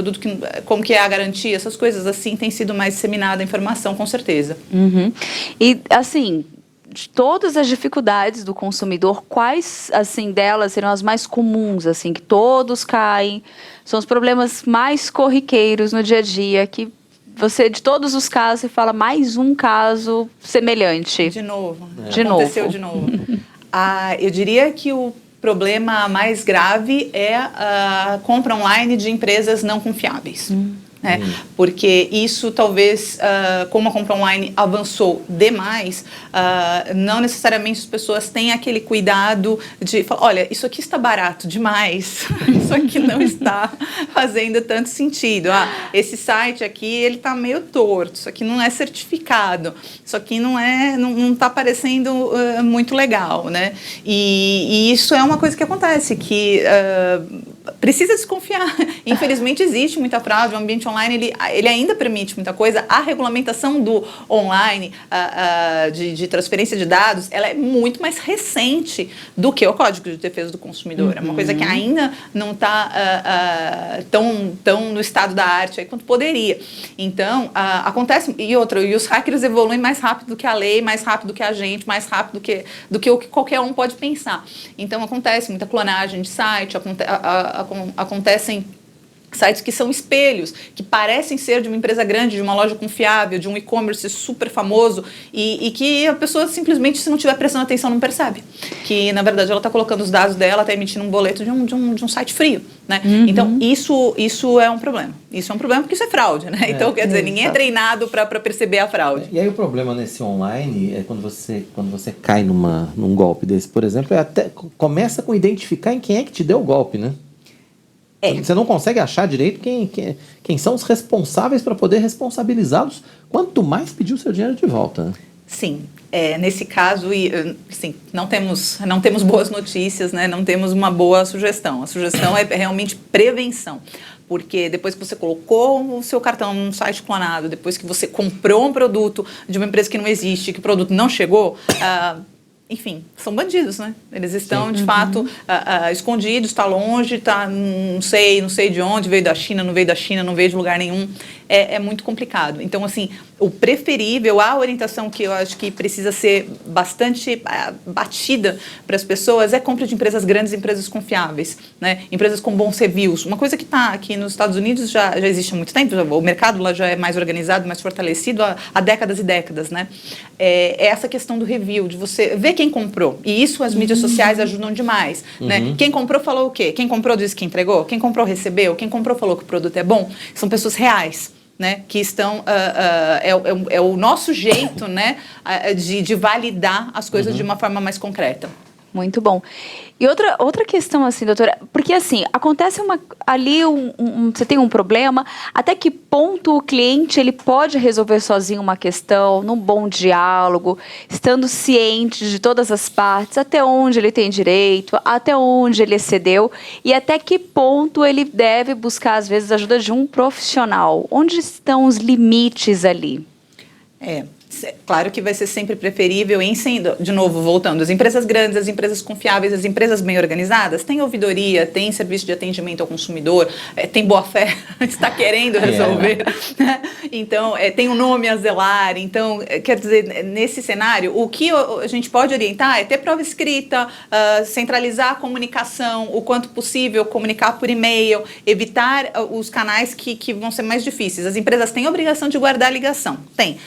como que é a garantia, essas coisas assim, tem sido mais disseminada a informação, com certeza. E, assim, de todas as dificuldades do consumidor, quais, assim, delas serão as mais comuns, assim, que todos caem, são os problemas mais corriqueiros no dia a dia, que você, de todos os casos, você fala mais um caso semelhante. De novo. Aconteceu de novo. Eu diria que o problema mais grave é a compra online de empresas não confiáveis. Né? Porque isso talvez, como a compra online avançou demais, não necessariamente as pessoas têm aquele cuidado de falar, olha, isso aqui está barato demais, isso aqui não está fazendo tanto sentido. Esse site aqui, ele está meio torto, isso aqui não é certificado, isso aqui não está parecendo muito legal, né? E isso é uma coisa que acontece, que precisa desconfiar. Infelizmente existe muita fraude, o ambiente online ele ainda permite muita coisa. A regulamentação do online, de transferência de dados, ela é muito mais recente do que o Código de Defesa do Consumidor. É uma coisa que ainda não está tão no estado da arte aí quanto poderia. Então, acontece, e os hackers evoluem mais rápido do que a lei, mais rápido do que a gente, mais rápido do que o que qualquer um pode pensar. Então, acontece muita clonagem de site, acontecem sites que são espelhos, que parecem ser de uma empresa grande, de uma loja confiável, de um e-commerce super famoso e que a pessoa simplesmente, se não estiver prestando atenção, não percebe. Que, na verdade, ela está colocando os dados dela, está emitindo um boleto de um site frio, né? Então, isso é um problema. Isso é um problema porque isso é fraude, né? Então, quer dizer, ninguém é treinado para perceber a fraude. E aí o problema nesse online é quando você cai num golpe desse, por exemplo, começa com identificar em quem é que te deu o golpe, né? Você não consegue achar direito quem são os responsáveis para poder responsabilizá-los, quanto mais pedir o seu dinheiro de volta. Né? Sim, nesse caso, sim, não temos boas notícias, né? Não temos uma boa sugestão. A sugestão é realmente prevenção. Porque depois que você colocou o seu cartão num site clonado, depois que você comprou um produto de uma empresa que não existe, que o produto não chegou, enfim, são bandidos, né? Eles estão, de fato, escondidos, está longe, não sei de onde, veio da China, não veio da China, não veio de lugar nenhum. É muito complicado. Então, assim, o preferível, a orientação que eu acho que precisa ser bastante batida para as pessoas é compra de empresas grandes, empresas confiáveis, né? Empresas com bons reviews. Uma coisa que está aqui nos Estados Unidos já existe há muito tempo, o mercado lá já é mais organizado, mais fortalecido há décadas e décadas, né? É essa questão do review, de você ver quem comprou. E isso as mídias sociais ajudam demais, né? Quem comprou falou o quê? Quem comprou disse que entregou? Quem comprou recebeu? Quem comprou falou que o produto é bom? São pessoas reais. né, que estão é o nosso jeito, né, de validar as coisas de uma forma mais concreta. Muito bom. E outra questão, assim, doutora, porque assim, acontece você tem um problema, até que ponto o cliente ele pode resolver sozinho uma questão, num bom diálogo, estando ciente de todas as partes, até onde ele tem direito, até onde ele excedeu, e até que ponto ele deve buscar, às vezes, a ajuda de um profissional. Onde estão os limites ali? Claro que vai ser sempre preferível, de novo, voltando, as empresas grandes, as empresas confiáveis, as empresas bem organizadas, tem ouvidoria, tem serviço de atendimento ao consumidor, tem boa-fé, está querendo resolver, né? Então, tem um nome a zelar. Então, quer dizer, nesse cenário, o que a gente pode orientar é ter prova escrita, centralizar a comunicação, o quanto possível, comunicar por e-mail, evitar os canais que vão ser mais difíceis. As empresas têm a obrigação de guardar a ligação, tem.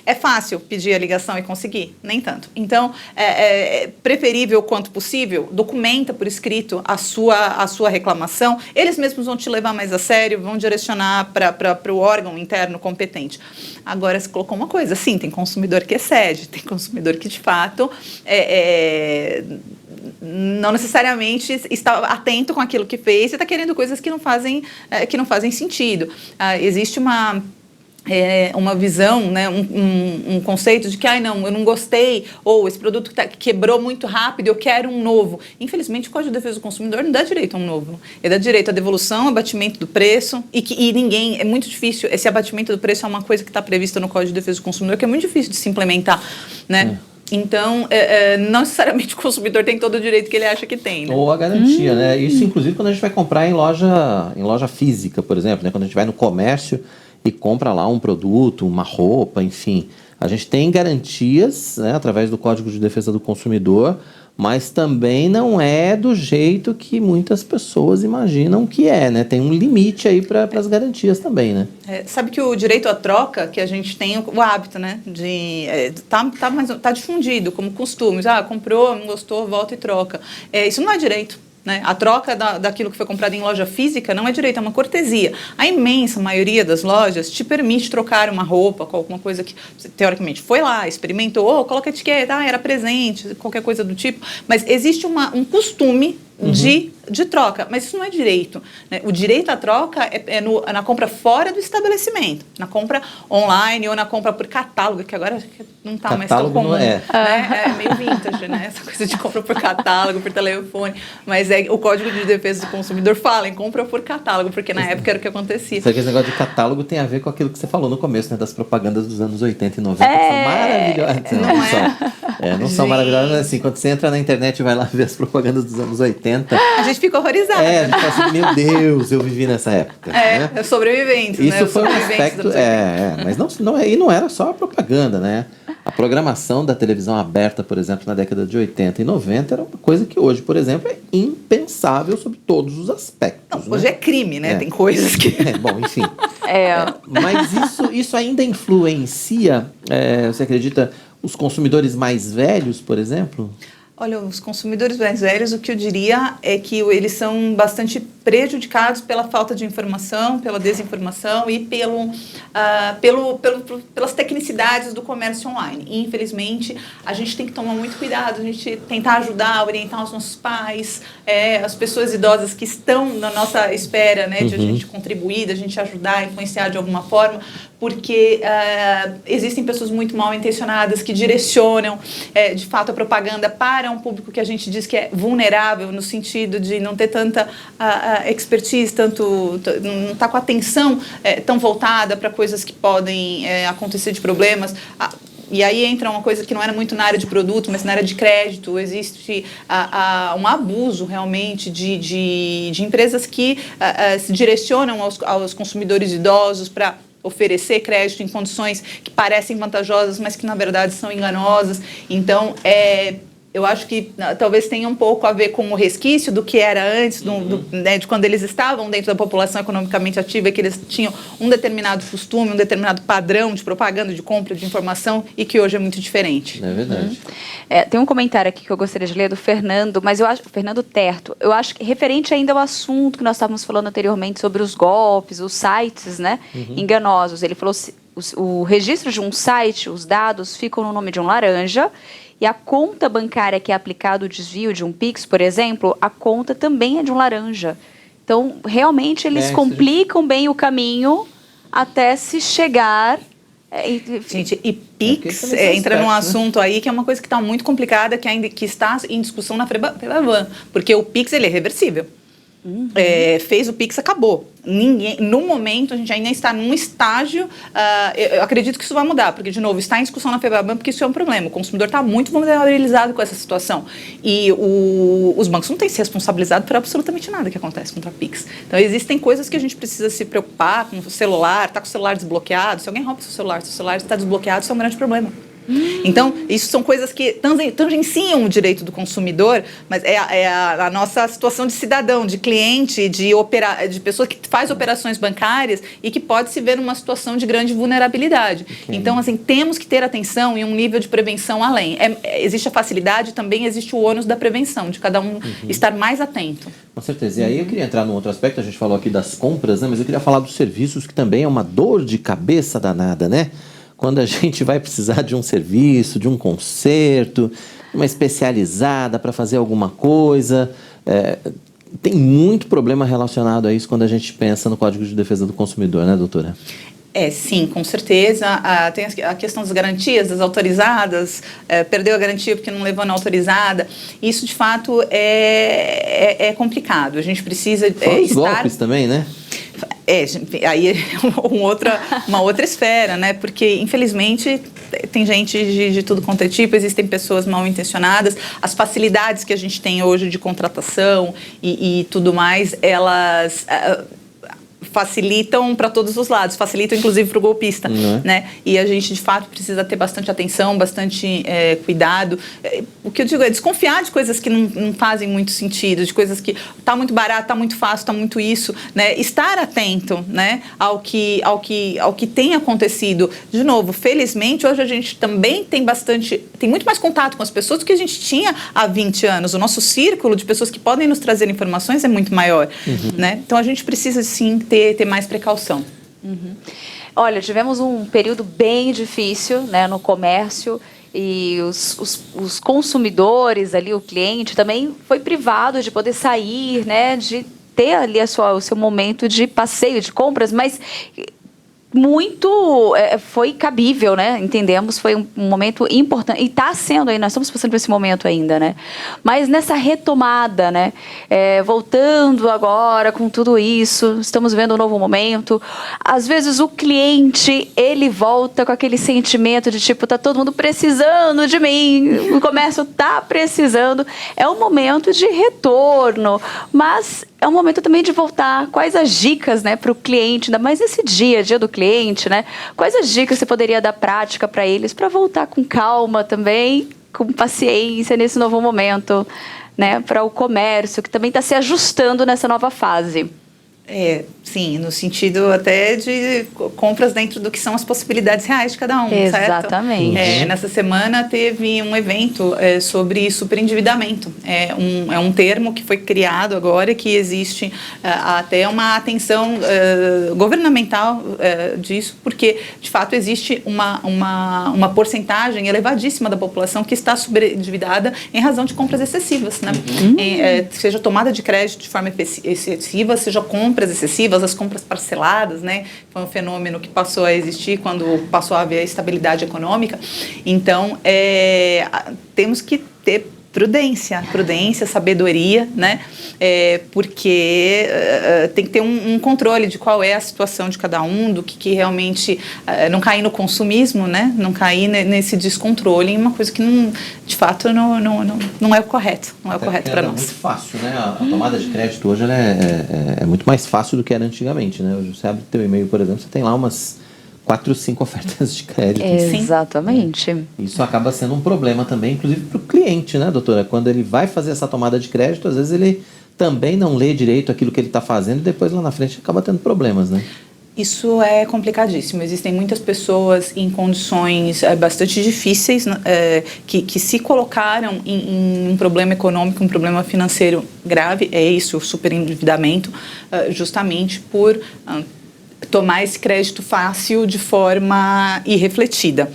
É fácil pedir a ligação e conseguir? Nem tanto. Então, é preferível, quanto possível, documenta por escrito a sua reclamação. Eles mesmos vão te levar mais a sério, vão direcionar para o órgão interno competente. Agora, você colocou uma coisa, sim, tem consumidor que excede, tem consumidor que, de fato, não necessariamente está atento com aquilo que fez e está querendo coisas que não fazem sentido. Existe uma visão, né, um conceito de que, eu não gostei, ou esse produto quebrou muito rápido, eu quero um novo. Infelizmente, o Código de Defesa do Consumidor não dá direito a um novo. Ele dá direito à devolução, abatimento do preço, é muito difícil, esse abatimento do preço é uma coisa que está prevista no Código de Defesa do Consumidor, que é muito difícil de se implementar, né? Então, não necessariamente o consumidor tem todo o direito que ele acha que tem, né? Ou a garantia, né? Isso, inclusive, quando a gente vai comprar em loja física, por exemplo, né? Quando a gente vai no comércio e compra lá um produto, uma roupa, enfim. A gente tem garantias, né, através do Código de Defesa do Consumidor, mas também não é do jeito que muitas pessoas imaginam que é, né? Tem um limite aí para as garantias também, né? Sabe que o direito à troca, que a gente tem o hábito, né? Tá difundido como costumes. Comprou, não gostou, volta e troca. Isso não é direito. Né? A troca daquilo que foi comprado em loja física não é direito, é uma cortesia. A imensa maioria das lojas te permite trocar uma roupa com alguma coisa que, teoricamente, foi lá, experimentou, coloca a etiqueta, era presente, qualquer coisa do tipo. Mas existe um costume de troca, mas isso não é direito, né? O direito à troca é na compra fora do estabelecimento, na compra online ou na compra por catálogo, que agora não está mais tão comum. Né? É meio vintage, né? Essa coisa de compra por catálogo, por telefone. Mas o Código de Defesa do Consumidor fala em compra por catálogo, porque na época era o que acontecia. Só que esse negócio de catálogo tem a ver com aquilo que você falou no começo, né? Das propagandas dos anos 80 e 90, que são maravilhosas. Não são maravilhosas, mas assim, quando você entra na internet e vai lá ver as propagandas dos anos 80, a gente fica horrorizada. A gente fala assim, meu Deus, eu vivi nessa época. Né? Sobreviventes, isso, né? Foi um aspecto, mas não era só a propaganda, né? A programação da televisão aberta, por exemplo, na década de 80 e 90 era uma coisa que hoje, por exemplo, é impensável sob todos os aspectos. Não, hoje é crime, né? Tem coisas que... Bom, enfim. Mas isso ainda influencia, você acredita, os consumidores mais velhos, por exemplo? Olha, os consumidores mais velhos, o que eu diria é que eles são bastante prejudicados pela falta de informação, pela desinformação e pelas tecnicidades do comércio online. E, infelizmente, a gente tem que tomar muito cuidado, a gente tentar ajudar, orientar os nossos pais, as pessoas idosas que estão na nossa espera, né, de a gente contribuir, de a gente ajudar, influenciar de alguma forma, porque existem pessoas muito mal intencionadas que direcionam, de fato, a propaganda para um público que a gente diz que é vulnerável, no sentido de não ter tanta expertise, não está com a atenção tão voltada para coisas que podem acontecer de problemas. E aí entra uma coisa que não era muito na área de produto, mas na área de crédito. Existe um abuso, realmente, de empresas que se direcionam aos consumidores idosos para oferecer crédito em condições que parecem vantajosas, mas que, na verdade, são enganosas. Então, Eu acho que talvez tenha um pouco a ver com o resquício do que era antes, né, de quando eles estavam dentro da população economicamente ativa, que eles tinham um determinado costume, um determinado padrão de propaganda, de compra, de informação, e que hoje é muito diferente. É verdade. Tem um comentário aqui que eu gostaria de ler do Fernando, mas eu acho, Fernando Terto, eu acho que referente ainda ao assunto que nós estávamos falando anteriormente sobre os golpes, os sites, né, enganosos. Ele falou o registro de um site, os dados ficam no nome de um laranja, e a conta bancária que é aplicado o desvio de um Pix, por exemplo, a conta também é de um laranja. Então, realmente, eles complicam bem o caminho até se chegar... Gente, e Pix entra num assunto aí que é uma coisa que está muito complicada, que está em discussão na FEBAVAN, porque o Pix ele é reversível. Fez o Pix, acabou. No momento, a gente ainda está num estágio, eu acredito que isso vai mudar, porque, de novo, está em discussão na FEBAVAN, porque isso é um problema. O consumidor está muito vulnerabilizado com essa situação. E os bancos não têm se responsabilizado por absolutamente nada que acontece contra a Pix. Então, existem coisas que a gente precisa se preocupar com o celular, está com o celular desbloqueado. Se alguém rouba o seu celular está desbloqueado, isso é um grande problema. Então, isso são coisas que tangenciam o direito do consumidor, mas é a nossa situação de cidadão, de cliente, de pessoa que faz operações bancárias e que pode se ver numa situação de grande vulnerabilidade. Então, assim, temos que ter atenção e um nível de prevenção além. Existe a facilidade, também existe o ônus da prevenção, de cada um estar mais atento. Com certeza. E aí eu queria entrar num outro aspecto, a gente falou aqui das compras, né? Mas eu queria falar dos serviços, que também é uma dor de cabeça danada, né? Quando a gente vai precisar de um serviço, de um conserto, uma especializada para fazer alguma coisa, tem muito problema relacionado a isso quando a gente pensa no Código de Defesa do Consumidor, né, doutora? Sim, com certeza. Tem a questão das garantias, das autorizadas, perdeu a garantia porque não levou na autorizada. Isso, de fato, é complicado. A gente precisa os golpes também, né? Aí é uma outra esfera, né? Porque, infelizmente, tem gente de tudo quanto é tipo, existem pessoas mal intencionadas. As facilidades que a gente tem hoje de contratação e tudo mais, elas... facilitam para todos os lados, facilitam inclusive para o golpista, né? E a gente de fato precisa ter bastante atenção, bastante cuidado. O que eu digo é desconfiar de coisas que não fazem muito sentido, de coisas que tá muito barato, tá muito fácil, tá muito isso, né? Estar atento, né, ao que tem acontecido. De novo, felizmente hoje a gente também tem muito mais contato com as pessoas do que a gente tinha há 20 anos. O nosso círculo de pessoas que podem nos trazer informações é muito maior, né? Então a gente precisa sim ter mais precaução. Olha, tivemos um período bem difícil, né, no comércio, e os consumidores ali, o cliente também foi privado de poder sair, né, de ter ali o seu momento de passeio, de compras, mas muito foi cabível, né? Entendemos, foi um momento importante, e está sendo aí, nós estamos passando por esse momento ainda, né? Mas nessa retomada, né? Voltando agora com tudo isso, estamos vendo um novo momento. Às vezes o cliente, ele volta com aquele sentimento de tipo, tá todo mundo precisando de mim, o comércio tá precisando. É um momento de retorno, mas é um momento também de voltar. Quais as dicas, né, para o cliente, ainda mais nesse dia do cliente, né? Quais as dicas você poderia dar prática para eles para voltar com calma também, com paciência nesse novo momento, né? Para o comércio, que também está se ajustando nessa nova fase. Sim, no sentido até de compras dentro do que são as possibilidades reais de cada um, Exatamente. Certo? Nessa semana teve um evento sobre superendividamento. É um termo que foi criado agora, que existe até uma atenção governamental disso, porque, de fato, existe uma porcentagem elevadíssima da população que está superendividada em razão de compras excessivas, né? Seja tomada de crédito de forma excessiva, seja compras excessivas, as compras parceladas, né? Foi um fenômeno que passou a existir quando passou a haver estabilidade econômica. Então, temos que ter prudência, sabedoria, né? Porque tem que ter um controle de qual é a situação de cada um, do que realmente não cair no consumismo, né? Não cair nesse descontrole em uma coisa que de fato não é o correto, não é o correto para nós. É muito fácil, né? A tomada de crédito hoje ela é muito mais fácil do que era antigamente, né? Hoje você abre teu e-mail, por exemplo, você tem lá umas 4 ou 5 ofertas de crédito. Exatamente. Isso acaba sendo um problema também, inclusive para o cliente, né, doutora? Quando ele vai fazer essa tomada de crédito, às vezes ele também não lê direito aquilo que ele está fazendo e depois lá na frente acaba tendo problemas, né? Isso é complicadíssimo. Existem muitas pessoas em condições bastante difíceis que se colocaram em um problema econômico, um problema financeiro grave, é isso, o superendividamento, justamente por tomar esse crédito fácil de forma irrefletida.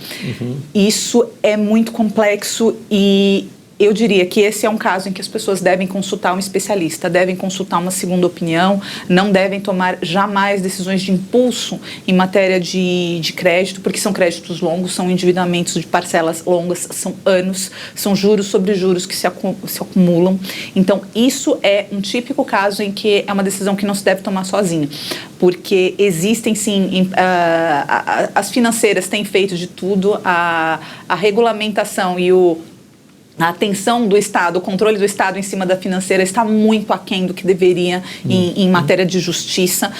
Isso é muito complexo e eu diria que esse é um caso em que as pessoas devem consultar um especialista, devem consultar uma segunda opinião, não devem tomar jamais decisões de impulso em matéria de crédito, porque são créditos longos, são endividamentos de parcelas longas, são anos, são juros sobre juros que se acumulam. Então, isso é um típico caso em que é uma decisão que não se deve tomar sozinha, porque existem sim, as financeiras têm feito de tudo, a regulamentação e a atenção do Estado, o controle do Estado em cima da financeira está muito aquém do que deveria em matéria de justiça.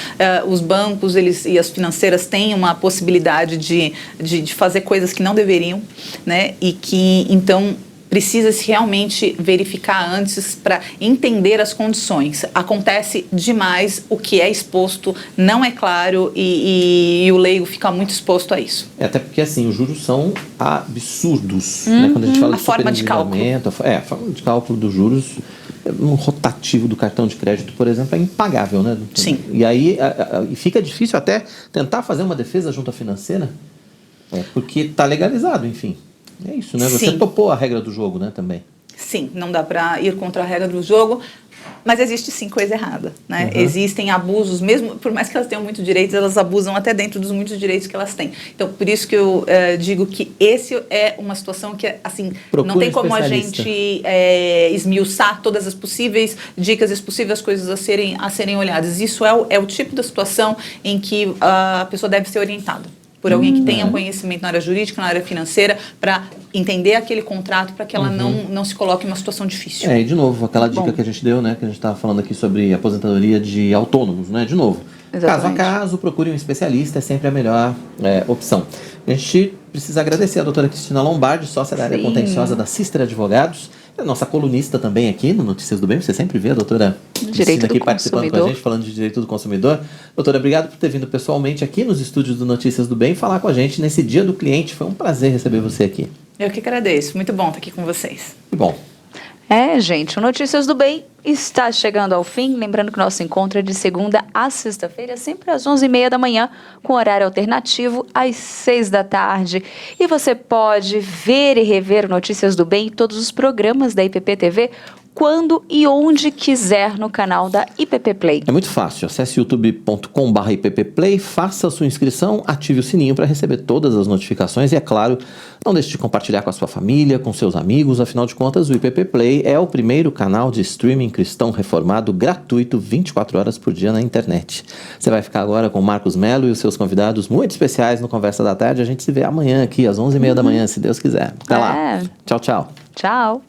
Os bancos e as financeiras têm uma possibilidade de fazer coisas que não deveriam, né? E que, então, precisa-se realmente verificar antes para entender as condições. Acontece demais, o que é exposto não é claro e o leigo fica muito exposto a isso. Até porque, assim, os juros são absurdos. Né? Quando a gente fala A forma de cálculo. A forma de cálculo dos juros, um rotativo do cartão de crédito, por exemplo, é impagável, né? Sim. E aí fica difícil até tentar fazer uma defesa junto à financeira, porque está legalizado, enfim. É isso, né? Você topou a regra do jogo, né, também. Sim, não dá para ir contra a regra do jogo, mas existe sim coisa errada, né? Existem abusos, mesmo por mais que elas tenham muitos direitos, elas abusam até dentro dos muitos direitos que elas têm. Então, por isso que eu digo que esse é uma situação que, assim, não tem como a gente esmiuçar todas as possíveis dicas, as possíveis coisas a serem olhadas. Isso é o tipo da situação em que a pessoa deve ser orientada por alguém que tenha um conhecimento na área jurídica, na área financeira, para entender aquele contrato, para que ela não se coloque em uma situação difícil. E de novo, aquela dica que a gente deu, né, que a gente estava falando aqui sobre aposentadoria de autônomos, né, de novo. Exatamente. Caso a caso, procure um especialista, é sempre a melhor opção. A gente precisa agradecer a doutora Cristina Lombardi, sócia da área contenciosa da Sister Advogados, é nossa colunista também aqui no Notícias do Bem. Você sempre vê a doutora Cristina aqui participando com a gente, falando de direito do consumidor. Doutora, obrigado por ter vindo pessoalmente aqui nos estúdios do Notícias do Bem falar com a gente nesse Dia do Cliente. Foi um prazer receber você aqui. Eu que agradeço. Muito bom estar aqui com vocês. Que bom. Gente, o Notícias do Bem está chegando ao fim. Lembrando que o nosso encontro é de segunda a sexta-feira, sempre às 11h30 da manhã, com horário alternativo, às 6 da tarde. E você pode ver e rever o Notícias do Bem e todos os programas da IPP TV quando e onde quiser no canal da IPP Play. É muito fácil. Acesse youtube.com/IPPplay, faça a sua inscrição, ative o sininho para receber todas as notificações e, é claro, não deixe de compartilhar com a sua família, com seus amigos. Afinal de contas, o IPP Play é o primeiro canal de streaming cristão reformado gratuito 24 horas por dia na internet. Você vai ficar agora com o Marcos Melo e os seus convidados muito especiais no Conversa da Tarde. A gente se vê amanhã aqui às 11h30 da manhã, se Deus quiser. Até lá. Tchau, tchau. Tchau.